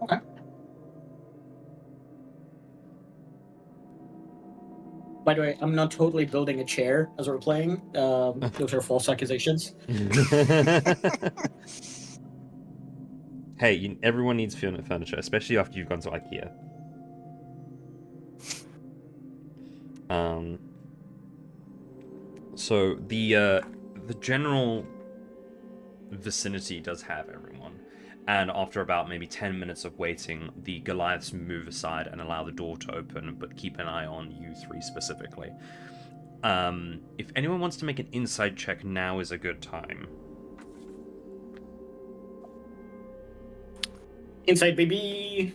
Okay. By the way, I'm not totally building a chair as we're playing. Those are false accusations. Hey, everyone needs furniture, especially after you've gone to IKEA. So the general vicinity does have everyone, and after about maybe 10 minutes of waiting, the Goliaths move aside and allow the door to open, but keep an eye on you three specifically. If anyone wants to make an insight check, now is a good time. Insight, baby.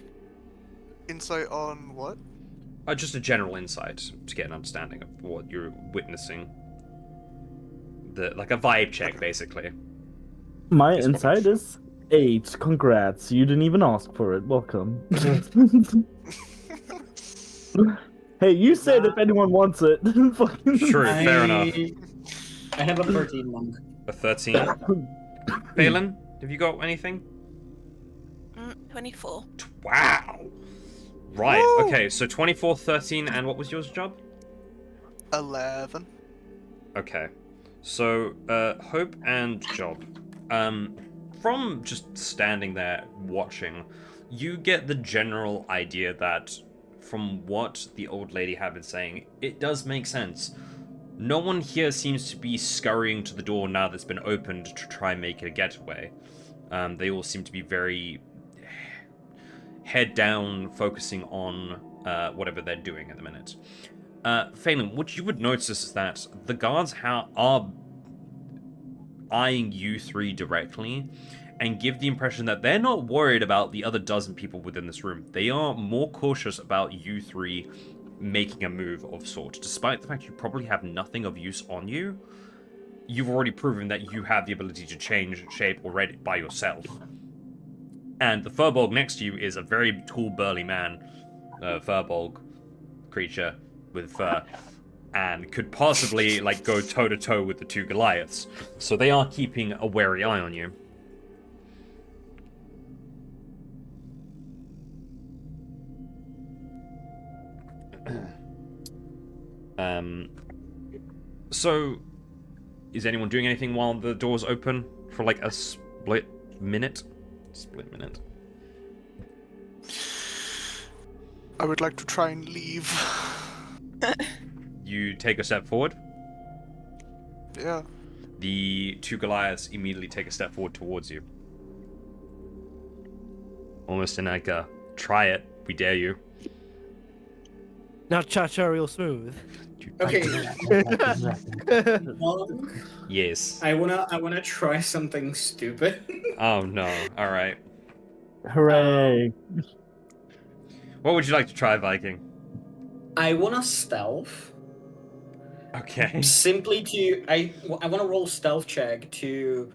Insight on what? Just a general insight to get an understanding of what you're witnessing. Like a vibe check, basically. My It's insight probably- is 8. Congrats. You didn't even ask for it. Welcome. Hey, you said if anyone wants it. Fucking- True, fair enough. I have a 13 monk. A 13. Phelan, have you got anything? 24. Wow. Right, Woo! okay, so 24, 13, and what was yours job? 11. Okay. So, Hope and Job. From just standing there watching, you get the general idea that from what the old lady had been saying, it does make sense. No one here seems to be scurrying to the door now that's been opened to try and make a getaway. They all seem to be very head down, focusing on whatever they're doing at the minute. Phelan, what you would notice is that the guards are eyeing you three directly and give the impression that they're not worried about the other dozen people within this room. They are more cautious about you three making a move of sort. Despite the fact you probably have nothing of use on you, you've already proven that you have the ability to change shape already by yourself. And the Furbolg next to you is a very tall, burly man, Furbolg creature with fur, and could possibly like go toe to toe with the two Goliaths. So they are keeping a wary eye on you. So is anyone doing anything while the doors open for like a split minute? I would like to try and leave. You take a step forward. Yeah. The two Goliaths immediately take a step forward towards you. Almost in like a, try it, we dare you. Now cha-cha real smooth. Okay. Well, Yes. I wanna try something stupid. Oh no, alright. Hooray! What would you like to try, Viking? I wanna stealth. Okay. Simply I want to roll stealth check to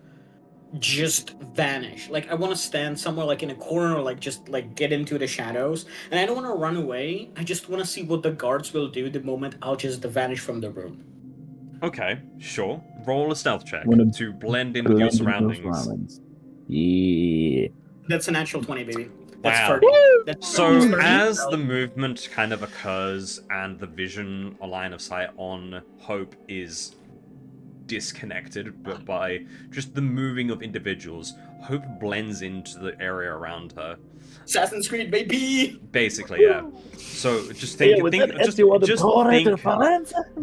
just vanish. Like I want to stand somewhere like in a corner or like just like get into the shadows. And I don't want to run away. I just want to see what the guards will do the moment I'll just vanish from the room. Okay, sure. Roll a stealth check Wanna to blend in with your surroundings. Yeah. That's a natural 20, baby. That's Wow. 30. That's So 30. as the movement kind of occurs and the vision or line of sight on Hope is disconnected, but by just the moving of individuals, Hope blends into the area around her. Assassin's Creed, baby! Basically, yeah. So just think,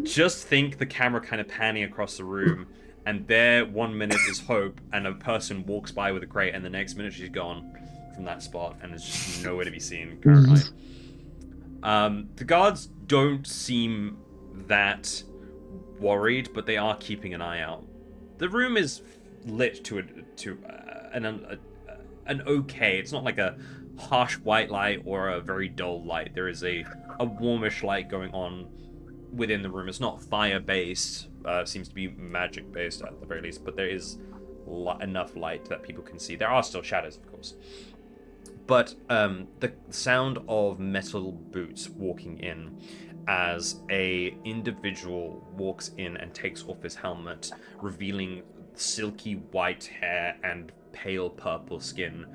just think the camera kind of panning across the room, and there 1 minute is Hope, and a person walks by with a crate, and the next minute she's gone from that spot, and there's just nowhere to be seen currently. The guards don't seem that worried, but they are keeping an eye out. The room is lit to an okay. It's not like a harsh white light or a very dull light. There is a warmish light going on within the room. It's not fire based. Seems to be magic based at the very least, but there is enough light that people can see. There are still shadows, of course. But the sound of metal boots walking in as a individual walks in and takes off his helmet, revealing silky white hair and pale purple skin.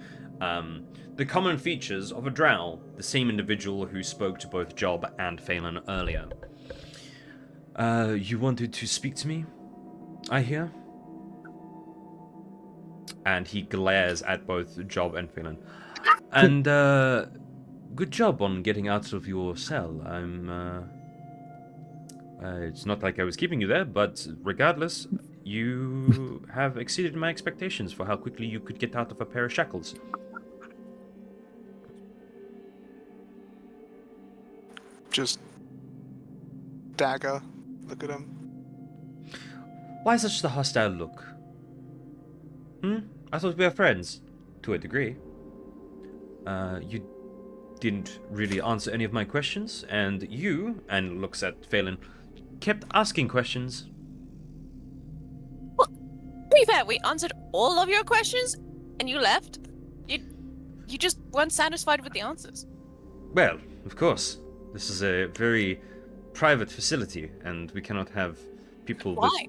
The common features of a drow, the same individual who spoke to both Job and Phelan earlier. You wanted to speak to me, I hear? And he glares at both Job and Phelan. And, good job on getting out of your cell. It's not like I was keeping you there, but regardless, you have exceeded my expectations for how quickly you could get out of a pair of shackles. Just dagger. Look at him. Why such the hostile look? I thought we were friends, to a degree. You didn't really answer any of my questions, and you, and looks at Phelan, kept asking questions. Well, to be fair, we answered all of your questions, and you left. You just weren't satisfied with the answers. Well, of course. This is a very private facility, and we cannot have people... Why?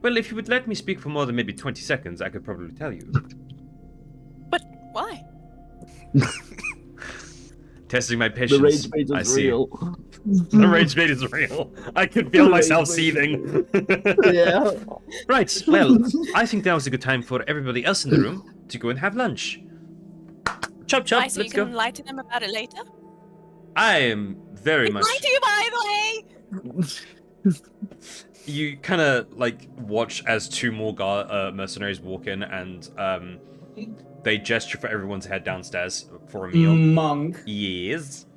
Well, if you would let me speak for more than maybe 20 seconds, I could probably tell you. But why? Testing my patience. The rage bait I is see. real. The rage bait is real. I can feel myself seething. Yeah. Right, well, I think now is a good time for everybody else in the room to go and have lunch. Chop chop, Why, so let's you can go. lie to them about it later? I am very much... Lie to you, by the way! You kind of, like, watch as two more mercenaries walk in, and they gesture for everyone to head downstairs for a meal. Monk. Yes.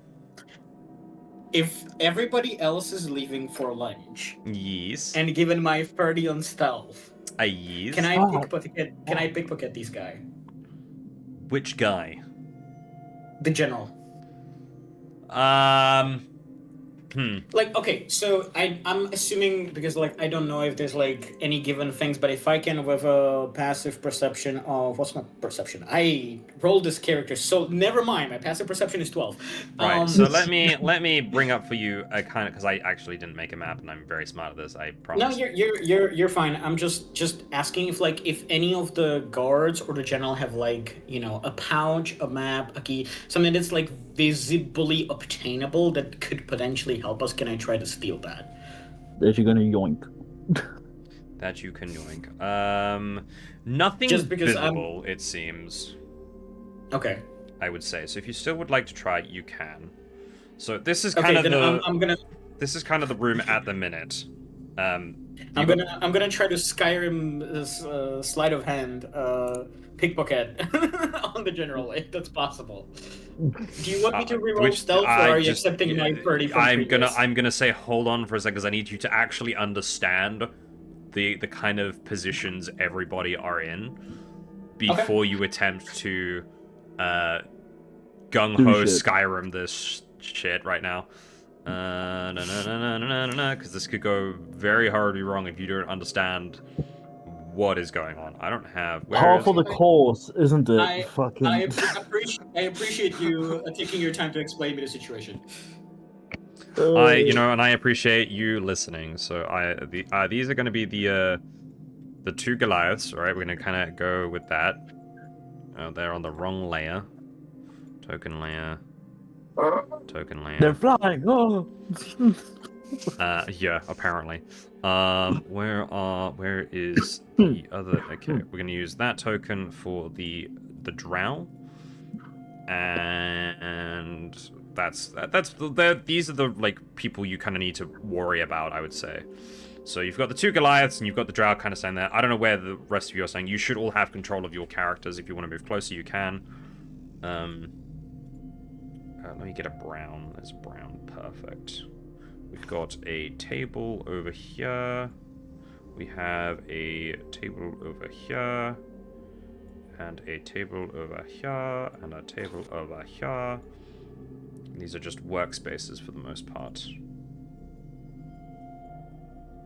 If everybody else is leaving for lunch, Yes. and given my 30 on stealth, Yes. can I pickpocket this guy? Which guy? The general. Like, okay, so I'm assuming, because like I don't know if there's like any given things, but if I can with a passive perception of, what's my perception? I rolled this character, so never mind. My passive perception is 12. Right. So let me bring up for you a kind of, because I actually didn't make a map and I'm very smart at this. I No, promise. you're fine. I'm just asking if like if any of the guards or the general have like, you know, a pouch, a map, a key, something that's like visibly obtainable that could potentially help us. Can I try to steal that? That you're gonna yoink. That you can yoink. Nothing Just because visible, it seems. Okay. I would say. So if you still would like to try, you can. So this is Okay, kind of then the. I'm gonna This is kind of the room at the minute. I'm gonna try to Skyrim sleight of hand pickpocket on the general if that's possible. Do you want me to reroll stealth, or are you accepting my 30 from previous? I'm gonna say hold on for a second because I need you to actually understand the kind of positions everybody are in before you attempt to gung ho Skyrim this shit right now. Because this could go very horribly wrong if you don't understand what is going on. I don't have. Par for the course, isn't it? I Fucking. appreciate you taking your time to explain me the situation. And I appreciate you listening. So these are going to be the two Goliaths. All right, we're going to kind of go with that. They're on the wrong layer. Token layer. Token layer. They're flying. Oh. Yeah, apparently. Where is the other? Okay, we're gonna use that token for the drow, and these are the like people you kind of need to worry about, I would say. So you've got the two Goliaths and you've got the drow kind of standing there. I don't know where the rest of you are saying. You should all have control of your characters. If you want to move closer, you can. Let me get a brown. There's brown. Perfect. We've got a table over here. We have a table over here. And a table over here. And a table over here. These are just workspaces for the most part.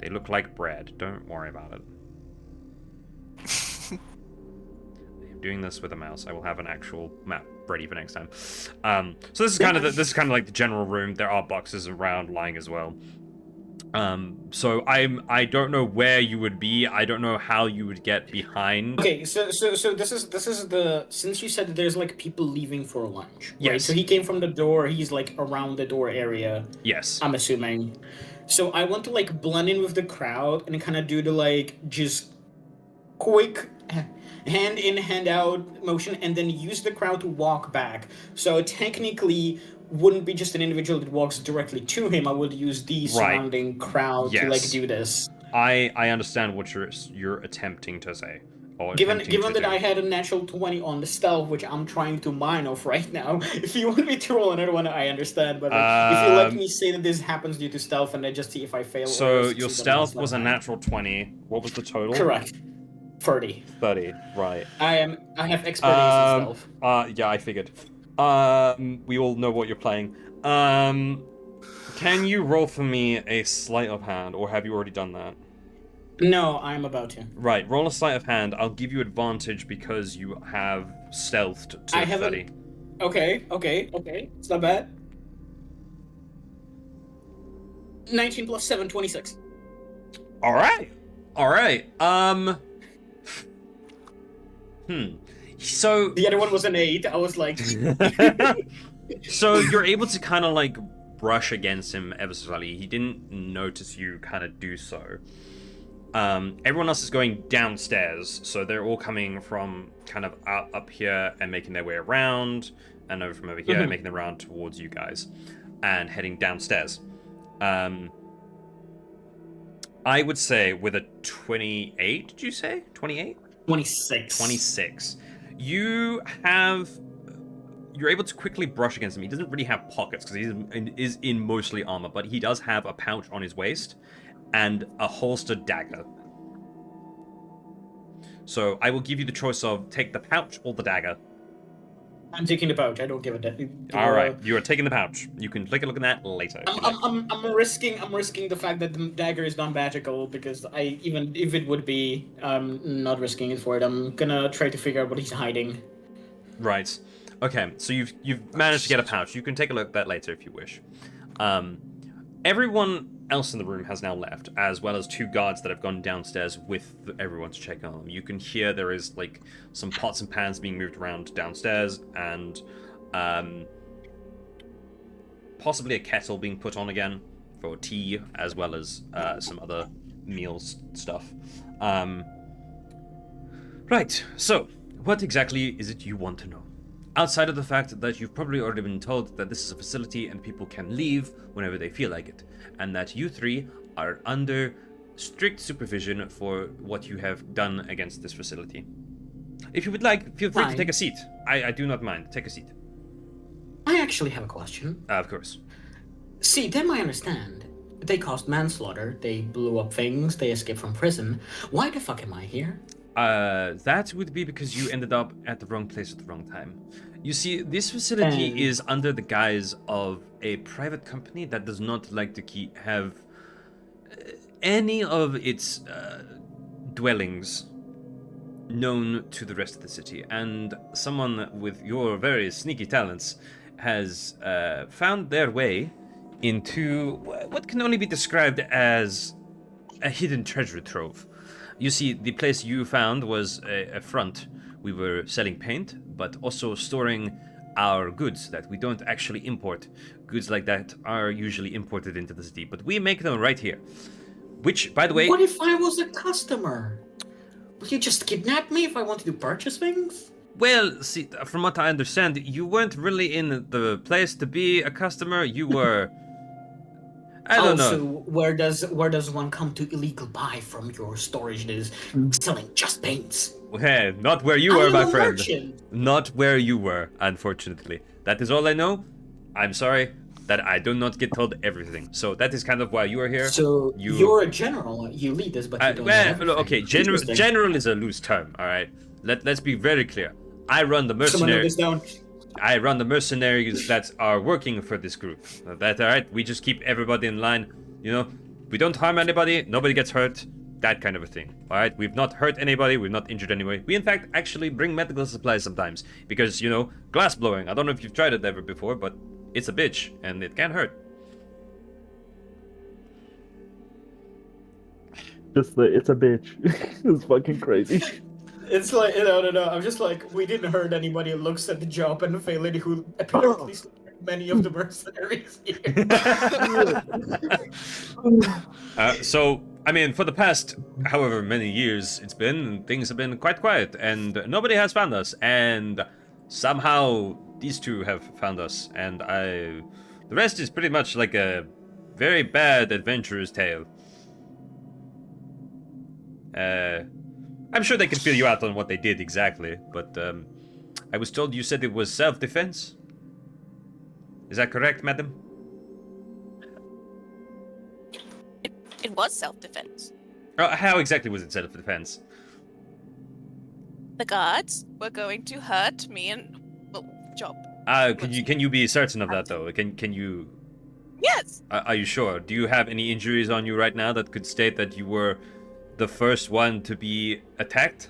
They look like bread. Don't worry about it. I'm doing this with a mouse. I will have an actual map ready for next time. So this is kind of like the general room. There are boxes around lying as well. So I don't know where you would be. I don't know how you would get behind. Okay, so this is the, since you said that there's like people leaving for lunch, right? Yes. So he came from the door. He's like around the door area. Yes. I'm assuming. So I want to like blend in with the crowd and kind of do the like just quick hand in, hand out motion, and then use the crowd to walk back. So technically wouldn't be just an individual that walks directly to him. I would use the surrounding crowd to like do this. I understand what you're attempting to say. Given that I had a natural 20 on the stealth, which I'm trying to mine off right now, if you want me to roll another one, I understand. But like, if you let me say that this happens due to stealth, and then just see if I fail. So your stealth was a natural 20. What was the total? Correct. 30. 30. Right. I have expertise in stealth. Yeah, I figured. We all know what you're playing. Can you roll for me a sleight of hand, or have you already done that? No, I'm about to. Right, roll a sleight of hand. I'll give you advantage because you have stealthed to 30. Okay. It's not bad. 19 plus 7, 26. All right. So the other one was an 8. I was like. So you're able to kind of like brush against him ever so slightly. He didn't notice you kind of do so. Everyone else is going downstairs, so they're all coming from kind of up here and making their way around, and over from over here, making their round towards you guys, and heading downstairs. I would say with a 28, did you say? 28? 26. 26. You're able to quickly brush against him. He doesn't really have pockets because he is in mostly armor, but he does have a pouch on his waist and a holstered dagger. So I will give you the choice of take the pouch or the dagger. I'm taking the pouch. I don't give a damn. All right, you are taking the pouch. You can take a look at that later. if you like. I'm risking the fact that the dagger is not magical because even if it would be, I'm not risking it for it. I'm gonna try to figure out what he's hiding. Right. Okay, so you've managed to get a pouch. You can take a look at that later if you wish. Everyone else in the room has now left, as well as 2 guards that have gone downstairs with everyone to check on them. You can hear there is like some pots and pans being moved around downstairs, and possibly a kettle being put on again for tea, as well as some other meals stuff. Right. So, what exactly is it you want to know? Outside of the fact that you've probably already been told that this is a facility and people can leave whenever they feel like it, and that you 3 are under strict supervision for what you have done against this facility. If you would like, feel free to Fine. take a seat. I do not mind. Take a seat. I actually have a question. Of course. See, them I understand. They caused manslaughter, they blew up things, they escaped from prison. Why the fuck am I here? That would be because you ended up at the wrong place at the wrong time. You see, this facility is under the guise of a private company that does not like to have any of its dwellings known to the rest of the city. And someone with your very sneaky talents has found their way into what can only be described as a hidden treasure trove. You see, the place you found was a front. We were selling paint, but also storing our goods that we don't actually import. Goods like that are usually imported into the city, but we make them right here. Which, by the way... What if I was a customer? Would you just kidnap me if I wanted to purchase things? Well, see, from what I understand, you weren't really in the place to be a customer. You were... I don't know. So where does one come to illegal buy from your storage that is selling just paints? Well, not where you were, my friend. Merchant. Not where you were, unfortunately. That is all I know. I'm sorry that I do not get told everything. So that is kind of why you are here. So you're a general. You lead us, but you don't know everything. Okay, general is a loose term, all right? Let's be very clear. I run the mercenaries. I run the mercenaries that are working for this group. That's all right. We just keep everybody in line. You know, we don't harm anybody. Nobody gets hurt. That kind of a thing. All right. We've not hurt anybody. We've not injured anybody. We in fact actually bring medical supplies sometimes because you know glass blowing. I don't know if you've tried it ever before, but it's a bitch and it can hurt. Just it's a bitch. It's fucking crazy. It's like, no. I'm just like, we didn't hurt anybody who looks at the job and fail lady who apparently many of the mercenaries here. So, I mean, for the past however many years it's been, things have been quite quiet and nobody has found us. And somehow these 2 have found us. And the rest is pretty much like a very bad adventurer's tale. I'm sure they can fill you out on what they did exactly, but I was told you said it was self-defense. Is that correct, madam? It was self-defense. How exactly was it self-defense? The guards were going to hurt me and Job. Can you be certain of that though? Can you? Yes. Are you sure? Do you have any injuries on you right now that could state that you were the first one to be attacked?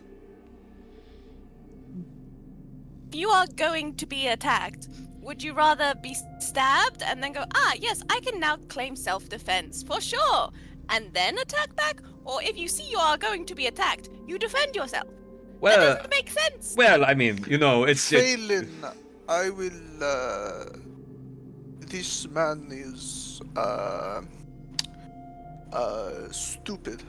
If you are going to be attacked, would you rather be stabbed and then go, yes, I can now claim self-defense, for sure, and then attack back? Or if you see you are going to be attacked, you defend yourself? Well, that doesn't make sense. Well, I mean, you know, it's... Phelan, I will, this man is, stupid.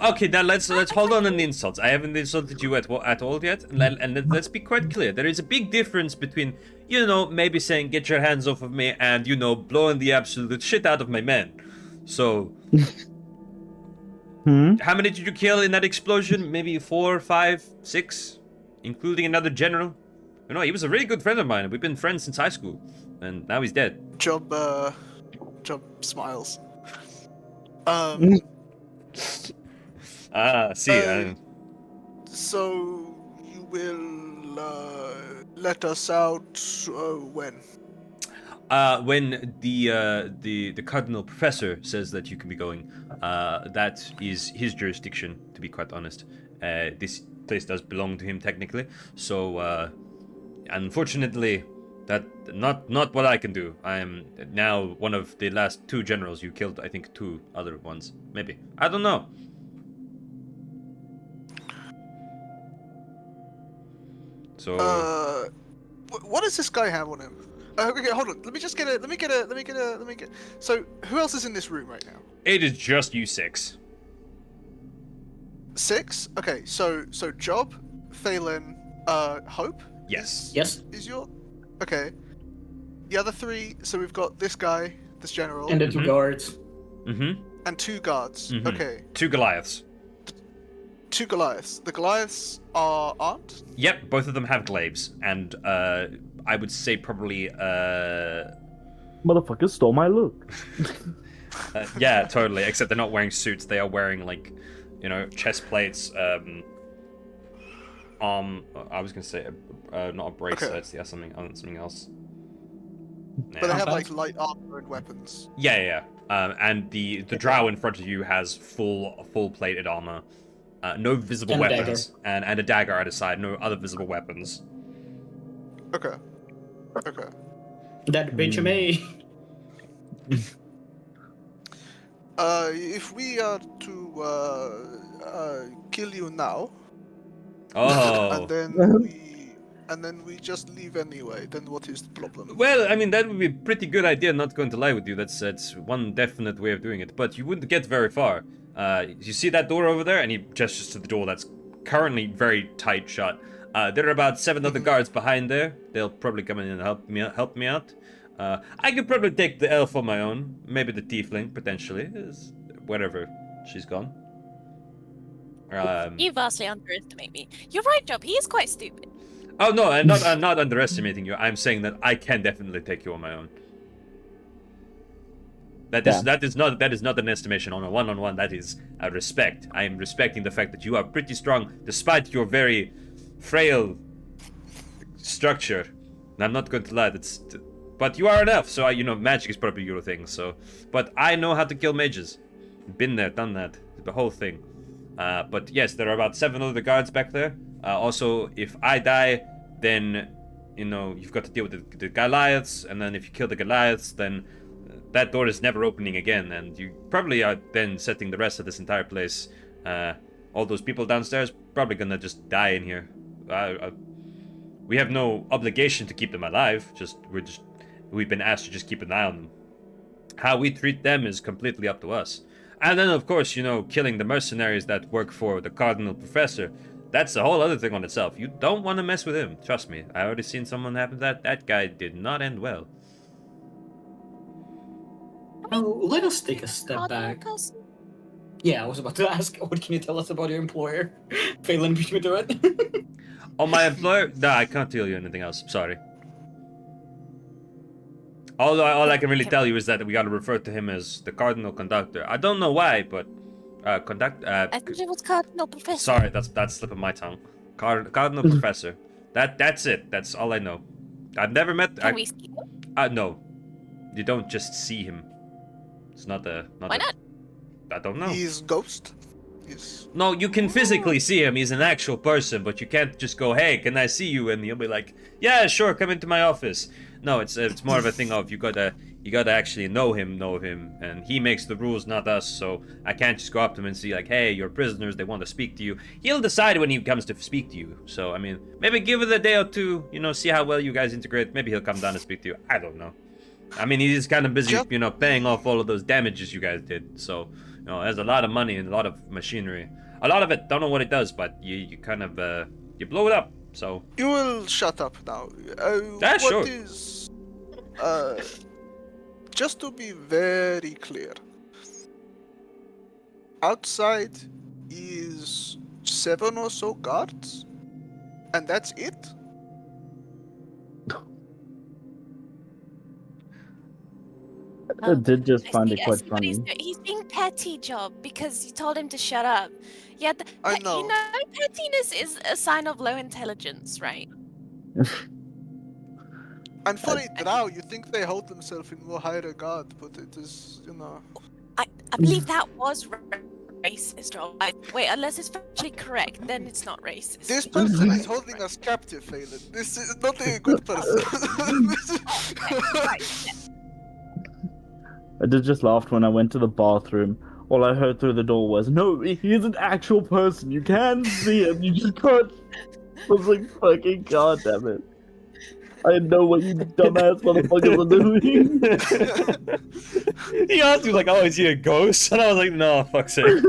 Okay, now let's hold on the insults. I haven't insulted you at all yet, and let's be quite clear. There is a big difference between, you know, maybe saying "get your hands off of me" and, you know, blowing the absolute shit out of my men. So, how many did you kill in that explosion? Maybe 4, 5, 6, including another general. You know, he was a really good friend of mine. We've been friends since high school, and now he's dead. Job smiles. So you will let us out when? When the cardinal professor says that you can be going, that is his jurisdiction. To be quite honest, this place does belong to him technically. So, unfortunately, that not what I can do. I am now one of the last 2 generals. You killed, I think, 2 other ones. Maybe, I don't know. So. What does this guy have on him? Okay, hold on. Let me get. So, who else is in this room right now? It is just you 6. 6? Okay, so Job, Phelan, Hope? Yes. Yes. Is your... Okay. The other 3, so we've got this guy, this general, And the 2 guards. Mm-hmm. and 2 guards. Mhm. Okay. 2 Goliaths. 2 Goliaths. The Goliaths are armed? Yep, both of them have glaives, and I would say probably Motherfucker stole my look. yeah, totally. Except they're not wearing suits; they are wearing like, chest plates. I was gonna say not a bracelet. Yeah, something else. But they Yeah. have like light armor and weapons. Yeah. And the drow in front of you has full plated armor, no visible And a weapons, and a dagger at his side, no other visible weapons. Okay. That bitch of me. If we are to kill you now, Oh. and then we just leave anyway, then what is the problem? Well, I mean, that would be a pretty good idea, not going to lie with you. That's one definite way of doing it. But you wouldn't get very far. You see that door over there? And he gestures to the door that's currently very tight shut. There are about 7 other guards behind there. They'll probably come in and help me out. I could probably take the elf on my own. Maybe the tiefling, potentially. Wherever she's gone. You vastly underestimate me. You're right, Job. He is quite stupid. Oh no, I'm not underestimating you. I'm saying that I can definitely take you on my own. That is not an estimation on a one-on-one. That is a respect. I am respecting the fact that you are pretty strong despite your very frail structure. And I'm not going to lie. But you are an elf, so magic is probably your thing. So, but I know how to kill mages. Been there, done that. The whole thing. But yes, there are about 7 other guards back there. Also, if I die, then, you've got to deal with the Goliaths, and then if you kill the Goliaths, then that door is never opening again, and you probably are then setting the rest of this entire place. All those people downstairs probably gonna just die in here. We have no obligation to keep them alive. We've been asked to just keep an eye on them. How we treat them is completely up to us. And then, of course, killing the mercenaries that work for the Cardinal Professor. That's a whole other thing on itself. You don't want to mess with him. Trust me. I already seen someone happen to that. That guy did not end well. Oh, let us take a step back. Yeah, I was about to ask, what can you tell us about your employer? Phelan beat me to it. Oh, my employer? Nah, I can't tell you anything else. Sorry. All I can really tell you is that we gotta refer to him as the Cardinal Conductor. I don't know why, but I thought it was Cardinal Professor. Sorry, that's slipping my tongue. Cardinal Professor. That's it. That's all I know. I've never met. Can we see him? No, you don't just see him. It's not a. Why not? I don't know. He's ghost. No, you can physically see him. He's an actual person, but you can't just go, "Hey, can I see you?" And he'll be like, "Yeah, sure, come into my office." No, it's more of a thing of you gotta actually know him, and he makes the rules, not us. So I can't just go up to him and see like, "Hey, you're prisoners. They want to speak to you." He'll decide when he comes to speak to you. So I mean, maybe give it a day or two. See how well you guys integrate. Maybe he'll come down and speak to you. I don't know. I mean, he's kind of busy, paying off all of those damages you guys did. So. There's a lot of money and a lot of machinery. A lot of it, don't know what it does, but you kind of, you blow it up, so... You will shut up now. Sure. Just to be very clear. Outside is 7 or so guards, and that's it? I did just find it quite funny. He's being petty, Job, because you told him to shut up. Yeah, I know. Pettiness is a sign of low intelligence, right? And for a drow, you think they hold themselves in more high regard, but it is, I believe that was racist. Wait, unless it's factually correct, then it's not racist. This person is holding us captive, Phelan. This is not a good person. Right. I just laughed when I went to the bathroom. All I heard through the door was, "No, he is an actual person. You can see him. You just can't." I was like, "Fucking goddamn it! I know what you dumbass motherfuckers are doing." He asked me like, "Oh, is he a ghost?" And I was like, "No, fuck's sake."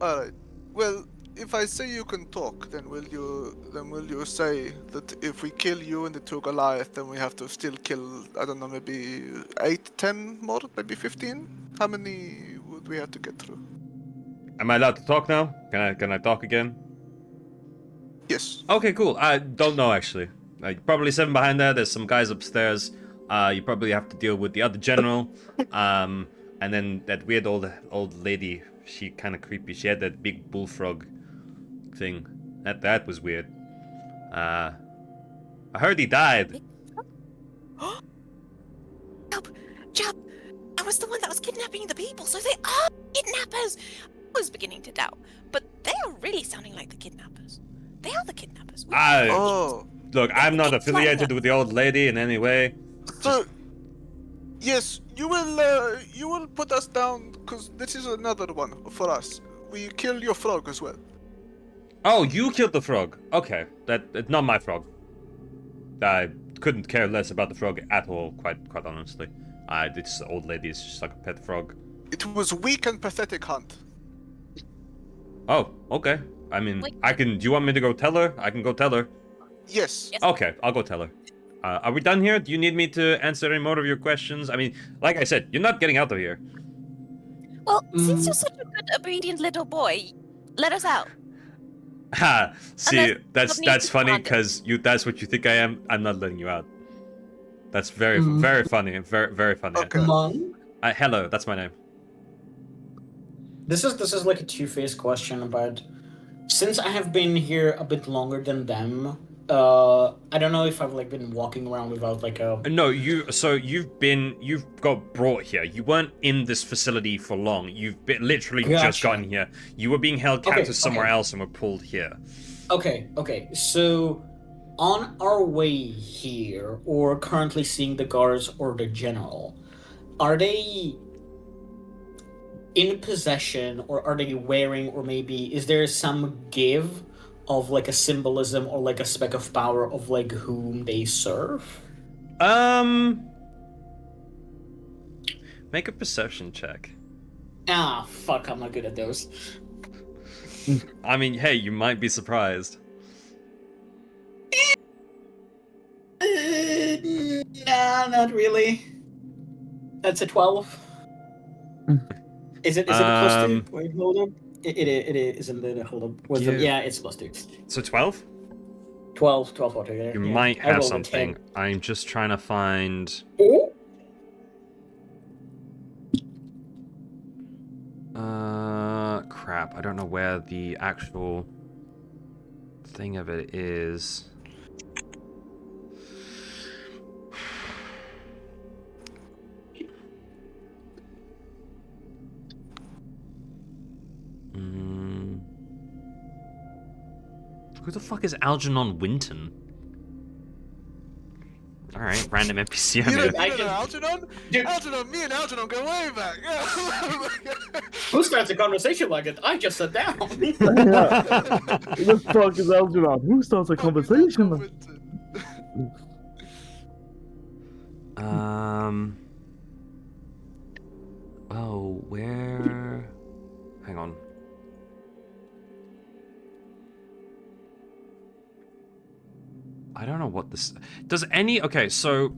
Alright. Well, if I say you can talk, then will you say that if we kill you and the two Goliath, then we have to still kill, I don't know, maybe 8, 10 more, maybe 15? How many would we have to get through? Am I allowed to talk now? Can I talk again? Yes. Okay, cool. I don't know actually. Probably 7 behind there. There's some guys upstairs. You probably have to deal with the other general. And then that weird old lady. She kind of creepy. She had that big bullfrog thing. That was weird. I heard he died. Jump! I was the one that was kidnapping the people, so they are kidnappers! I was beginning to doubt, but they are really sounding like the kidnappers. They are the kidnappers. Look, I'm not affiliated with the old lady in any way. So, yes, you will put us down, because this is another one for us. We kill your frog as well. Oh, you killed the frog. Okay, that's not my frog. I couldn't care less about the frog at all, quite honestly. This old lady is just like a pet frog. It was weak and pathetic hunt. Oh, okay. I mean, do you want me to go tell her? I can go tell her. Yes. Okay, I'll go tell her. Are we done here? Do you need me to answer any more of your questions? I mean, like I said, you're not getting out of here. Well, since you're such a good, obedient little boy, let us out. Ha! See, that's funny commanded. because that's what you think I am. I'm not letting you out. That's very funny. Very funny. Okay. Mon? Hello, that's my name. This is like a two-faced question, but since I have been here a bit longer than them, I don't know if I've like been walking around without like a. No, you've got brought here. You weren't in this facility for long. You've literally just gotten here. You were being held captive somewhere else and were pulled here. Okay. So, on our way here, or currently seeing the guards or the general, are they in possession, or are they wearing, or maybe is there some give of like a symbolism or like a speck of power of like whom they serve? Make a perception check. Ah, fuck, I'm not good at those. I mean, hey, you might be surprised. Nah, not really. That's a 12. Is it plus 2? Wait, hold up. It isn't it? Hold up. Yeah, it's plus 2. So 12? 12 altogether. You might have something. I'm just trying to find. Oh? Crap. I don't know where the actual thing of it is. Who the fuck is Algernon Winton? Alright, random NPC. You don't know Algernon? Algernon, me and Algernon go way back. Who starts a conversation like it? I just sat down. Who the fuck is Algernon? Who starts a conversation? Oh, where? Hang on. I don't know what this... Does any... Okay, so...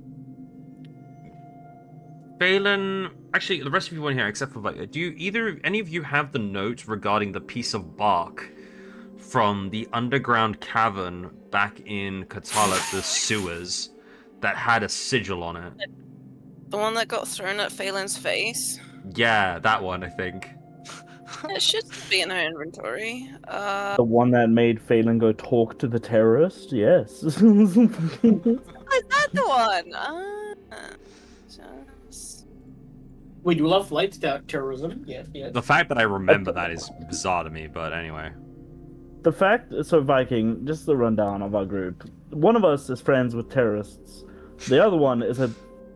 Phelan... Actually, the rest of you weren't here except for... Do you any of you have the note regarding the piece of bark from the underground cavern back in Katalat, the sewers, that had a sigil on it? The one that got thrown at Phelan's face? Yeah, that one, I think. It should be in her inventory. The one that made Phelan go talk to the terrorist? Yes. Is that the one? Just... We do love flight terrorism. Yes, yes. The fact that I remember that is bizarre to me, but anyway. The fact, so Viking, just the rundown of our group. One of us is friends with terrorists. The other one is a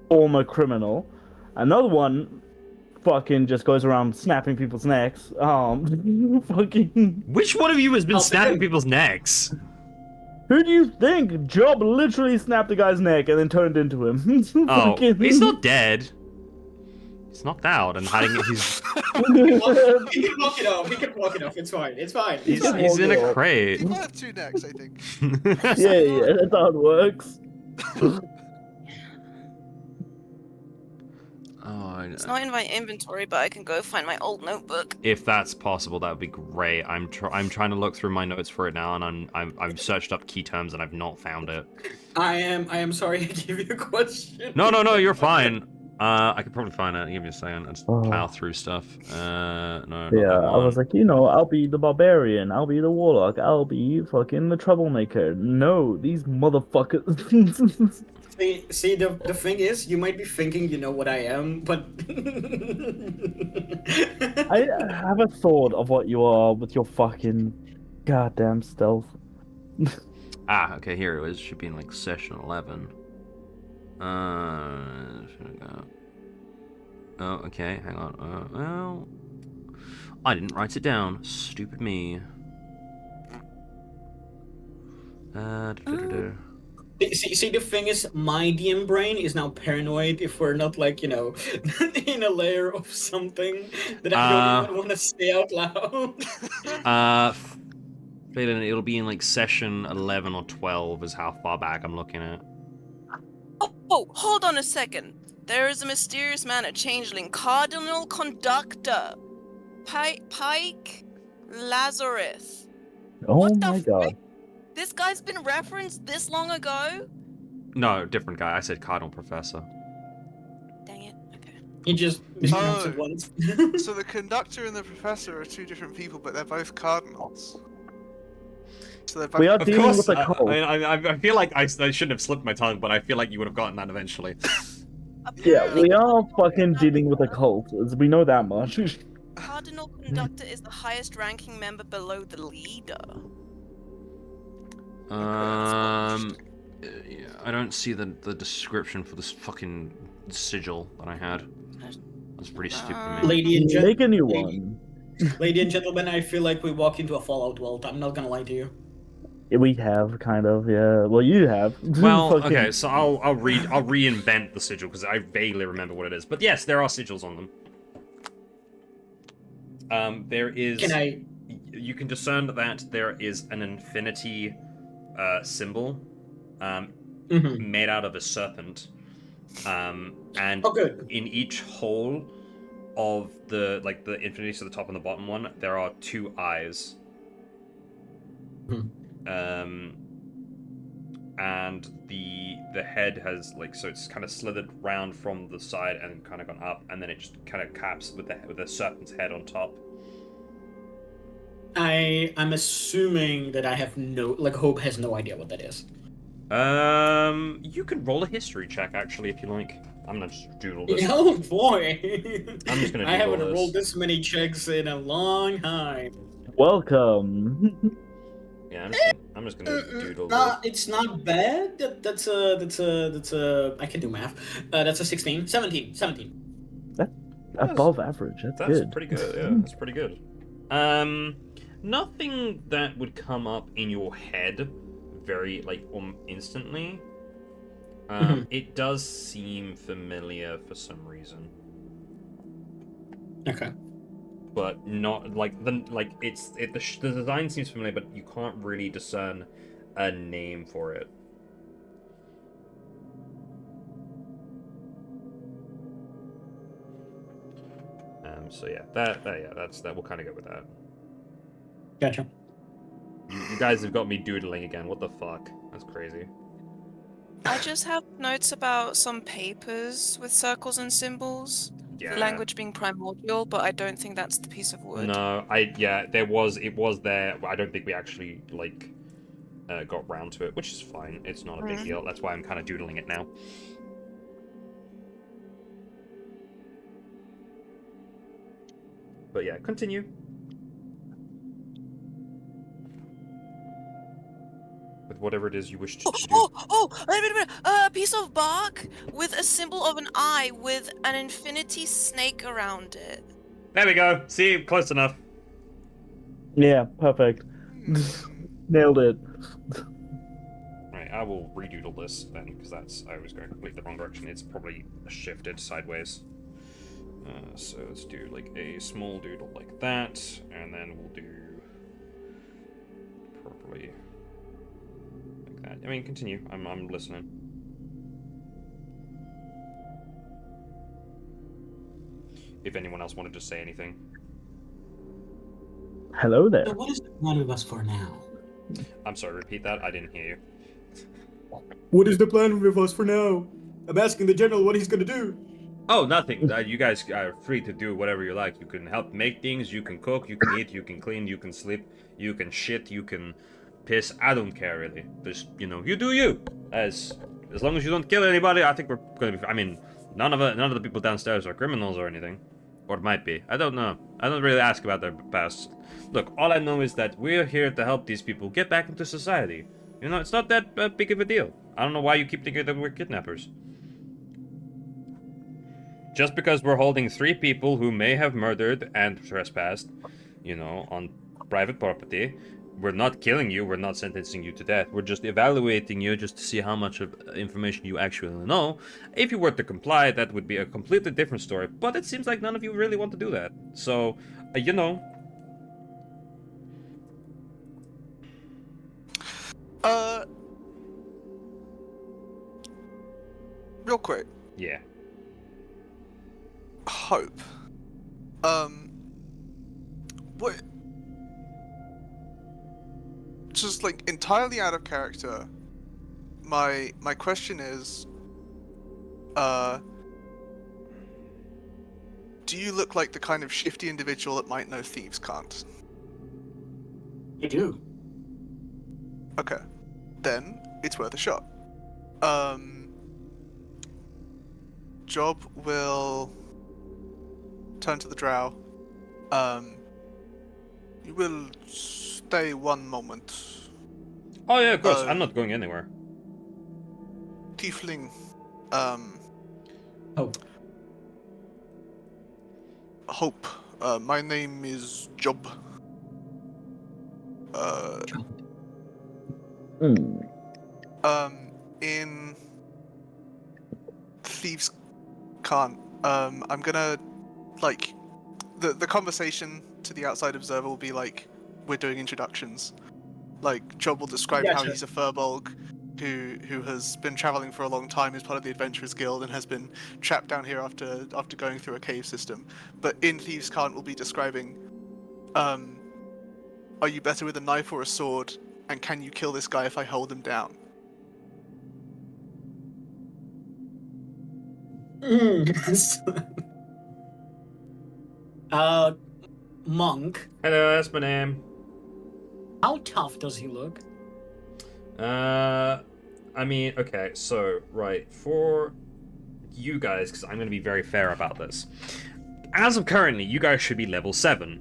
former criminal. Another one fucking just goes around snapping people's necks. Fucking... Which one of you has been Oh, snapping okay. people's necks? Who do you think? Job literally snapped the guy's neck and then turned into him. Oh, Fucking- he's not dead. He's knocked out and hiding. He's He can walk it off. He can walk it off. It's fine. It's fine. It's he's, fine. he's in a crate. People have 2 necks, I think. Yeah, that's how it works. Oh, It's not in my inventory, but I can go find my old notebook. if that's possible, that would be great. I'm trying to look through my notes for it now, and I've searched up key terms and I've not found it. I am sorry I gave you a question. No, you're fine. I could probably find it. Give me a second. I'll just plow through stuff. No. not Yeah, that I was one. like, I'll be the barbarian, I'll be the warlock, I'll be fucking the troublemaker. No, these motherfuckers. See, the thing is, you might be thinking you know what I am, but I have a thought of what you are with your fucking goddamn stealth. Okay, here it is. Should be in like session 11. Should I go? Oh, okay, hang on. Well, I didn't write it down. Stupid me. See, the thing is, my DM brain is now paranoid if we're not like in a layer of something that I don't even want to say out loud. Phelan, it'll be in like session 11 or 12 is how far back I'm looking at. Oh, hold on a second. There is a mysterious man, a changeling, Cardinal Conductor, Pike Lazarus. Oh What the my god. frick? This guy's been referenced this long ago? No, different guy. I said Cardinal Professor. Dang it. Okay. He just mispronounced it Oh. once. So the conductor and the professor are 2 different people, but they're both cardinals. So they're both. We are Of dealing course, with a cult. I feel like I shouldn't have slipped my tongue, but I feel like you would have gotten that eventually. Yeah, Apparently, we are fucking Conductor- dealing with a cult. We know that much. Cardinal Conductor is the highest ranking member below the leader. Yeah, I don't see the description for this fucking sigil that I had. That's pretty stupid of me. Lady and Make a new lady- one. Lady and gentlemen, I feel like we walk into a Fallout world. I'm not gonna lie to you. Yeah, we have kind of, yeah. Well, you have. Well, Fucking- okay, so I'll reinvent the sigil because I vaguely remember what it is. But yes, there are sigils on them. There is. Can I? You can discern that there is an infinity symbol Mhm. made out of a serpent, and Oh, good. in each hole of the infinity, so the top and the bottom one, there are 2 eyes. And the head has so it's kind of slithered round from the side and kind of gone up, and then it just kind of caps with the serpent's head on top. I'm assuming that I have Hope has no idea what that is. You can roll a history check actually if you like. I'm gonna just doodle this. Oh boy! I'm just gonna I haven't doodle this. rolled this many checks in a long time. Welcome. Yeah, I'm just gonna doodle Nah, this. it's not bad. That's a. I can do math. That's a 16, 17. Above average. That's good. Pretty good. Yeah, that's pretty good. Nothing that would come up in your head very instantly. It does seem familiar for some reason, Okay. but not the design seems familiar, but you can't really discern a name for it. So yeah, that's that. We'll kind of go with that. Gotcha. You guys have got me doodling again. What the fuck? That's crazy. I just have notes about some papers with circles and symbols. the language being primordial, but I don't think that's the piece of wood. No, it was there. I don't think we actually got round to it, which is fine. It's not a big deal. That's why I'm kind of doodling it now. But yeah, continue. With whatever it is you wish to do. Wait a minute. A piece of bark with a symbol of an eye with an infinity snake around it. There we go. See, close enough. Yeah, perfect. Nailed it. Right, I will redoodle this then, because I was going completely the wrong direction. It's probably shifted sideways. So let's do like a small doodle like that, and then we'll do probably like that. I mean, continue. I'm listening. If anyone else wanted to say anything. Hello there. So what is the plan with us for now? I'm sorry, repeat that. I didn't hear you. What is the plan with us for now? I'm asking the general what he's gonna do. Oh, nothing. You guys are free to do whatever you like. You can help make things, you can cook, you can eat, you can clean, you can sleep, you can shit, you can piss. I don't care really. Just, you do you. As long as you don't kill anybody, I think we're gonna be. I mean, none of the people downstairs are criminals or anything, or might be. I don't know. I don't really ask about their past. Look, all I know is that we're here to help these people get back into society. It's not that big of a deal. I don't know why you keep thinking that we're kidnappers. Just because we're holding 3 people who may have murdered and trespassed, on private property, we're not killing you, we're not sentencing you to death. We're just evaluating you just to see how much of information you actually know. If you were to comply, that would be a completely different story. But it seems like none of you really want to do that. So, Real quick. Yeah. Hope. What? Just like entirely out of character. My question is, do you look like the kind of shifty individual that might know thieves can't? I do. Okay, then it's worth a shot. Job will turn to the drow. You will stay one moment. Oh yeah, of course. I'm not going anywhere. Tiefling. Hope. Hope. My name is Job. In Thieves Can't. I'm gonna the conversation to the outside observer will be like we're doing introductions. Like Job will describe how he's a furbolg who has been traveling for a long time as part of the Adventurers Guild and has been trapped down here after going through a cave system. But in Thieves Can't will be describing are you better with a knife or a sword, and can you kill this guy if I hold him down? Monk. Hello, that's my name. How tough does he look? I mean, okay, so, right, for you guys, because I'm going to be very fair about this. As of currently, you guys should be level 7.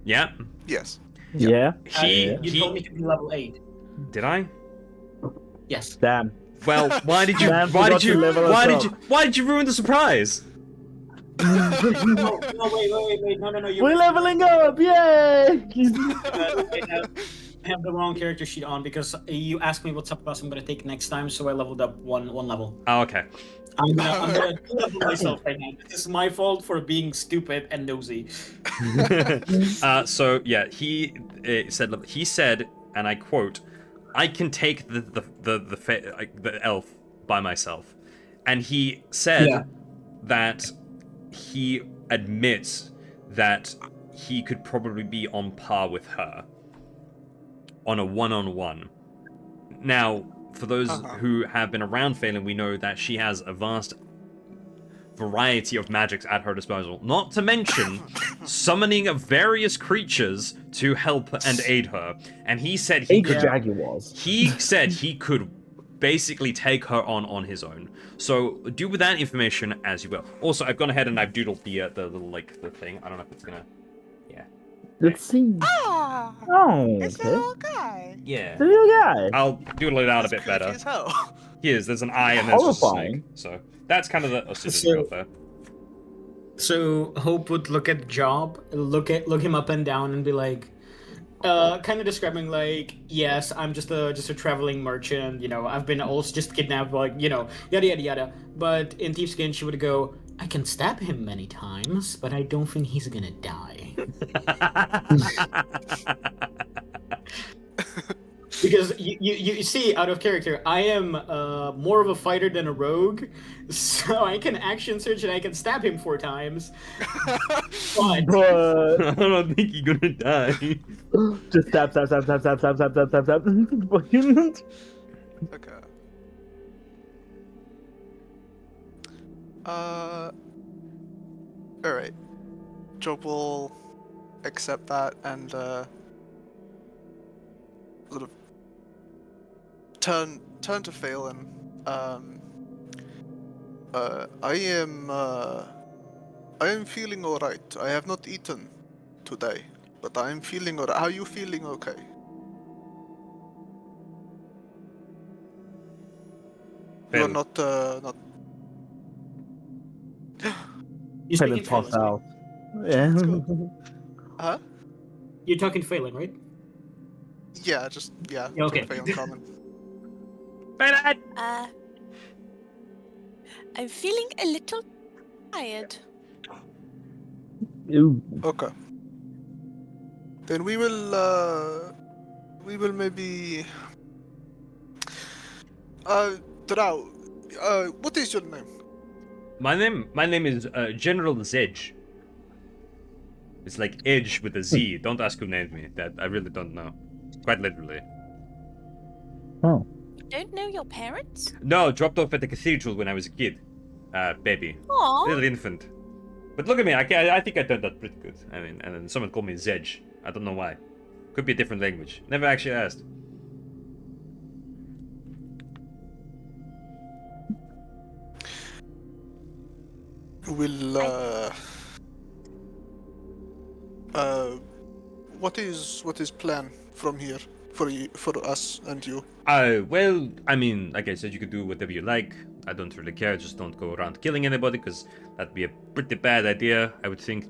Yeah? Yes. Yeah. You told me to be level 8. Did I? Yes. Damn. Well, why did you ruin the surprise? No, wait. No. We're leveling up! Yay! I have the wrong character sheet on because you asked me what subclass I'm gonna take next time, so I leveled up one level. Oh, okay. I'm gonna level myself right now. This is my fault for being stupid and nosy. So yeah, he said, and I quote, "I can take the elf by myself," and he said that he admits that he could probably be on par with her on a one-on-one. Now, for those who have been around Phelan, we know that she has a vast variety of magics at her disposal. Not to mention summoning various creatures to help and aid her. And he said he could. Jaguars. He said he could basically take her on his own. So do with that information as you will. Also, I've gone ahead and I've doodled the little like the thing. I don't know if it's gonna. Yeah. Let's see. Ah, Oh, it's a okay. little guy. Yeah. The little guy. I'll doodle it out a That's bit better. creepy as hell. He is. There's an eye and there's just a snake. Horrifying. So that's kind of the So- growth there. So Hope would look at Job, look him up and down, and be like, kind of describing like, yes, I'm just a traveling merchant. You know, I've been also just kidnapped, like, you know, yada yada yada. But in Thief's Skin, she would go, I can stab him many times, but I don't think he's gonna die. Because you see, out of character, I am more of a fighter than a rogue, so I can action search and I can stab him 4 times. But But I don't think you're gonna die. just tap. Okay. Alright. Job will accept that and sort of turn to Phelan. I am feeling alright. I have not eaten today, but I am feeling alright. Are you feeling okay? You're Phelan. not you're Kind speaking of tossed Phelan, out. Yeah. Huh? You're talking Phelan, right? Yeah, just yeah. Okay. Phelan common. Phelan! I'm feeling a little tired. Ew. Okay. Then we will maybe Drow, what is your name? My name is General Zedge. It's like Edge with a Z. Don't ask who named me. That I really don't know. Quite literally. Oh. You don't know your parents? No, dropped off at the cathedral when I was a kid. Baby. Aww. Little infant. But look at me, I think I turned out pretty good. I mean, and then someone called me Zedge. I don't know why. Could be a different language. Never actually asked. Will what is plan from here for us and you? Well, I mean, like I said, you could do whatever you like. I don't really care. Just don't go around killing anybody, because that'd be a pretty bad idea, I would think.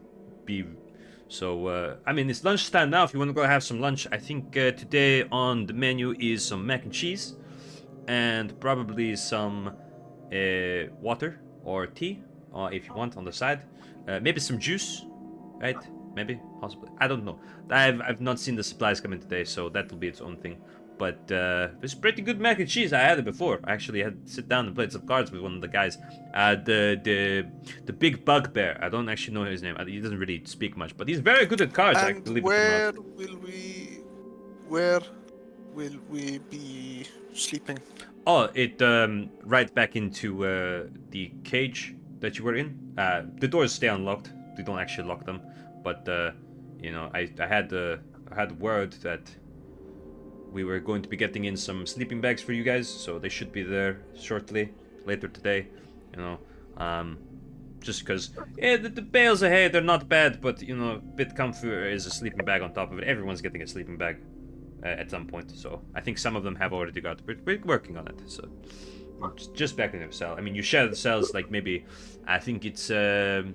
So, I mean, it's lunchtime now. If you want to go have some lunch, I think today on the menu is some mac and cheese, and probably some water or tea, if you want, on the side. Maybe some juice, right? Maybe, possibly. I don't know. I've not seen the supplies come in today, so that will be its own thing. But it's pretty good mac and cheese. I had it before. I actually had to sit down and play some cards with one of the guys. The big bugbear. I don't actually know his name. He doesn't really speak much, but he's very good at cards. And believe it or where not. will we be sleeping? Oh, it right back into the cage that you were in. The doors stay unlocked. We don't actually lock them, but you know, I had word that we were going to be getting in some sleeping bags for you guys, so they should be there shortly, later today. You know, just because the bales of hay, they're not bad, but you know, a bit comfier is a sleeping bag on top of it. Everyone's getting a sleeping bag at some point, so I think some of them have already got. We're working on it, so just back in your cell. I mean, you share the cells, like maybe I think it's 3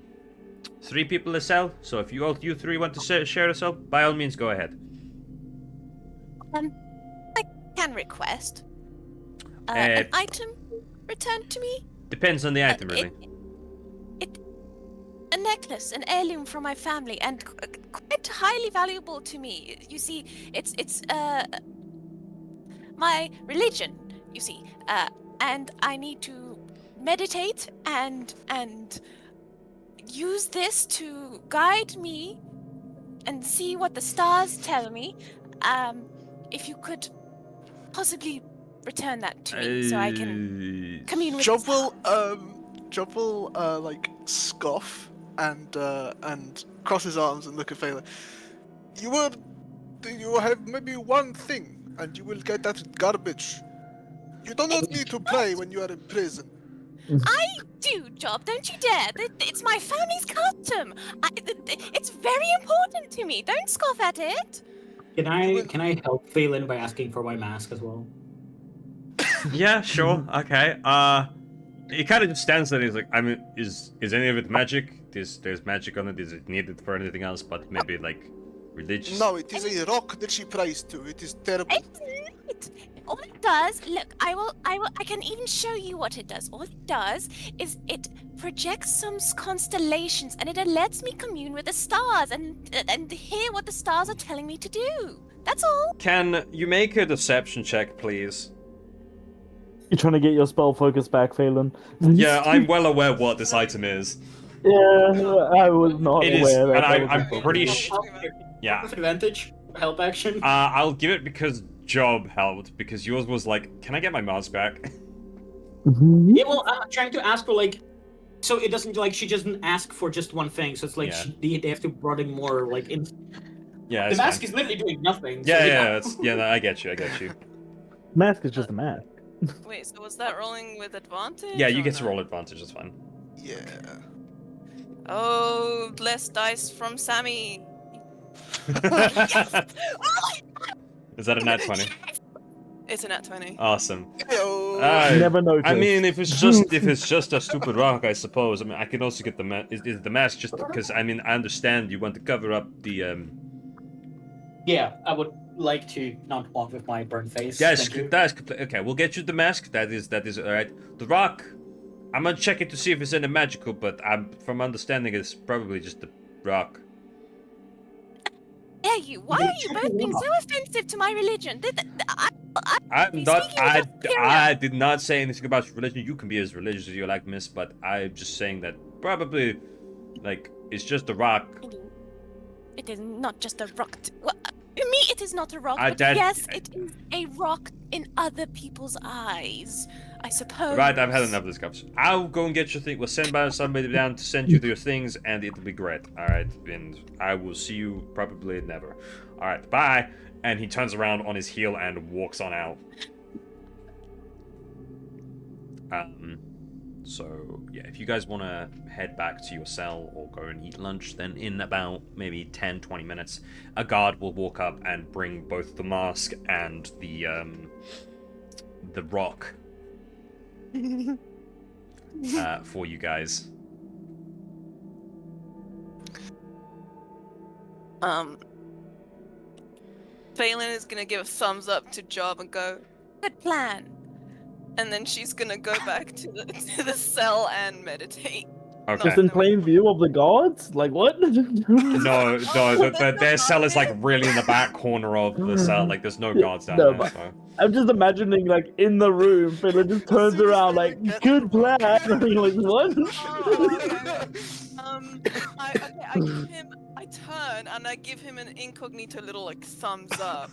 people a cell. So if you 3 want to share a cell, by all means, go ahead. I can request an item returned to me. Depends on the item, really. A necklace, an heirloom from my family, and quite highly valuable to me. You see, it's my religion. You see, and I need to meditate and use this to guide me and see what the stars tell me. If you could possibly return that to me, so I can commune with. Job will Job will like scoff and cross his arms and look at Phelan. You have maybe one thing, and you will get that garbage. You do not need to play when you are in prison. I do, Job. Don't you dare. It's my family's custom. It's very important to me. Don't scoff at it. Can I help Phelan by asking for my mask as well? Yeah, sure. Okay. He kind of just stands there and he's like, I mean, is any of it magic? There's magic on it. Is it needed for anything else? But maybe like religious? No, it is a rock that she prays to. It is terrible. It's not. All it does, look, I can even show you what it does. All it does is it projects some constellations and it lets me commune with the stars and hear what the stars are telling me to do. That's all. Can you make a deception check, please? You're trying to get your spell focus back, Phelan. Yeah, I'm well aware what this item is. Yeah, I was not It is, aware that. and that I'm was a pretty focus. Yeah. Advantage? Help action? I'll give it because Job helped, because yours was like, can I get my mask back? Yeah, well, I'm trying to ask for, like... So it doesn't, like, she doesn't ask for just one thing, so it's like Yeah. they have to broaden more, like... Yeah, The it's mask fine. is literally doing nothing. so Yeah, no, I get you. Mask is just a mask. Wait, so was that rolling with advantage? Yeah, you or get to no? roll advantage, it's fine. Yeah. Oh, less dice from Sammy. Is that a nat 20? It's a nat 20. Awesome. Yo. Never noticed. I mean, if it's just a stupid rock, I suppose. I mean, I can also get the is the mask just because I mean I understand you want to cover up the Yeah, I would like to not walk with my burnt face. That's Thank you. okay. We'll get you the mask. That is all right. The rock, I'm gonna check it to see if it's any magical, but from understanding, it's probably just the rock. Yeah, why are you both being so offensive to my religion? I'm not. I did not say anything about your religion. You can be as religious as you like, miss. But I'm just saying that probably, like, it's just a rock. It is not just a rock. Well, to me, it is not a rock. But That- yes, it is a rock in other people's eyes. I suppose. Right, I've had enough of this conversation. I'll go and get your thing. We'll send somebody down to send you your things, and it'll be great. All right, and I will see you probably never. All right, bye. And he turns around on his heel and walks on out. So yeah, if you guys want to head back to your cell or go and eat lunch, then in about maybe 10-20 minutes, a guard will walk up and bring both the mask and the rock for you guys. Phelan is gonna give a thumbs up to Job and go, Good plan. and then she's gonna go back to the cell and meditate. Okay. Just in plain view of the guards? Like what? No, their cell is like really in the back corner of the cell. Like there's no guards down No, there. but- So. I'm just imagining like in the room, Philip just turns around like, good plan. Like what? I turn and I give him an incognito little like thumbs up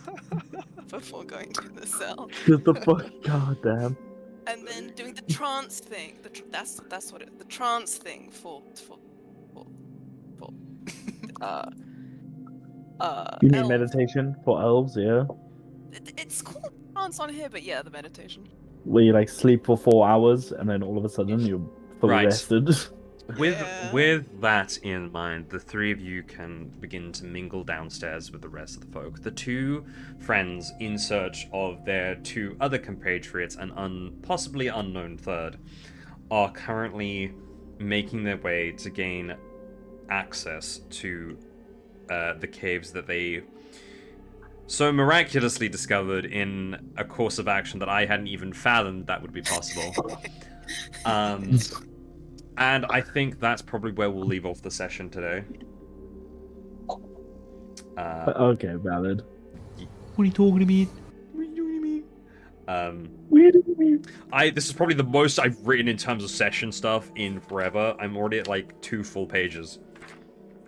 before going to the cell, Just the fuck, goddamn. and then doing the trance thing. That's what the trance thing for You mean elves. meditation for elves, yeah? It's called trance on here, but yeah, the meditation. Where you like sleep for 4 hours and then all of a sudden you're fully Right. rested. Yeah. With that in mind, the three of you can begin to mingle downstairs with the rest of the folk. The two friends, in search of their two other compatriots, an possibly unknown third, are currently making their way to gain access to the caves that they so miraculously discovered in a course of action that I hadn't even fathomed that would be possible. And I think that's probably where we'll leave off the session today. Okay, valid. What are you talking about? What are you talking about? This is probably the most I've written in terms of session stuff in forever. I'm already at like 2 full pages.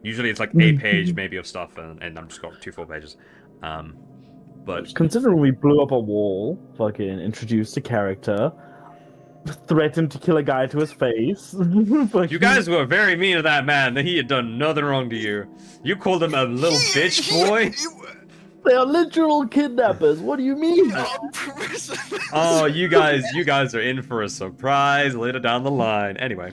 Usually it's like a page maybe of stuff, and I've just got 2 full pages. But Considering we blew up a wall, fucking introduced a character, threatened to kill a guy to his face. You guys were very mean to that man. He had done nothing wrong to you. You called him a little bitch, boy. They are literal kidnappers. What do you mean? Oh, you guys are in for a surprise later down the line. Anyway.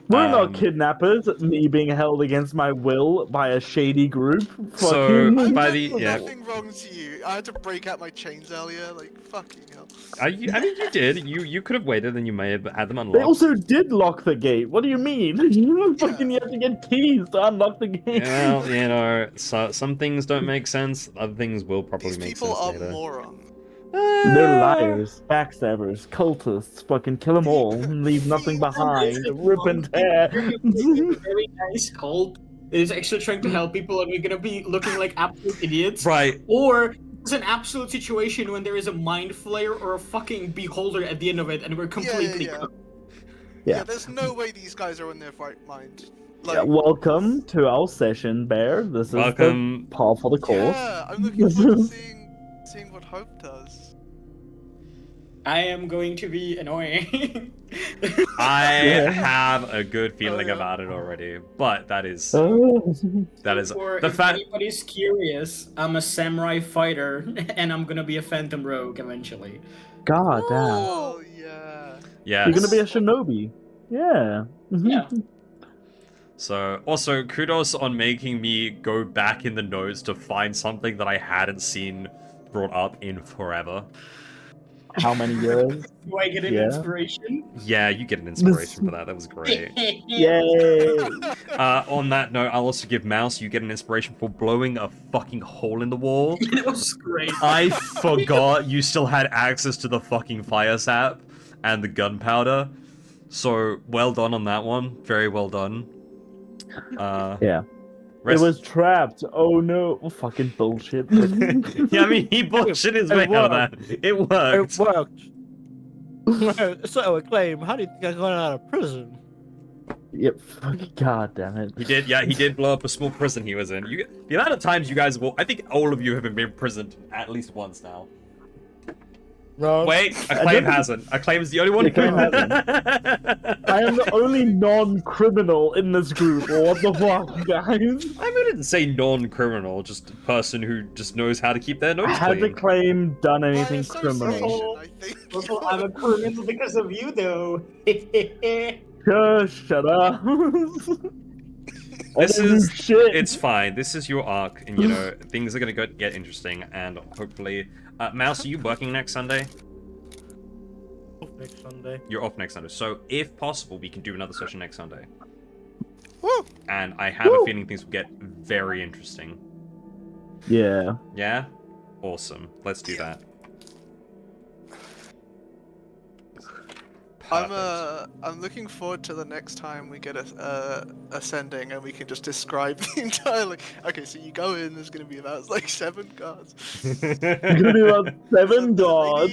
We're not kidnappers. Me being held against my will by a shady group. So Fucking- by the Nothing wrong to you. I had to break out my chains earlier. Like fucking hell. I mean, you did. You could have waited, and you may have had them They unlocked. also did lock the gate. What do you mean? Fucking, you have to get keys to unlock the gate. Well, you know, some things don't make sense. Other things will probably These make people sense are later. morons. They're liars, backstabbers, cultists. Fucking kill them all and leave nothing behind. Rip and tear. Very nice cult that is actually trying to help people, and we're gonna be looking like absolute idiots. Right. Or it's an absolute situation when there is a mind flayer or a fucking beholder at the end of it, and we're completely. Yeah. Yeah. There's no way these guys are in their right mind. Like, Yeah, welcome to our session, Bear. This is Welcome. the par for the course. yeah, I'm looking forward to seeing what Hope does. I am going to be annoying. I Yeah. have a good feeling yeah. about it already, but that is Oh. Or the if fact. anybody's curious, I'm a samurai fighter, and I'm gonna be a phantom rogue eventually. God damn. Oh yeah. Yeah. You're gonna be a shinobi. Yeah. Yeah. So, also, kudos on making me go back in the notes to find something that I hadn't seen brought up in forever. How many years? Do I get an Yeah. inspiration? Yeah, you get an inspiration for that. That was great. Yay! On that note, I'll also give Mouse, you get an inspiration for blowing a fucking hole in the wall. It was great. I forgot you still had access to the fucking fire sap and the gunpowder. So, well done on that one. Very well done. Yeah. Rest- It was trapped. Oh no! Fucking bullshit. Yeah, I mean, he bullshit his way out of that. It worked. It worked. So, Acclaim, how did you think I got out of prison? Yep. Fucking god damn it. He did, yeah, he did blow up a small prison he was in. The amount of times you guys will, I think all of you have been imprisoned at least once now. No. Wait, Acclaim hasn't. Acclaim's the only one who Acclaim hasn't. I am the only non-criminal in this group. What the fuck, guys? I didn't say non-criminal, just a person who just knows how to keep their nose Has clean. Acclaim done By anything association, criminal? I think. Also, I'm a criminal because of you, though. Shut up. This I don't do is- shit. It's fine. This is your arc, and you know things are gonna get interesting, and hopefully, Mouse, are you working next Sunday? Next Sunday. You're off next Sunday, so if possible, we can do another session next Sunday. Woo! And I have a Woo! feeling things will get very interesting. Yeah. Yeah? Awesome. Let's do that. Perfect. I'm looking forward to the next time we get a ascending and we can just describe the entire like. Okay, so you go in. There's gonna be about like 7 guards. It's gonna be about 7 gods.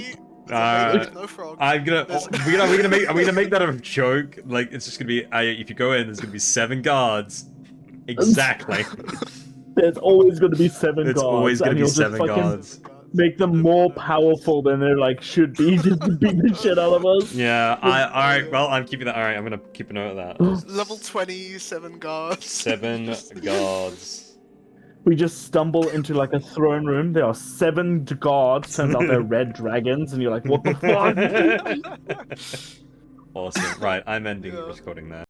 No frog. I'm gonna. There's- We're gonna make that a joke. Like it's just gonna be. If you go in, there's gonna be 7 guards. Exactly. There's always gonna be 7 It's gods. always gonna and be you'll just 7 fucking gods. Make them more powerful than they like should be, just to beat the shit out of us. Yeah. Alright. Well, I'm keeping that. Alright. I'm gonna keep a note of that. Level 20, 7 guards. 7 gods. We just stumble into like a throne room. There are 7 gods. Turns out they're red dragons, and you're like, what the fuck? Awesome. Right. I'm ending Yeah. recording there.